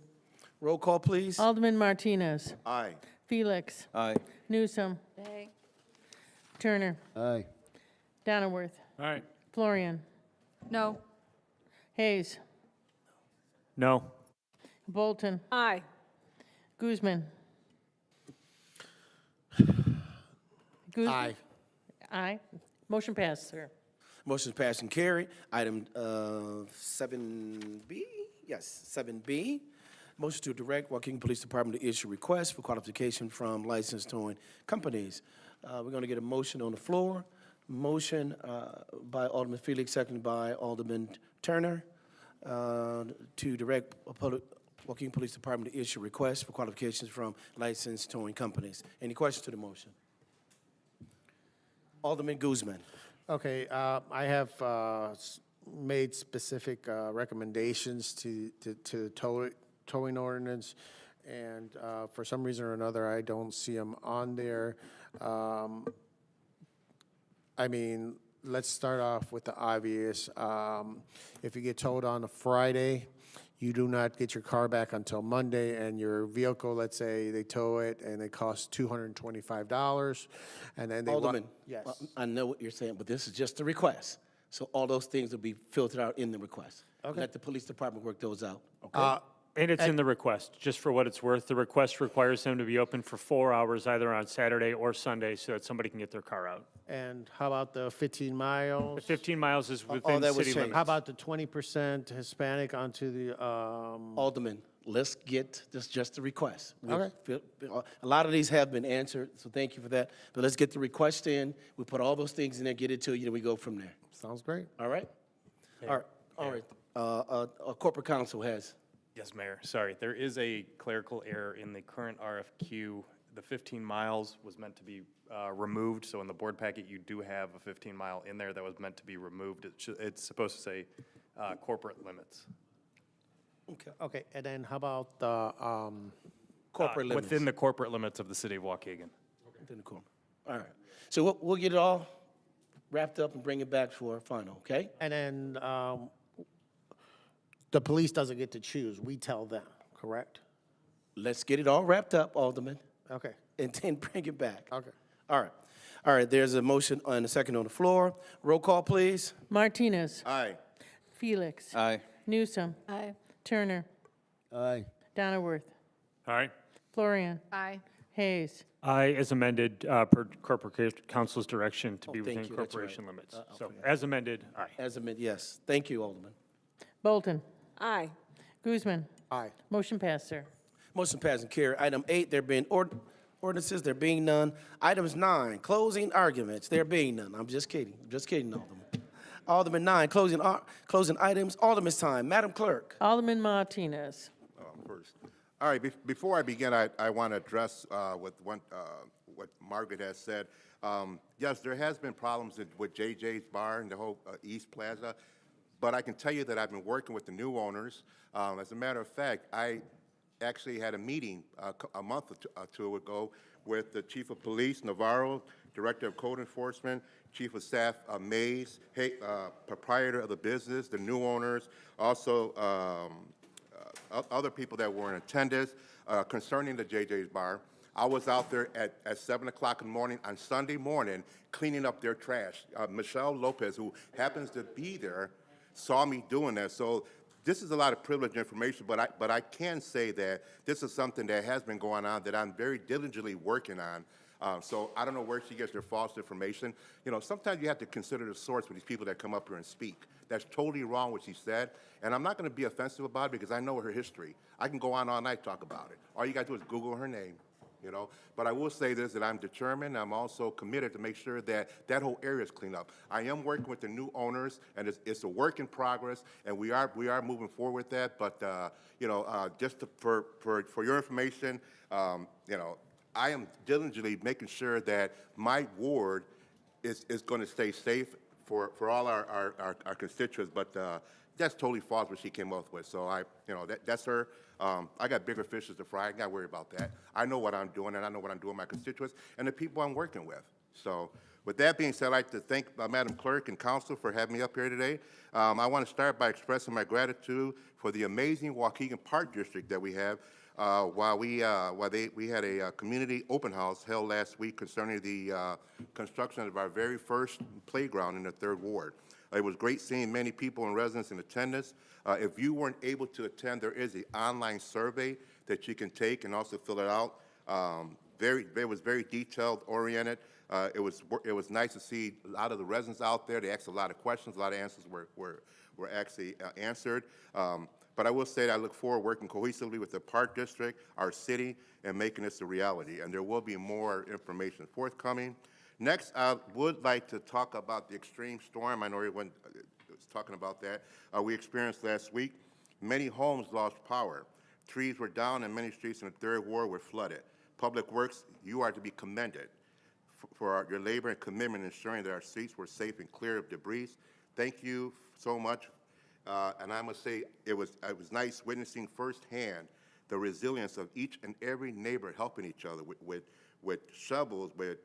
Roll call, please. Alderman Martinez. Aye. Felix. Aye. Newsom. Aye. Turner. Aye. Donnerworth. All right. Florian. No. Hayes. No. Bolton. Aye. Guzman. Guzman? Aye. Aye. Motion passed, sir. Motion passed and carried. Item 7B, yes, 7B. Motion to direct Waukegan Police Department to issue requests for qualification from licensed towing companies. We're going to get a motion on the floor. Motion by Alderman Felix, seconded by Alderman Turner, to direct Waukegan Police Department to issue requests for qualifications from licensed towing companies. Any questions to the motion? Alderman Guzman. Okay, I have made specific recommendations to towing ordinance, and for some reason or another, I don't see them on there. I mean, let's start off with the obvious. If you get towed on a Friday, you do not get your car back until Monday, and your vehicle, let's say they tow it and it costs $225, and then they Alderman, yes. I know what you're saying, but this is just a request. So all those things will be filtered out in the request. Okay. Let the police department work those out, okay? And it's in the request, just for what it's worth. The request requires them to be open for 4 hours, either on Saturday or Sunday, so that somebody can get their car out. And how about the 15 miles? The 15 miles is within that was city changed. limits. How about the 20% Hispanic onto the, Alderman, let's get this just a request. Okay. A lot of these have been answered, so thank you for that. But let's get the request in. We put all those things in there, get it to you, and we go from there. sounds great. All right? All right. Corporate counsel has. Yes, Mayor. Sorry, there is a clerical error in the current RFQ. The 15 miles was meant to be removed, so in the board packet, you do have a 15-mile in there that was meant to be removed. It's supposed to say corporate limits. Okay, and then how about the, Corporate limits. Within the corporate limits of the city of Waukegan. Within the corner. All right. So we'll get it all wrapped up and bring it back for final, okay? and then the police doesn't get to choose, we tell them, correct? Let's get it all wrapped up, Alderman, Okay, and then bring it back. okay. All right. All right, there's a motion and a second on the floor. Roll call, please. Martinez. Aye. Felix. Aye. Newsom. Aye. Turner. Aye. Donnerworth. All right. Florian. Aye. Hayes. I, as amended, per corporate counsel's direction to be thank within you, that's corporation right. limits. I'll So forget. as amended, aye. As amended, yes. Thank you, Alderman. Bolton. Aye. Guzman. Aye. Motion passed, sir. Motion passed and carried. Item 8, there being ordinances, there being none. Items 9, closing arguments, there being none. I'm just kidding. Just kidding, Alderman. Alderman 9, closing items. Alderman's time. Madam Clerk. Alderman Martinez. First. All right, before I begin, I want to address what Margaret has said. Yes, there has been problems with JJ's Bar and the whole East Plaza, but I can tell you that I've been working with the new owners. As a matter of fact, I actually had a meeting a month or two ago with the Chief of Police, Navarro, Director of Code Enforcement, Chief of Staff Mays, proprietor of the business, the new owners, also other people that were in attendance concerning the JJ's Bar. I was out there at 7 o'clock in the morning on Sunday morning cleaning up their trash. Michelle Lopez, who happens to be there, saw me doing that. So this is a lot of privileged information, but I can say that this is something that has been going on that I'm very diligently working on. So I don't know where she gets her false information. You know, sometimes you have to consider the source with these people that come up here and speak. That's totally wrong what she said, and I'm not going to be offensive about it because I know her history. I can go on all night talk about it. All you got to do is Google her name, you know. But I will say this, that I'm determined. I'm also committed to make sure that that whole area is cleaned up. I am working with the new owners, and it's a work in progress, and we are moving forward with that. But you know, just for your information, you know, I am diligently making sure that my ward is going to stay safe for all our constituents, but that's totally false what she came up with. So that's her. I got bigger fishes to fry. I ain't got to worry about that. I know what I'm doing, and I know what I'm doing with my constituents and the people I'm working with. So with that being said, I'd like to thank Madam Clerk and Council for having me up here today. I want to start by expressing my gratitude for the amazing Waukegan Park District that we have. We had a community open house held last week concerning the construction of our very first playground in the 3rd Ward. It was great seeing many people and residents in attendance. If you weren't able to attend, there is an online survey that you can take and also fill it out. It was very detailed oriented. It was nice to see a lot of the residents out there. They asked a lot of questions. A lot of answers were actually answered. But I will say that I look forward to working cohesively with the Park District, our city, and making this a reality. And there will be more information forthcoming. Next, I would like to talk about the extreme storm. I know everyone was talking about that. We experienced last week. Many homes lost power. Trees were down and many streets in the 3rd Ward were flooded. Public Works, you are to be commended for your labor and commitment in ensuring that our streets were safe and clear of debris. Thank you so much. And I must say, it was nice witnessing firsthand the resilience of each and every neighbor helping each other with shovels, with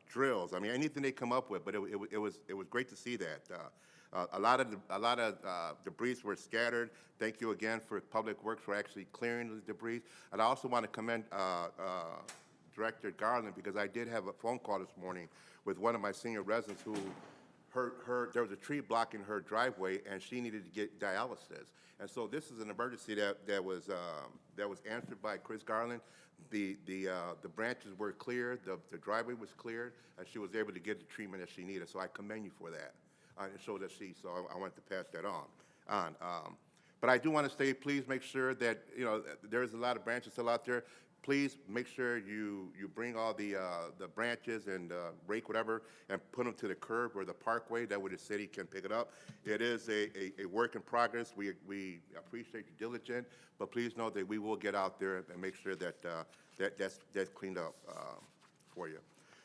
drills. I mean, anything they come up with. But it was great to see that. A lot of debris were scattered. Thank you again for Public Works for actually clearing the debris. And I also want to commend Director Garland, because I did have a phone call this morning with one of my senior residents who there was a tree blocking her driveway and she needed to get dialysis. And so this is an emergency that was answered by Chris Garland. The branches were cleared, the driveway was cleared, and she was able to get the treatment that she needed. So I commend you for that. And so does she. So I wanted to pass that on. But I do want to say, please make sure that, there's a lot of branches still out there. Please make sure you bring all the branches and rake whatever and put them to the curb or the parkway. That way the city can pick it up. It is a work in progress. We appreciate your diligence, but please know that we will get out there and make sure that that's cleaned up for you.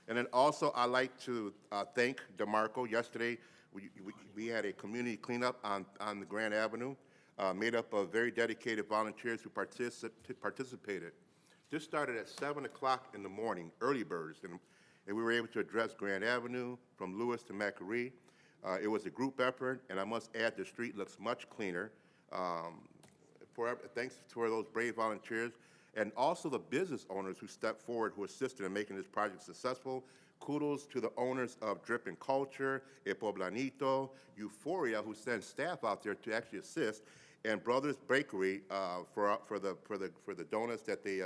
And then also I'd like to thank DeMarco. Yesterday we had a community cleanup on the Grand Avenue made up of very dedicated volunteers who participated. This started at 7 o'clock in the morning, early birds, and we were able to address Grand Avenue from Lewis to Macquarie. It was a group effort, and I must add the street looks much cleaner. Thanks to those brave volunteers, and also the business owners who stepped forward, who assisted in making this project successful. Kudos to the owners of Drip and Culture, El Poblanito, Euphoria, who sent staff out there to actually assist, and Brothers Bakery for the donuts that they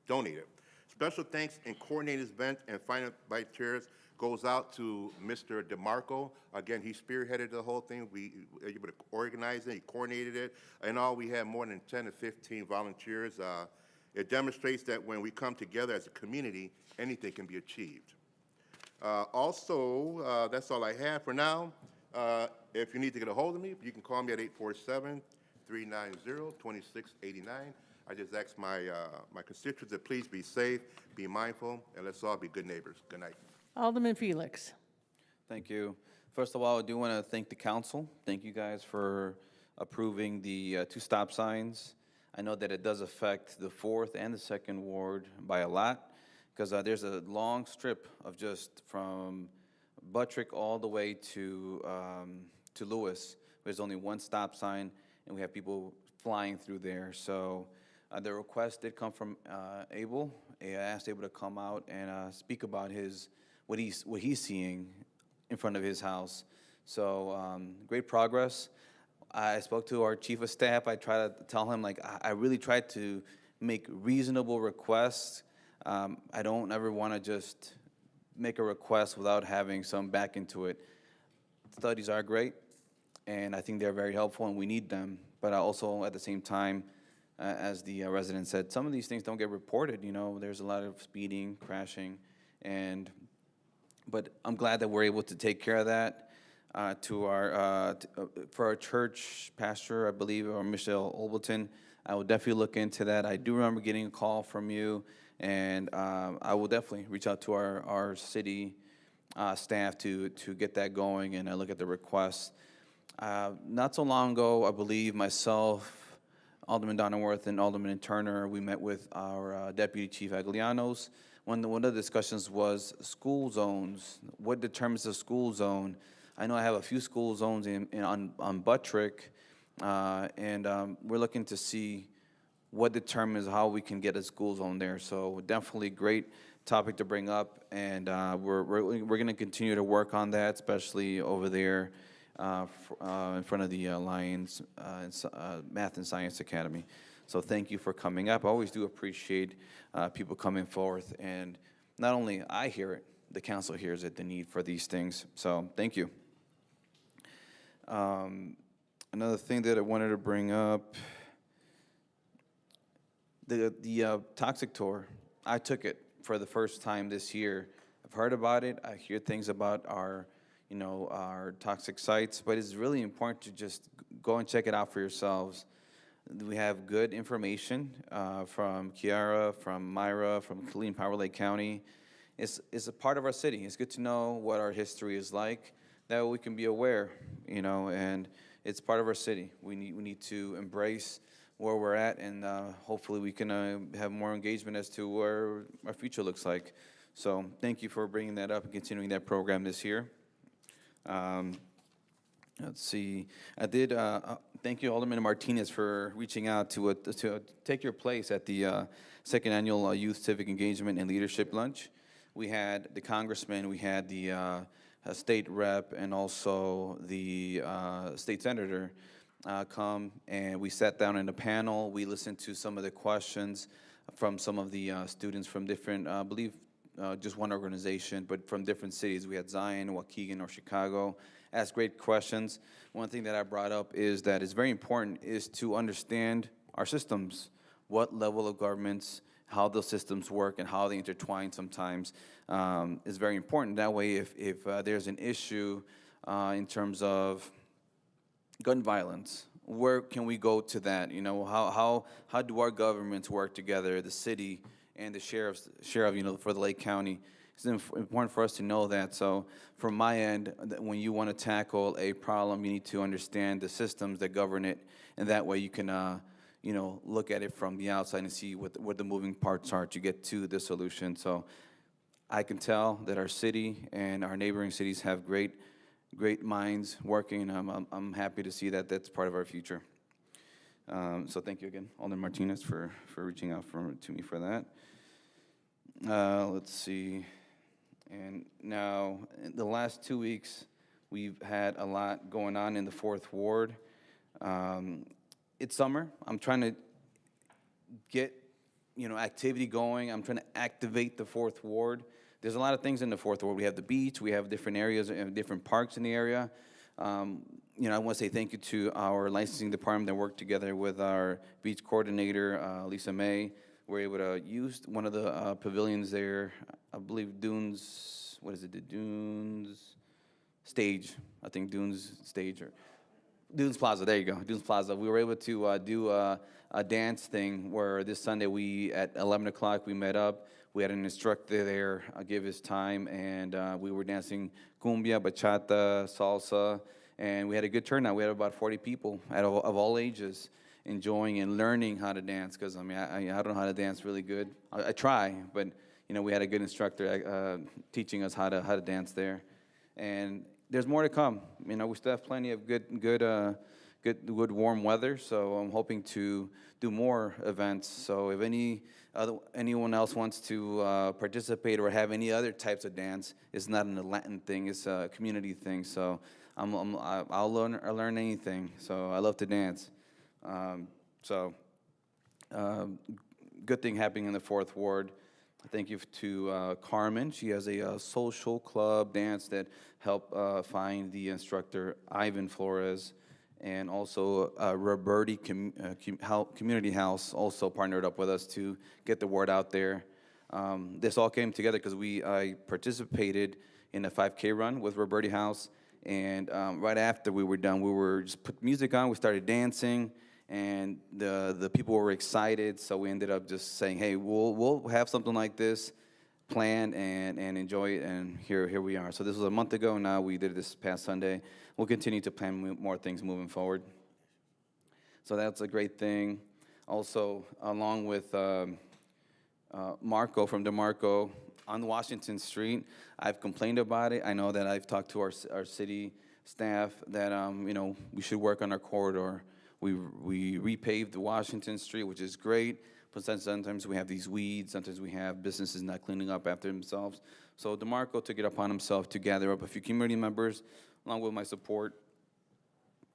donated. Special thanks and coordinated events and final volunteers goes out to Mr. DeMarco. Again, he spearheaded the whole thing. We were able to organize it, he coordinated it. In all, we had more than 10 to 15 volunteers. It demonstrates that when we come together as a community, anything can be achieved. Also, that's all I have for now. If you need to get a hold of me, you can call me at 847-390-2689. I just ask my constituents to please be safe, be mindful, and let's all be good neighbors. Good night. Alderman Felix. Thank you. First of all, I do want to thank the council. Thank you guys for approving the 2 stop signs. I know that it does affect the 4th and the 2nd Ward by a lot, because there's a long strip of just from Buttrick all the way to Lewis. There's only 1 stop sign, and we have people flying through there. So the request did come from Abel. I asked Abel to come out and speak about what he's seeing in front of his house. So great progress. I spoke to our chief of staff. I tried to tell him, I really tried to make reasonable requests. I don't ever want to just make a request without having some back into it. Studies are great, and I think they're very helpful, and we need them. But also, at the same time, as the resident said, some of these things don't get reported. There's a lot of speeding, crashing, but I'm glad that we're able to take care of that. For our church pastor, I believe, or Michelle Olberton, I will definitely look into that. I do remember getting a call from you, and I will definitely reach out to our city staff to get that going and look at the requests. Not so long ago, I believe myself, Alderman Donnerworth and Alderman Turner, we met with our Deputy Chief Aglianos. One of the discussions was school zones. What determines a school zone? I know I have a few school zones on Buttrick, and we're looking to see what determines how we can get a school zone there. So definitely great topic to bring up, and we're going to continue to work on that, especially over there in front of the Lions Math and Science Academy. So thank you for coming up. I always do appreciate people coming forth, and not only I hear it, the council hears it, the need for these things. So thank you. Another thing that I wanted to bring up, the toxic tour. I took it for the first time this year. I've heard about it. I hear things about our toxic sites, but it's really important to just go and check it out for yourselves. We have good information from Kiara, from Myra, from Killeen Power Lake County. It's a part of our city. It's good to know what our history is like. That way we can be aware, and it's part of our city. We need to embrace where we're at, and hopefully we can have more engagement as to where our future looks like. So thank you for bringing that up and continuing that program this year. Let's see. I did thank you, Alderman Martinez, for reaching out to take your place at the second annual Youth Civic Engagement and Leadership Lunch. We had the congressman, we had the state rep, and also the state senator come, and we sat down in a panel. We listened to some of the questions from some of the students from different, I believe, just one organization, but from different cities. We had Zion, Waukegan, or Chicago. Asked great questions. One thing that I brought up is that it's very important is to understand our systems, what level of governments, how those systems work, and how they intertwine sometimes is very important. That way, if there's an issue in terms of gun violence, where can we go to that? How do our governments work together, the city and the sheriff, for the Lake County? It's important for us to know that. So from my end, when you want to tackle a problem, you need to understand the systems that govern it, and that way you can, look at it from the outside and see what the moving parts are to get to the solution. So I can tell that our city and our neighboring cities have great minds working, and I'm happy to see that that's part of our future. So thank you again, Alderman Martinez, for reaching out to me for that. Let's see. And now, in the last 2 weeks, we've had a lot going on in the 4th Ward. It's summer. I'm trying to get, activity going. I'm trying to activate the 4th Ward. There's a lot of things in the 4th Ward. We have the beach. We have different areas and different parks in the area. I want to say thank you to our licensing department that worked together with our beach coordinator, Lisa May. We're able to use one of the pavilions there, I believe Dunes, the Dunes Stage, I think Dunes Stage, or Dunes Plaza, there you go, Dunes Plaza. We were able to do a dance thing where this Sunday at 11 o'clock we met up. We had an instructor there give his time, and we were dancing cumbia, bachata, salsa, and we had a good turnout. We had about 40 people of all ages enjoying and learning how to dance, because I don't know how to dance really good. I try, but we had a good instructor teaching us how to dance there, and there's more to come. We still have plenty of good warm weather, so I'm hoping to do more events. So if anyone else wants to participate or have any other types of dance, it's not a Latin thing; it's a community thing. So I'll learn anything. So I love to dance. Good thing happening in the 4th Ward. Thank you to Carmen. She has a social club dance that helped find the instructor, Ivan Flores, and also Roberti Community House also partnered up with us to get the word out there. This all came together because I participated in a 5K run with Roberti House, and right after we were done, we were just put music on, we started dancing, and the people were excited, so we ended up just saying, hey, we'll have something like this planned and enjoy it, and here we are. So this was a month ago, now we did it this past Sunday. We'll continue to plan more things moving forward. So that's a great thing. Also, along with Marco from DeMarco on Washington Street, I've complained about it. I know that I've talked to our city staff that, we should work on our corridor. We repaved Washington Street, which is great, but sometimes we have these weeds, sometimes we have businesses not cleaning up after themselves. So DeMarco took it upon himself to gather up a few community members, along with my support,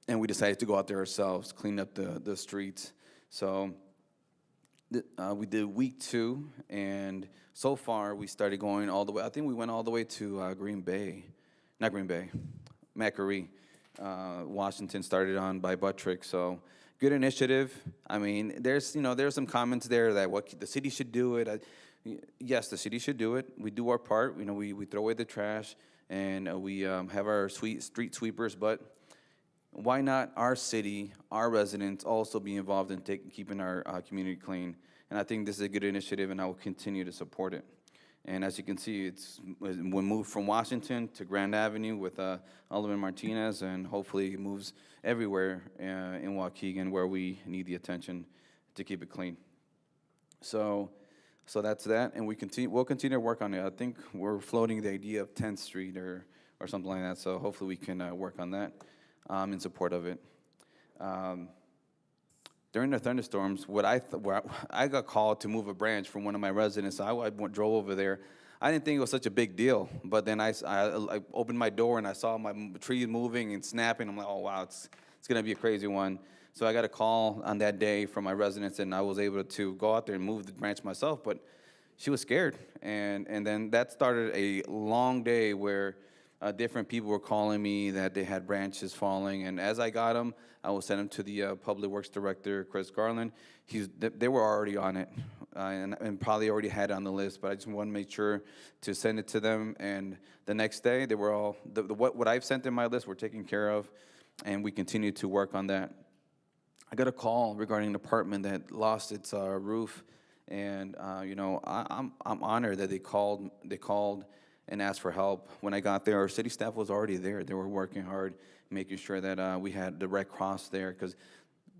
and we decided to go out there ourselves, clean up the streets. So we did week 2, and so far we started going all the way. I think we went all the way to Macquarie. Washington started on by Buttrick. So good initiative. I mean, there's some comments there that the city should do it. Yes, the city should do it. We do our part. We throw away the trash, and we have our street sweepers, but why not our city, our residents also be involved in keeping our community clean? And I think this is a good initiative, and I will continue to support it. And as you can see, we moved from Washington to Grand Avenue with Alderman Martinez, and hopefully it moves everywhere in Waukegan where we need the attention to keep it clean. So that's that, and we'll continue to work on it. I think we're floating the idea of 10th Street or something like that, so hopefully we can work on that in support of it. During the thunderstorms, where I got called to move a branch from one of my residents. So I drove over there. I didn't think it was such a big deal, but then I opened my door and I saw my tree moving and snapping. I'm like, oh wow, it's gonna be a crazy one. So I got a call on that day from my residents, and I was able to go out there and move the branch myself, but she was scared. And then that started a long day where different people were calling me that they had branches falling, and as I got them, I will send them to the Public Works Director, Chris Garland. They were already on it, and probably already had it on the list, but I just want to make sure to send it to them. And the next day, they were all, what I've sent in my list were taken care of, and we continue to work on that. I got a call regarding an apartment that lost its roof, and I'm honored that they called and asked for help. When I got there, our city staff was already there. They were working hard, making sure that we had the Red Cross there, because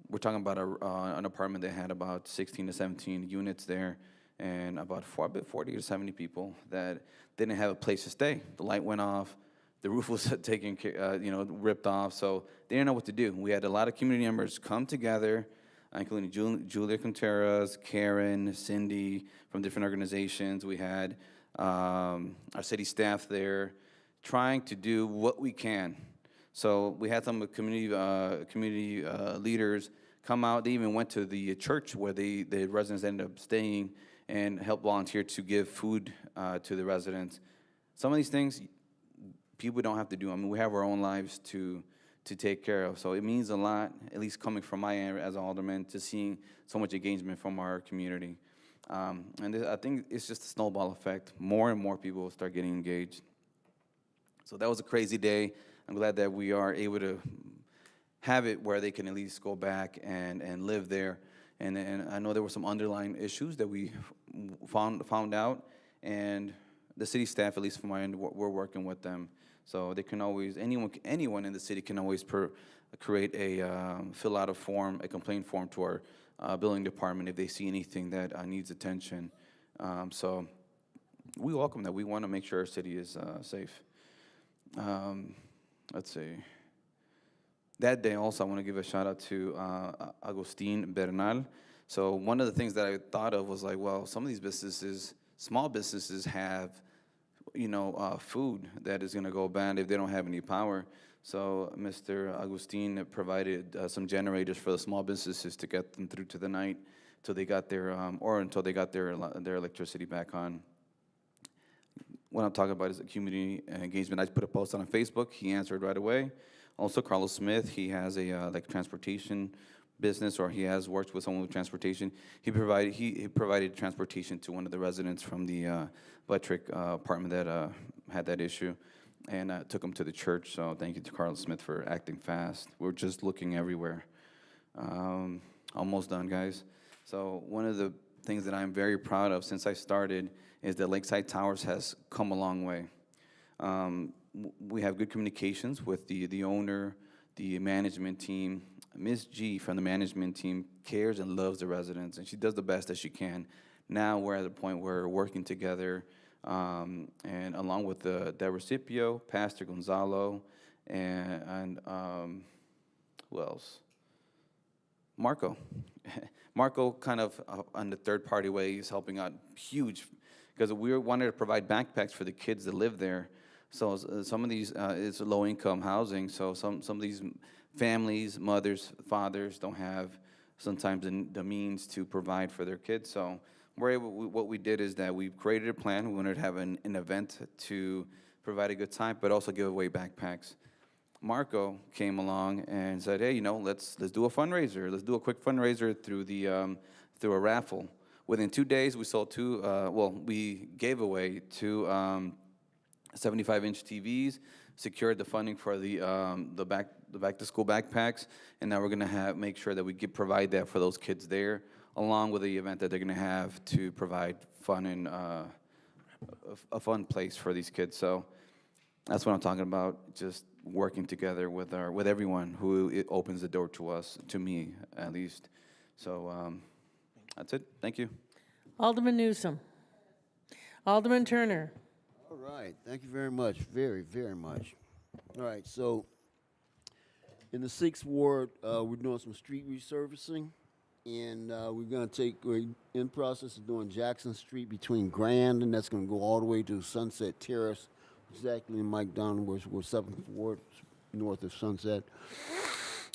we're talking about an apartment that had about 16 to 17 units there, and about 40 to 70 people that didn't have a place to stay. The light went off, the roof was ripped off, so they didn't know what to do. We had a lot of community members come together, including Julia Contreras, Karen, Cindy from different organizations. We had our city staff there trying to do what we can. So we had some community leaders come out. They even went to the church where the residents ended up staying and helped volunteer to give food to the residents. Some of these things people don't have to do. I mean, we have our own lives to take care of. So it means a lot, at least coming from my end as an alderman, to seeing so much engagement from our community. I think it's just a snowball effect. More and more people will start getting engaged. So that was a crazy day. I'm glad that we are able to have it where they can at least go back and live there. And I know there were some underlying issues that we found out, and the city staff, at least from my end, we're working with them. So they can always, anyone in the city can always create fill out a complaint form to our building department if they see anything that needs attention. So we welcome that. We want to make sure our city is safe. Let's see. That day also, I want to give a shout out to Agustin Bernal. So one of the things that I thought of was like, well, some of these businesses, small businesses have, food that is going to go bad if they don't have any power. So Mr. Agustin provided some generators for the small businesses to get them through to the night till they got their, until they got their electricity back on. What I'm talking about is community engagement. I put a post on Facebook. He answered right away. Also, Carlos Smith, he has a transportation business, or he has worked with someone with transportation. He provided transportation to one of the residents from the Buttrick apartment that had that issue, and took him to the church. So thank you to Carlos Smith for acting fast. We're just looking everywhere. Almost done, guys. So one of the things that I'm very proud of since I started is that Lakeside Towers has come a long way. We have good communications with the owner, the management team, Ms. G from the management team cares and loves the residents, and she does the best that she can. Now we're at a point where we're working together, and along with the Recipio, Pastor Gonzalo, and who else? Marco. Marco kind of on the third-party way, he's helping out huge, because we wanted to provide backpacks for the kids that live there. So some of these, it's low-income housing, so some of these families, mothers, fathers don't have sometimes the means to provide for their kids. So what we did is that we created a plan. We wanted to have an event to provide a good time, but also give away backpacks. Marco came along and said, hey, let's do a fundraiser. Let's do a quick fundraiser through a raffle. Within 2 days, we sold we gave away two 75-inch TVs, secured the funding for the back-to-school backpacks, and now we're going to make sure that we provide that for those kids there, along with the event that they're going to have to provide fun and a fun place for these kids. So that's what I'm talking about, just working together with everyone who it opens the door to us, to me at least. So that's it. Thank you. Alderman Newsom. Alderman Turner. All right, thank you very much, very, very much. All right, so in the 6th Ward, we're doing some street resurfacing, and we're in process of doing Jackson Street between Grand, and that's gonna go all the way to Sunset Terrace, exactly in Mike Down, where 7th Ward, north of Sunset.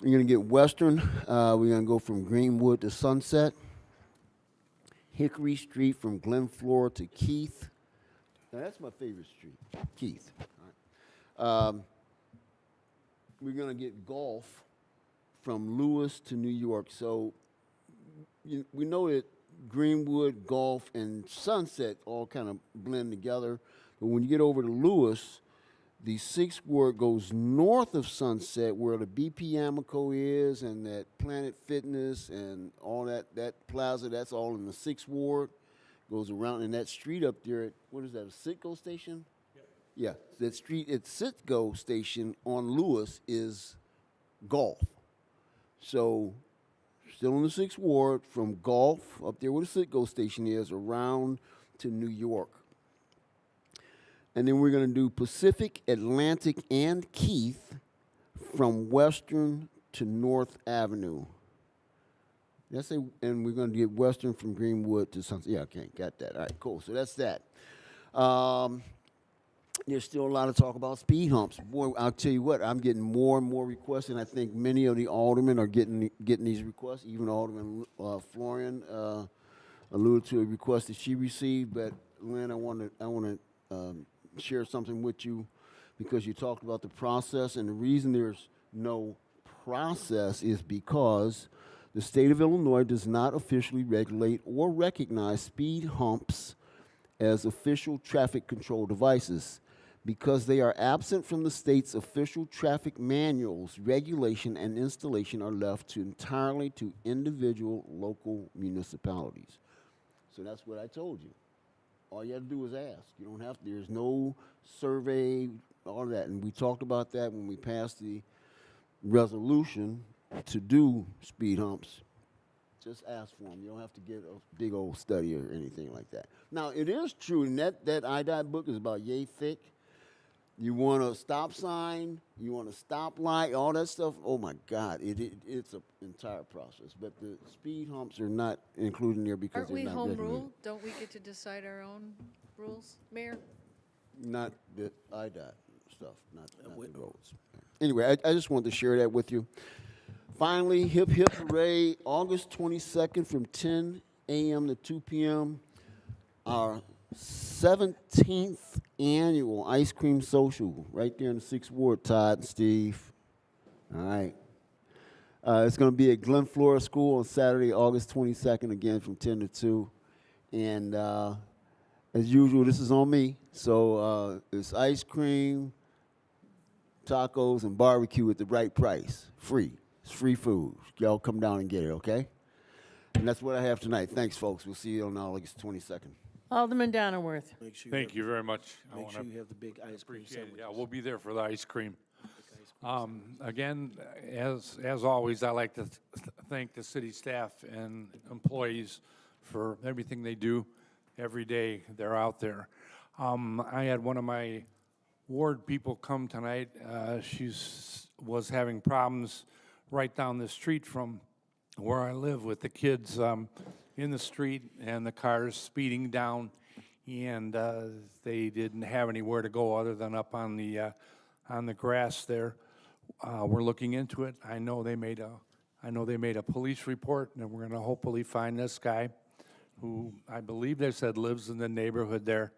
We're gonna get Western, we're gonna go from Greenwood to Sunset, Hickory Street from Glen Flora to Keith. Now, that's my favorite street, Keith. All right. We're going to get Gulf from Lewis to New York. So we know that Greenwood, Gulf, and Sunset all kind of blend together. But when you get over to Lewis, the 6th Ward goes north of Sunset, where the BP Amico is, and that Planet Fitness and all that plaza, that's all in the 6th Ward. Goes around in that street up there at, what is that, a Citgo station? Yeah, that street at Citgo station on Lewis is Gulf. So still in the 6th Ward, from Gulf, up there where the Citgo station is, around to New York. And then we're going to do Pacific, Atlantic, and Keith from Western to North Avenue. And we're going to get Western from Greenwood to Sunset. Yeah, okay, got that. All right, cool. So that's that. There's still a lot of talk about speed humps. Boy, I'll tell you what, I'm getting more and more requests, and I think many of the aldermen are getting these requests. Even Alderman Florian alluded to a request that she received. But Lynn, I want to share something with you, because you talked about the process, and the reason there's no process is because the state of Illinois does not officially regulate or recognize speed humps as official traffic control devices. Because they are absent from the state's official traffic manuals, regulation and installation are left entirely to individual local municipalities. So that's what I told you. All you have to do is ask. You don't have to, there's no survey, all that. And we talked about that when we passed the resolution to do speed humps. Just ask for them. You don't have to get a big old study or anything like that. Now, it is true, and that IDOT book is about yay thick. You want a stop sign, you want a stoplight, all that stuff. Oh, my God, it's an entire process. But the speed humps are not included in there because Aren't we they're not home regulated. rule? Don't we get to decide our own rules, Mayor? Not the IDOT stuff, not the roads. Anyway, I just wanted to share that with you. Finally, Hip Hip Hooray, August 22nd from 10 a.m. to 2 p.m. Our 17th annual ice cream social right there in the 6th Ward, Todd and Steve. All right. It's going to be at Glen Flora School on Saturday, August 22nd, again from 10 to 2. And as usual, this is on me. So it's ice cream, tacos, and barbecue at the right price. Free. It's free food. Y'all come down and get it, okay? And that's what I have tonight. Thanks, folks. We'll see you on August 22nd. Alderman Donnerworth. Make sure Thank you very much. Make sure you have the big ice cream Appreciate it. sandwiches. Yeah, we'll be there for the ice cream. Again, as always, I like to thank the city staff and employees for everything they do every day. They're out there. I had one of my ward people come tonight. She was having problems right down the street from where I live with the kids in the street and the cars speeding down, and they didn't have anywhere to go other than up on the grass there. We're looking into it. I know they made a police report, and we're going to hopefully find this guy, who I believe they said lives in the neighborhood there.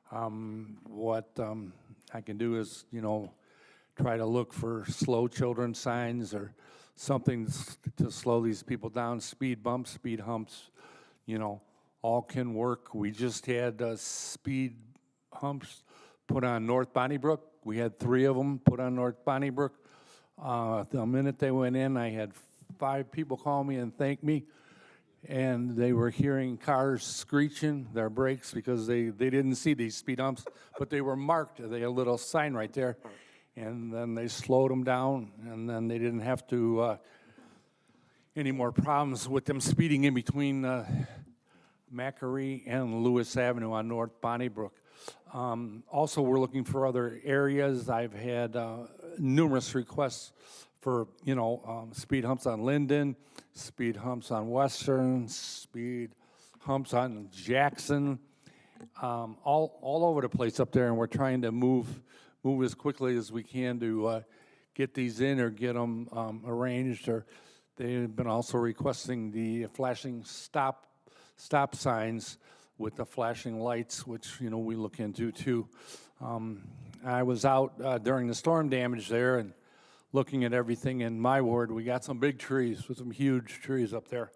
What I can do is, try to look for slow children signs or something to slow these people down. Speed bumps, speed humps, all can work. We just had speed humps put on North Bonnybrook. We had 3 of them put on North Bonnybrook. The minute they went in, I had 5 people call me and thank me, and they were hearing cars screeching their brakes because they didn't see these speed humps, but they were marked. They had a little sign right there, and then they slowed them down, and then they didn't have to any more problems with them speeding in between Macquarie and Lewis Avenue on North Bonnybrook. Also, we're looking for other areas. I've had numerous requests for, speed humps on Linden, speed humps on Western, speed humps on Jackson, all over the place up there, and we're trying to move as quickly as we can to get these in or get them arranged. Or they've been also requesting the flashing stop signs with the flashing lights, which, we look into too. I was out during the storm damage there and looking at everything in my ward. We got some big trees, with some huge trees up there.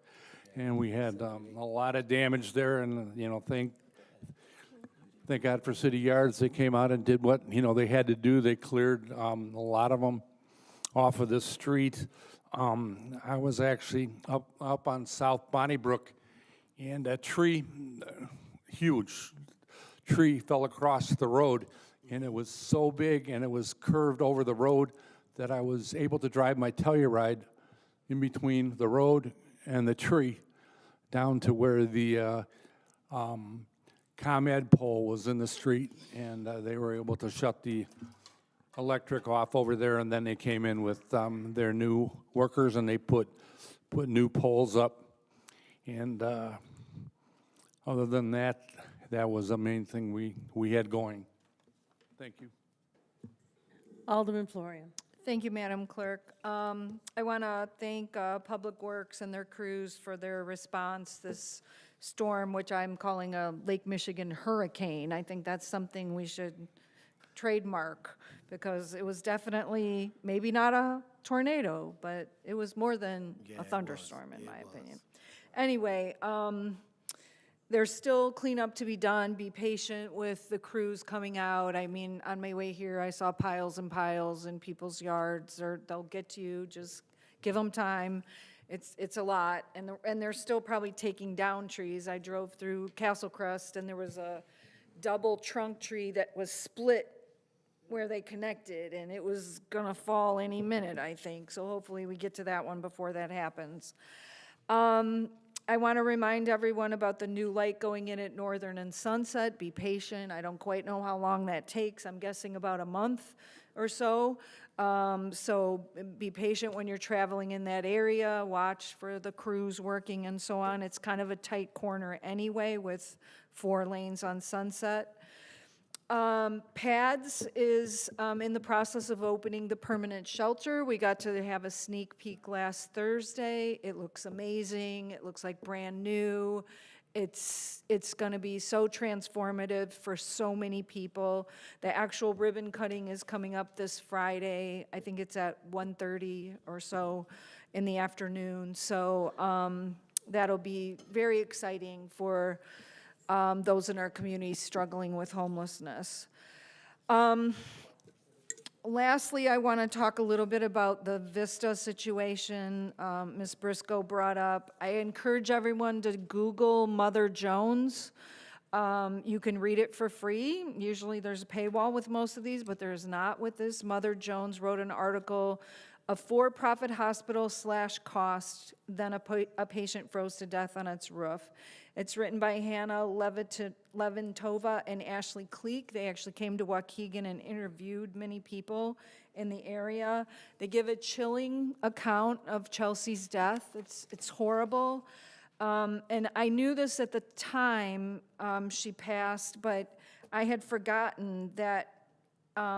And we had a lot of damage there, and, thank God for city yards. They came out and did what, they had to do. They cleared a lot of them off of the street. I was actually up on South Bonnybrook, and a tree, huge tree, fell across the road, and it was so big and it was curved over the road that I was able to drive my Telluride in between the road and the tree down to where the ComEd pole was in the street, and they were able to shut the electric off over there, and then they came in with their new workers, and they put new poles up. And other than that, that was the main thing we had going. Thank you. Alderman Florian. Thank you, Madam Clerk. I want to thank Public Works and their crews for their response this storm, which I'm calling a Lake Michigan hurricane. I think that's something we should trademark, because it was definitely maybe not a tornado, but it was more than a thunderstorm, in my opinion. Anyway, there's still cleanup to be done. Be patient with the crews coming out. I mean, on my way here, I saw piles and piles in people's yards. They'll get to you. Just give them time. It's a lot, and they're still probably taking down trees. I drove through Castle Crest, and there was a double trunk tree that was split where they connected, and it was gonna fall any minute, I think. So hopefully we get to that one before that happens. I want to remind everyone about the new light going in at Northern and Sunset. Be patient. I don't quite know how long that takes. I'm guessing about a month or so. So be patient when you're traveling in that area. Watch for the crews working and so on. It's kind of a tight corner anyway with 4 lanes on Sunset. PADS is in the process of opening the permanent shelter. We got to have a sneak peek last Thursday. It looks amazing. It looks like brand new. It's going to be so transformative for so many people. The actual ribbon cutting is coming up this Friday. I think it's at 1:30 or so in the afternoon. So that'll be very exciting for those in our community struggling with homelessness. Lastly, I want to talk a little bit about the Vista situation Ms. Briscoe brought up. I encourage everyone to Google Mother Jones. You can read it for free. Usually there's a paywall with most of these, but there's not with this. Mother Jones wrote an article, "A for-profit hospital / cost, then a patient froze to death on its roof." It's written by Hannah Levintova and Ashley Cleek. They actually came to Waukegan and interviewed many people in the area. They give a chilling account of Chelsea's death. It's horrible. And I knew this at the time she passed, but I had forgotten that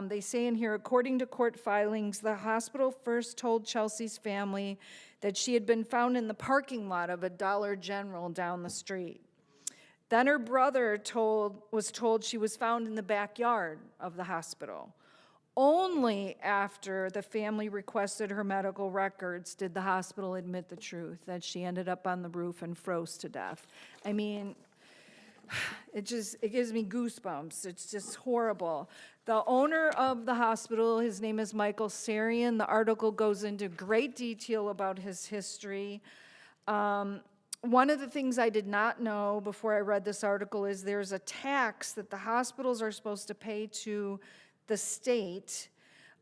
they say in here, according to court filings, the hospital first told Chelsea's family that she had been found in the parking lot of a Dollar General down the street. Then her brother was told she was found in the backyard of the hospital. Only after the family requested her medical records did the hospital admit the truth, that she ended up on the roof and froze to death. I mean, it gives me goosebumps. It's just horrible. The owner of the hospital, his name is Michael Sarian. The article goes into great detail about his history. One of the things I did not know before I read this article is there's a tax that the hospitals are supposed to pay to the state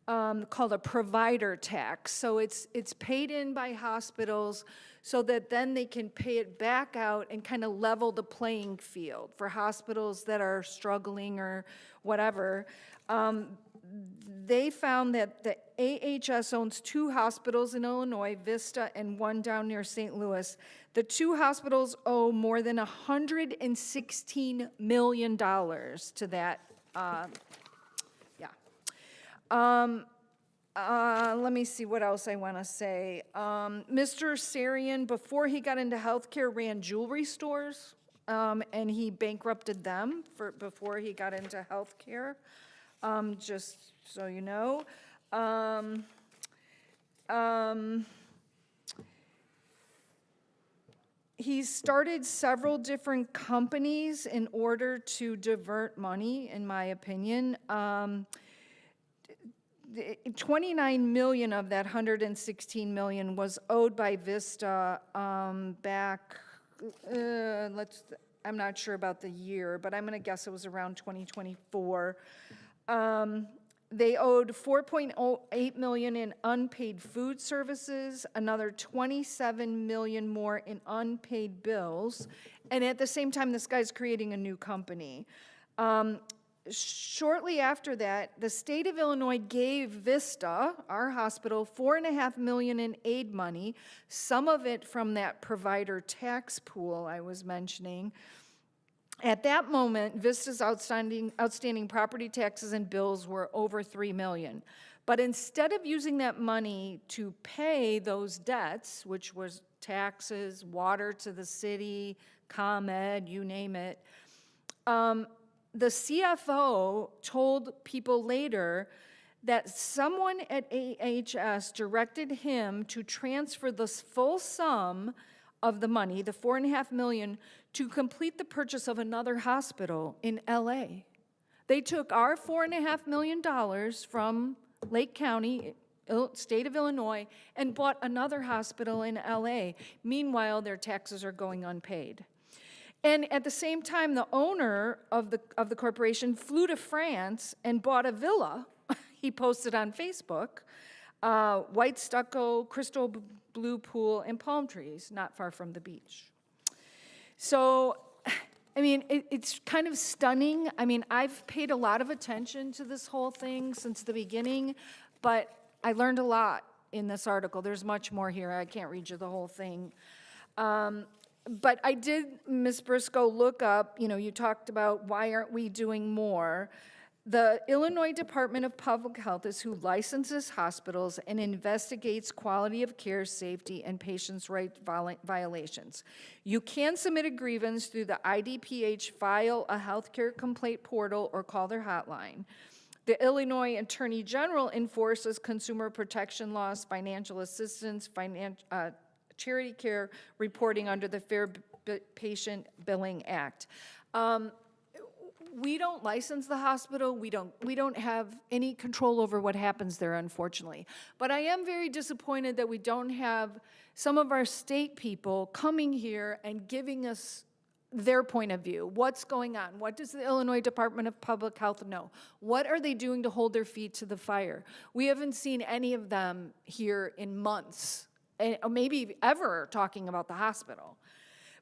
called a provider tax. So it's paid in by hospitals so that then they can pay it back out and kind of level the playing field for hospitals that are struggling or whatever. They found that the AHS owns 2 hospitals in Illinois, Vista and one down near St. Louis. The 2 hospitals owe more than $116 million to that. Let me see what else I want to say. Mr. Sarian, before he got into healthcare, ran jewelry stores, and he bankrupted them before he got into healthcare. Just so you know. He's started several different companies in order to divert money, in my opinion. 29 million of that 116 million was owed by Vista back, I'm not sure about the year, but I'm gonna guess it was around 2024. They owed 4.08 million in unpaid food services, another 27 million more in unpaid bills, and at the same time, this guy's creating a new company. Shortly after that, the state of Illinois gave Vista, our hospital, $4.5 million in aid money, some of it from that provider tax pool I was mentioning. At that moment, Vista's outstanding property taxes and bills were over $3 million. But instead of using that money to pay those debts, which was taxes, water to the city, ComEd, you name it, the CFO told people later that someone at AHS directed him to transfer the full sum of the money, the $4.5 million, to complete the purchase of another hospital in LA. They took our $4.5 million from Lake County, state of Illinois, and bought another hospital in LA. Meanwhile, their taxes are going unpaid. And at the same time, the owner of the corporation flew to France and bought a villa. He posted on Facebook, white stucco, crystal blue pool, and palm trees, not far from the beach. So, I mean, it's kind of stunning. I mean, I've paid a lot of attention to this whole thing since the beginning, but I learned a lot in this article. There's much more here. I can't read you the whole thing. But I did, Ms. Briscoe, look up, you talked about why aren't we doing more. The Illinois Department of Public Health is who licenses hospitals and investigates quality of care, safety, and patients' rights violations. You can submit a grievance through the IDPH File a Healthcare Complaint portal or call their hotline. The Illinois Attorney General enforces consumer protection laws, financial assistance, charity care reporting under the Fair Patient Billing Act. We don't license the hospital. We don't have any control over what happens there, unfortunately. But I am very disappointed that we don't have some of our state people coming here and giving us their point of view. What's going on? What does the Illinois Department of Public Health know? What are they doing to hold their feet to the fire? We haven't seen any of them here in months, or maybe ever talking about the hospital.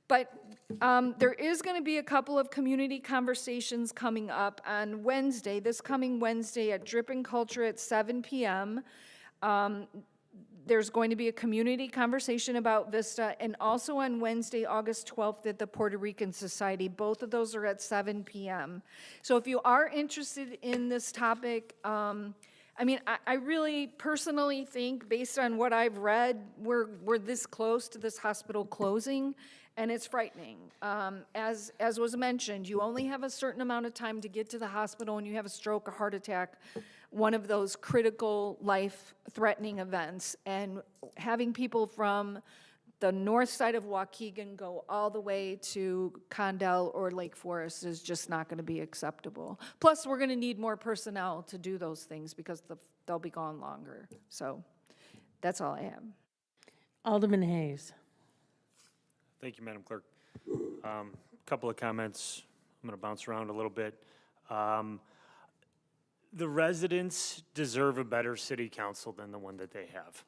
But there is going to be a couple of community conversations coming up on Wednesday, this coming Wednesday at Dripping Culture at 7 p.m. There's going to be a community conversation about VISTA, and also on Wednesday, August 12th at the Puerto Rican Society. Both of those are at 7 p.m. So if you are interested in this topic, I mean, I really personally think, based on what I've read, we're this close to this hospital closing, and it's frightening. As was mentioned, you only have a certain amount of time to get to the hospital when you have a stroke, a heart attack, one of those critical life-threatening events. And having people from the north side of Waukegan go all the way to Condell or Lake Forest is just not going to be acceptable. Plus, we're going to need more personnel to do those things because they'll be gone longer. So that's all I have. Alderman Hayes. Thank you, Madam Clerk. Couple of comments. I'm going to bounce around a little bit. The residents deserve a better city council than the one that they have.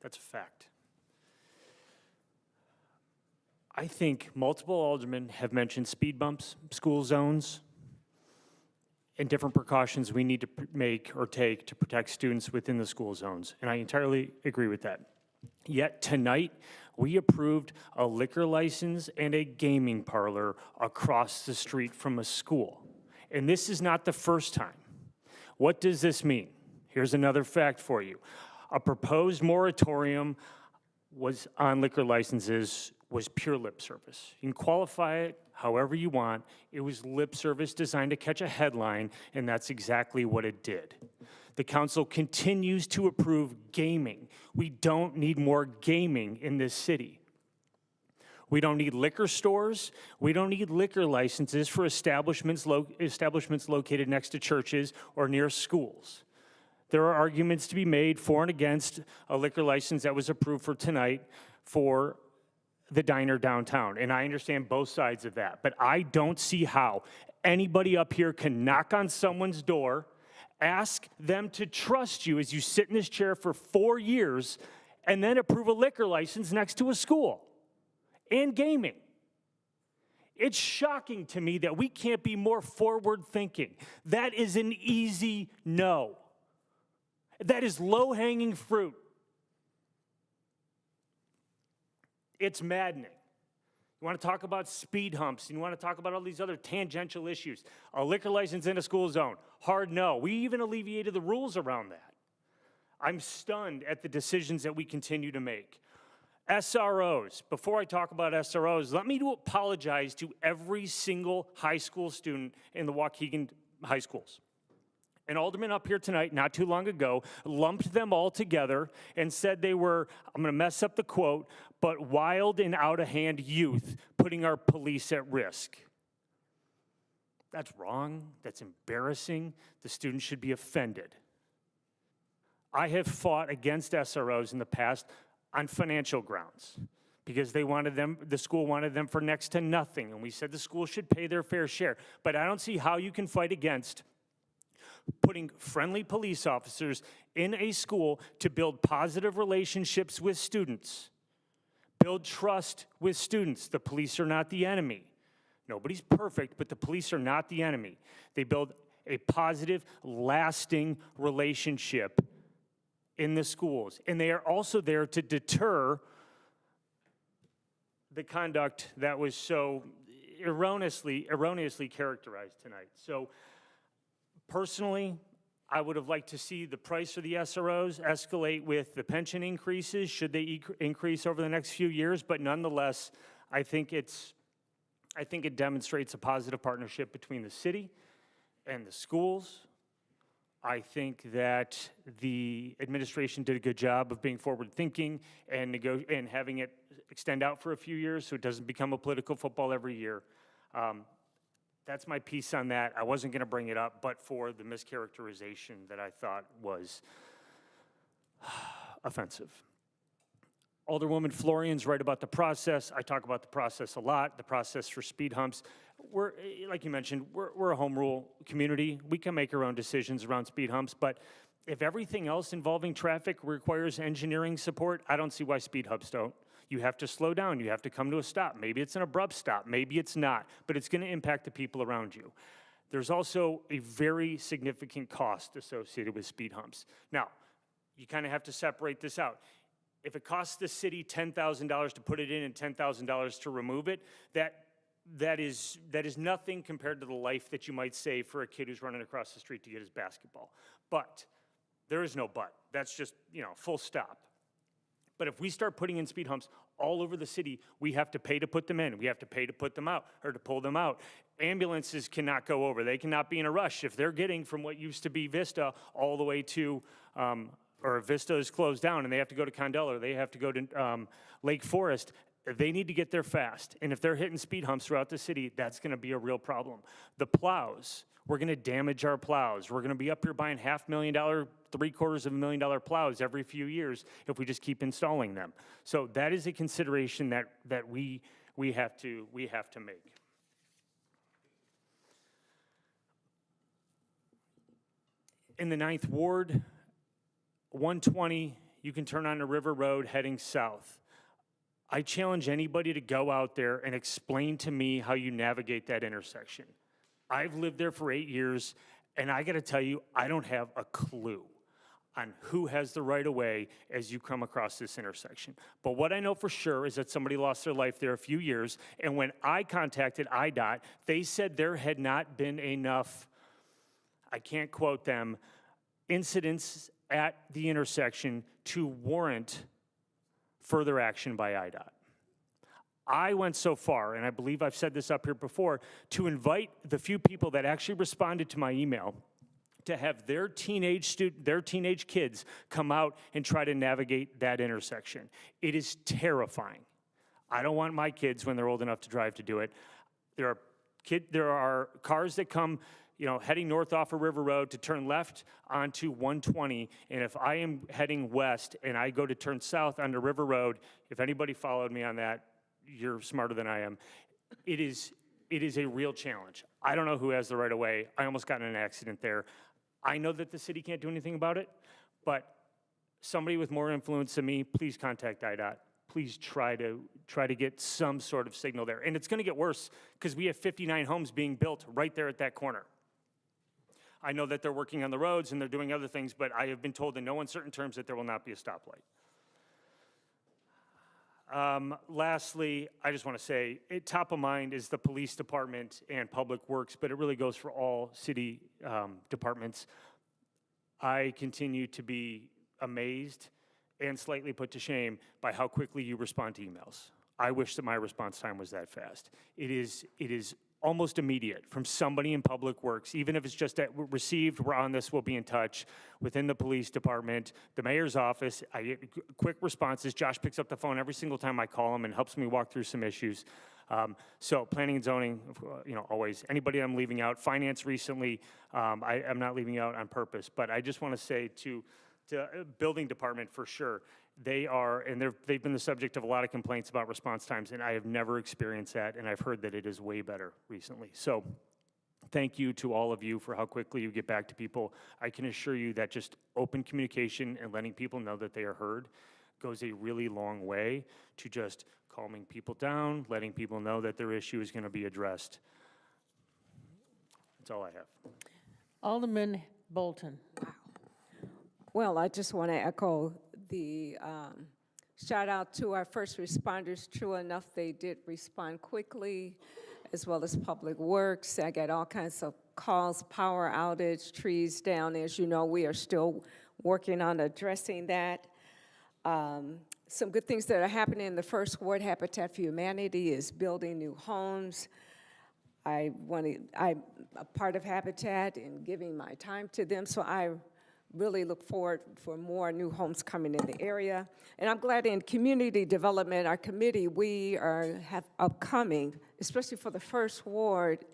That's a fact. I think multiple aldermen have mentioned speed bumps, school zones, and different precautions we need to make or take to protect students within the school zones, and I entirely agree with that. Yet tonight, we approved a liquor license and a gaming parlor across the street from a school. And this is not the first time. What does this mean? Here's another fact for you. A proposed moratorium on liquor licenses was pure lip service. You can qualify it however you want. It was lip service designed to catch a headline, and that's exactly what it did. The council continues to approve gaming. We don't need more gaming in this city. We don't need liquor stores. We don't need liquor licenses for establishments located next to churches or near schools. There are arguments to be made for and against a liquor license that was approved for tonight for the diner downtown, and I understand both sides of that, but I don't see how anybody up here can knock on someone's door, ask them to trust you as you sit in this chair for 4 years, and then approve a liquor license next to a school and gaming. It's shocking to me that we can't be more forward-thinking. That is an easy no. That is low-hanging fruit. It's maddening. You want to talk about speed humps, and you want to talk about all these other tangential issues. A liquor license in a school zone, hard no. We even alleviated the rules around that. I'm stunned at the decisions that we continue to make. SROs, before I talk about SROs, let me apologize to every single high school student in the Waukegan high schools. An alderman up here tonight, not too long ago, lumped them all together and said they were, I'm going to mess up the quote, but wild and out-of-hand youth putting our police at risk. That's wrong. That's embarrassing. The students should be offended. I have fought against SROs in the past on financial grounds because the school wanted them for next to nothing, and we said the school should pay their fair share. But I don't see how you can fight against putting friendly police officers in a school to build positive relationships with students, build trust with students. The police are not the enemy. Nobody's perfect, but the police are not the enemy. They build a positive, lasting relationship in the schools. And they are also there to deter the conduct that was so erroneously characterized tonight. So personally, I would have liked to see the price of the SROs escalate with the pension increases, should they increase over the next few years, but nonetheless, I think it demonstrates a positive partnership between the city and the schools. I think that the administration did a good job of being forward-thinking and having it extend out for a few years so it doesn't become a political football every year. That's my piece on that. I wasn't going to bring it up, but for the mischaracterization that I thought was offensive. Alderwoman Florian's right about the process. I talk about the process a lot, the process for speed humps. We're, like you mentioned, we're a home rule community. We can make our own decisions around speed humps, but if everything else involving traffic requires engineering support, I don't see why speed humps don't. You have to slow down. You have to come to a stop. Maybe it's an abrupt stop. Maybe it's not, but it's going to impact the people around you. There's also a very significant cost associated with speed humps. Now, you kind of have to separate this out. If it costs the city $10,000 to put it in and $10,000 to remove it, that is nothing compared to the life that you might save for a kid who's running across the street to get his basketball. But there is no but. That's just, full stop. But if we start putting in speed humps all over the city, we have to pay to put them in. We have to pay to put them out or to pull them out. Ambulances cannot go over. They cannot be in a rush. If they're getting from what used to be Vista all the way to, or Vista is closed down and they have to go to Condell or they have to go to Lake Forest, they need to get there fast. And if they're hitting speed humps throughout the city, that's going to be a real problem. The plows, we're going to damage our plows. We're going to be up here buying $500,000, $750,000 plows every few years if we just keep installing them. So that is a consideration that we have to make. In the 9th Ward, 120, you can turn onto River Road heading south. I challenge anybody to go out there and explain to me how you navigate that intersection. I've lived there for 8 years, and I got to tell you, I don't have a clue on who has the right of way as you come across this intersection. But what I know for sure is that somebody lost their life there a few years, and when I contacted IDOT, they said there had not been enough, I can't quote them, incidents at the intersection to warrant further action by IDOT. I went so far, and I believe I've said this up here before, to invite the few people that actually responded to my email to have their teenage kids come out and try to navigate that intersection. It is terrifying. I don't want my kids, when they're old enough to drive, to do it. There are cars that come, heading north off of River Road to turn left onto 120, and if I am heading west and I go to turn south onto River Road, if anybody followed me on that, you're smarter than I am. It is a real challenge. I don't know who has the right of way. I almost got in an accident there. I know that the city can't do anything about it, but somebody with more influence than me, please contact IDOT. Please try to get some sort of signal there. And it's going to get worse because we have 59 homes being built right there at that corner. I know that they're working on the roads and they're doing other things, but I have been told in no uncertain terms that there will not be a stoplight. Lastly, I just want to say, top of mind is the police department and public works, but it really goes for all city departments. I continue to be amazed and slightly put to shame by how quickly you respond to emails. I wish that my response time was that fast. It is almost immediate from somebody in public works, even if it's just that we're received, we're on this, we'll be in touch. Within the police department, the mayor's office, I get quick responses. Josh picks up the phone every single time I call him and helps me walk through some issues. So planning and zoning, always. Anybody I'm leaving out, finance recently, I'm not leaving out on purpose, but I just want to say to building department for sure, they've been the subject of a lot of complaints about response times, and I have never experienced that, and I've heard that it is way better recently. So thank you to all of you for how quickly you get back to people. I can assure you that just open communication and letting people know that they are heard goes a really long way to just calming people down, letting people know that their issue is going to be addressed. That's all I have. Alderman Bolton. Well, I just want to echo the shout out to our first responders. True enough, they did respond quickly, as well as public works. I got all kinds of calls, power outage, trees down. As you know, we are still working on addressing that. Some good things that are happening in the First Ward. Habitat for Humanity is building new homes. I'm a part of Habitat and giving my time to them, so I really look forward for more new homes coming in the area. And I'm glad in community development, our committee, we have upcoming, especially for the First Ward,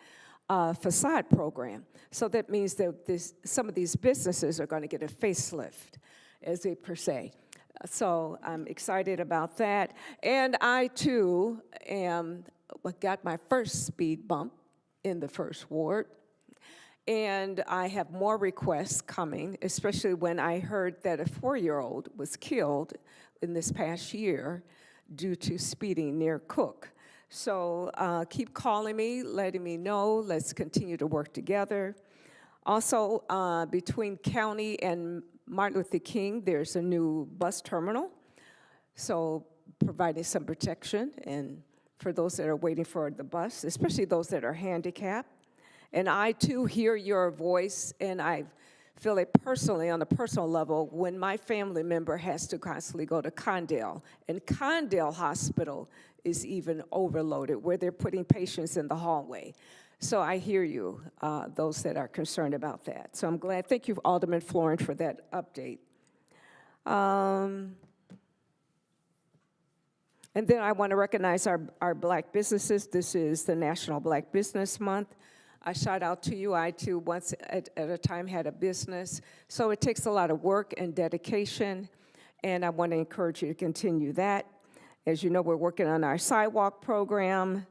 facade program. So that means that some of these businesses are going to get a facelift, as they per se. So I'm excited about that. And I too got my first speed bump in the first ward. And I have more requests coming, especially when I heard that a 4-year-old was killed in this past year due to speeding near Cook. So keep calling me, letting me know. Let's continue to work together. Also, between county and Martin Luther King, there's a new bus terminal, so providing some protection and for those that are waiting for the bus, especially those that are handicapped. And I, too, hear your voice, and I feel it personally, on a personal level, when my family member has to constantly go to Condell. And Condell Hospital is even overloaded, where they're putting patients in the hallway. So I hear you, those that are concerned about that. So I'm glad. Thank you, Alderman Florin, for that update. And then I want to recognize our Black businesses. This is the National Black Business Month. I shout out to you. I, too, once at a time had a business. So it takes a lot of work and dedication, and I want to encourage you to continue that. As you know, we're working on our sidewalk program,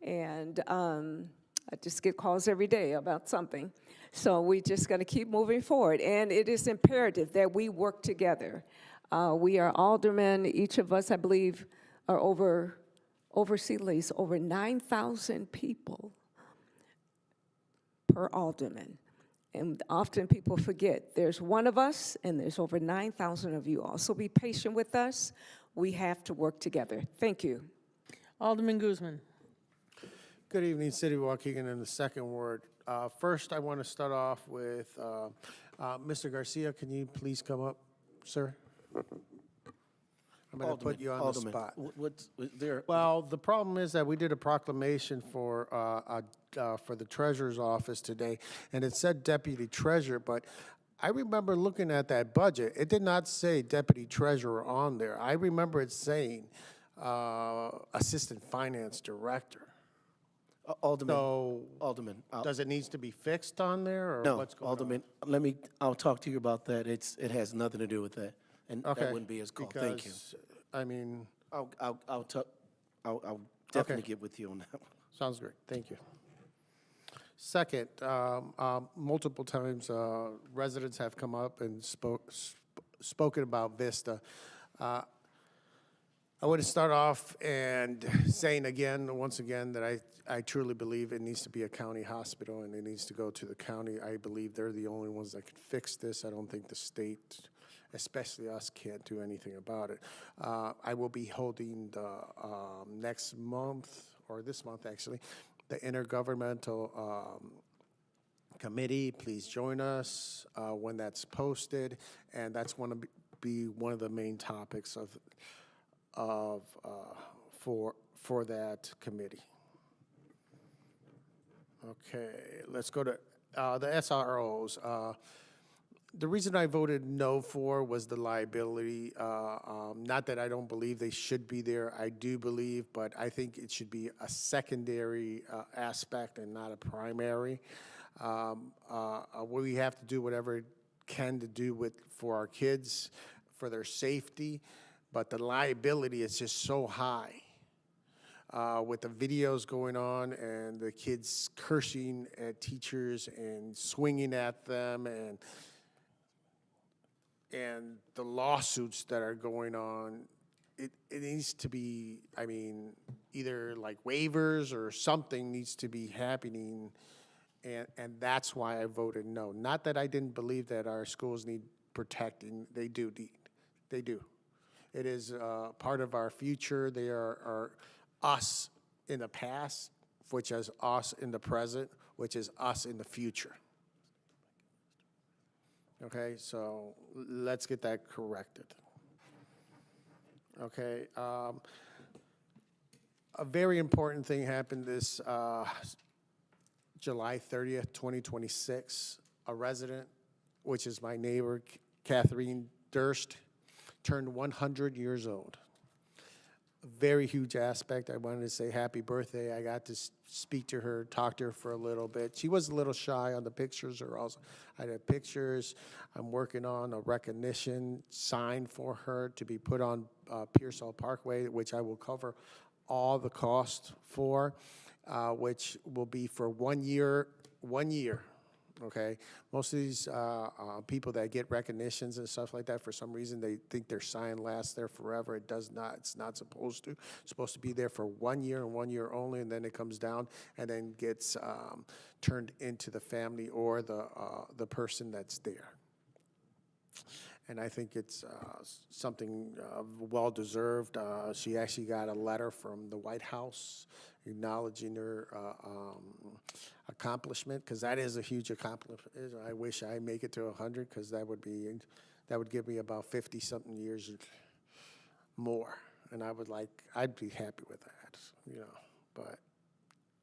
and I just get calls every day about something. So we're just going to keep moving forward, and it is imperative that we work together. We are aldermen. Each of us, I believe, are overseas over 9,000 people per alderman. And often people forget there's one of us and there's over 9,000 of you all. So be patient with us. We have to work together. Thank you. Alderman Guzman. Good evening, City of Waukegan in the second ward. First, I want to start off with Mr. Garcia. Can you please come up, sir? I'm going to put you on the spot. What's there? Well, the problem is that we did a proclamation for the treasurer's office today, and it said deputy treasurer, but I remember looking at that budget. It did not say deputy treasurer on there. I remember it saying assistant finance director. Alderman. So, Alderman. does it need to be fixed on there, or No, what's going Alderman. I'll talk to you about that. It has nothing to do with that, and Okay, that wouldn't be his call. Thank you. because, I mean, I'll definitely get with you on that one. sounds great. Thank you. Second, multiple times residents have come up and spoken about Vista. I want to start off and saying once again, that I truly believe it needs to be a county hospital and it needs to go to the county. I believe they're the only ones that can fix this. I don't think the state, especially us, can't do anything about it. I will be holding the next month, or this month actually, the intergovernmental committee. Please join us when that's posted, and that's going to be one of the main topics for that committee. Okay, let's go to the SROs. The reason I voted no for was the liability. Not that I don't believe they should be there. I do believe, but I think it should be a secondary aspect and not a primary. We have to do whatever it can to do for our kids, for their safety, but the liability is just so high. With the videos going on and the kids cursing at teachers and swinging at them, and the lawsuits that are going on, it needs to be, I mean, either like waivers or something needs to be happening, and that's why I voted no. Not that I didn't believe that our schools need protecting. They do. They do. It is part of our future. They are us in the past, which is us in the present, which is us in the future. Okay, so let's get that corrected. Okay, a very important thing happened this July 30th, 2026. A resident, which is my neighbor, Catherine Durst, turned 100 years old. very huge aspect. I wanted to say happy birthday. I got to speak to her, talk to her for a little bit. She was a little shy on the pictures, or also I had pictures. I'm working on a recognition sign for her to be put on Pearsall Parkway, which I will cover all the cost for, which will be for 1 year, 1 year. Okay, most of these people that get recognitions and stuff like that, for some reason they think their sign lasts there forever. It does not. It's not supposed to. It's supposed to be there for 1 year and 1 year only, and then it comes down and then gets turned into the family or the person that's there. And I think it's something well-deserved. She actually got a letter from the White House acknowledging her accomplishment, because that is a huge accomplishment. I wish I make it to 100, because that would give me about 50-something years more, and I'd be happy with that, you know. But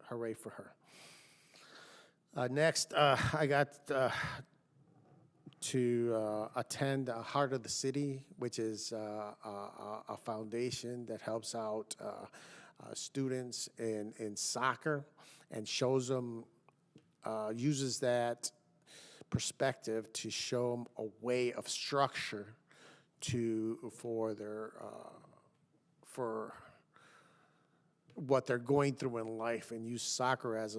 hooray for her. Next, I got to attend Heart of the City, which is a foundation that helps out students in soccer and shows them, uses that perspective to show them a way of structure for what they're going through in life, and use soccer as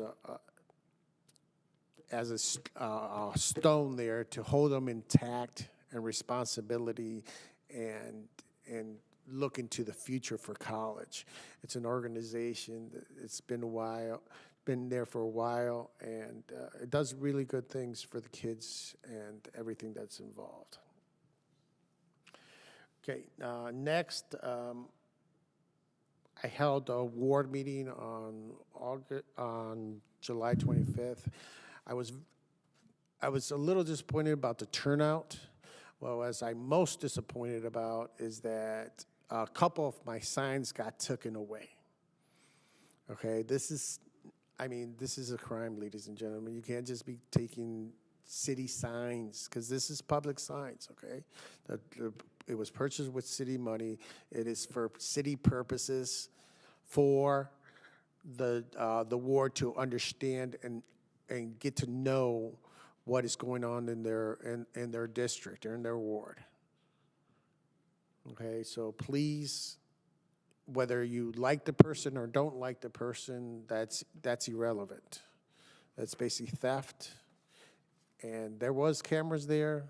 a stone there to hold them intact and responsibility and look into the future for college. It's an organization it's been there for a while, and it does really good things for the kids and everything that's involved. Okay, next, I held a ward meeting on July 25th. I was a little disappointed about the turnout. Well, as I'm most disappointed about is that a couple of my signs got taken away. Okay, this is a crime, ladies and gentlemen. You can't just be taking city signs, because this is public signs, okay? It was purchased with city money. It is for city purposes, for the ward to understand and get to know what is going on in their district or in their ward. Okay, so please, whether you like the person or don't like the person, that's irrelevant. That's basically theft. And there was cameras there,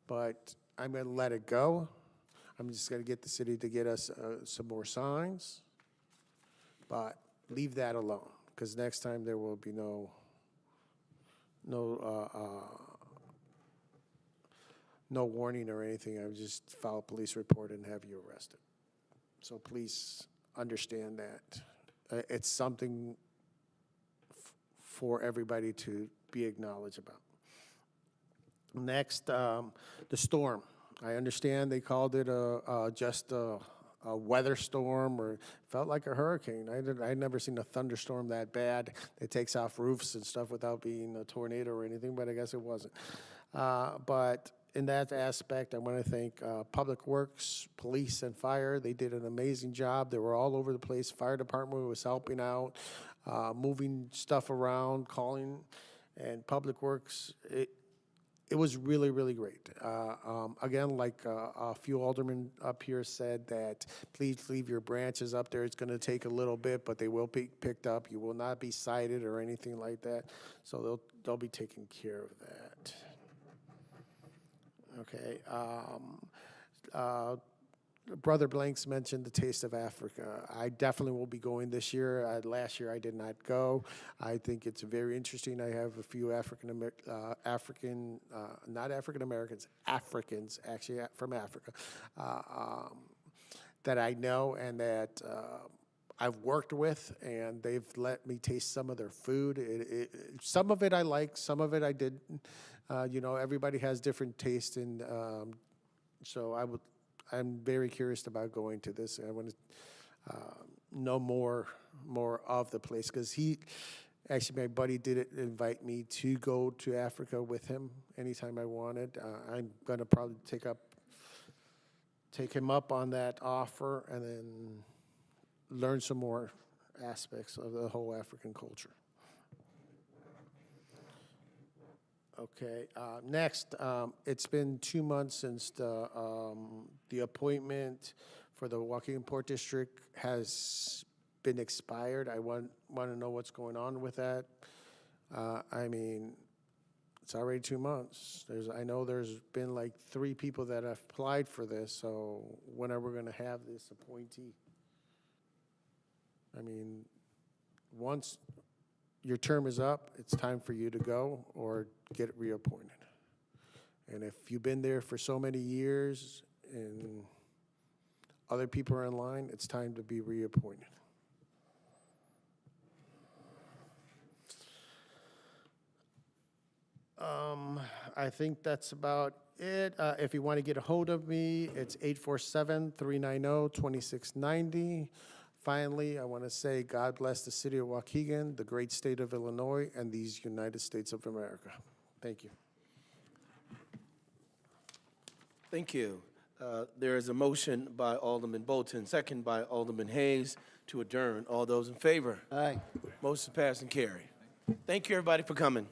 but I'm going to let it go. I'm just going to get the city to get us some more signs, but leave that alone, because next time there will be no warning or anything. I would just file a police report and have you arrested. So please understand that. It's something for everybody to be acknowledged about. Next, the storm. I understand they called it just a weather storm, or felt like a hurricane. I'd never seen a thunderstorm that bad. It takes off roofs and stuff without being a tornado or anything, but I guess it wasn't. But in that aspect, I want to thank Public Works, Police, and Fire. They did an amazing job. They were all over the place. Fire department was helping out, moving stuff around, calling, and Public Works. It was really, really great. Again, like a few aldermen up here said, that please leave your branches up there. It's going to take a little bit, but they will be picked up. You will not be cited or anything like that. So they'll be taking care of that. Okay. Brother Blanks mentioned the Taste of Africa. I definitely will be going this year. Last year I did not go. I think it's very interesting. I have a few not African Americans, Africans actually from Africa, that I know and that I've worked with, and they've let me taste some of their food. Some of it I like, some of it I didn't. Everybody has different taste, and so I'm very curious about going to this. I want to know more of the place, because my buddy did invite me to go to Africa with him anytime I wanted. I'm going to probably take him up on that offer, and then learn some more aspects of the whole African culture. Okay, next, it's been 2 months since the appointment for the Waukegan Port District has been expired. I want to know what's going on with that. I mean, it's already 2 months. I know there's been like 3 people that have applied for this, so when are we going to have this appointee? I mean, once your term is up, it's time for you to go or get reappointed. And if you've been there for so many years and other people are in line, it's time to be reappointed. I think that's about it. If you want to get a hold of me, it's 847-390-2690. Finally, I want to say God bless the city of Waukegan, the great state of Illinois, and these United States of America. Thank you. Thank you. There is a motion by Alderman Bolton, second by Alderman Hayes to adjourn. All those in favor? Aye. Motion passed and carried. Thank you, everybody, for coming.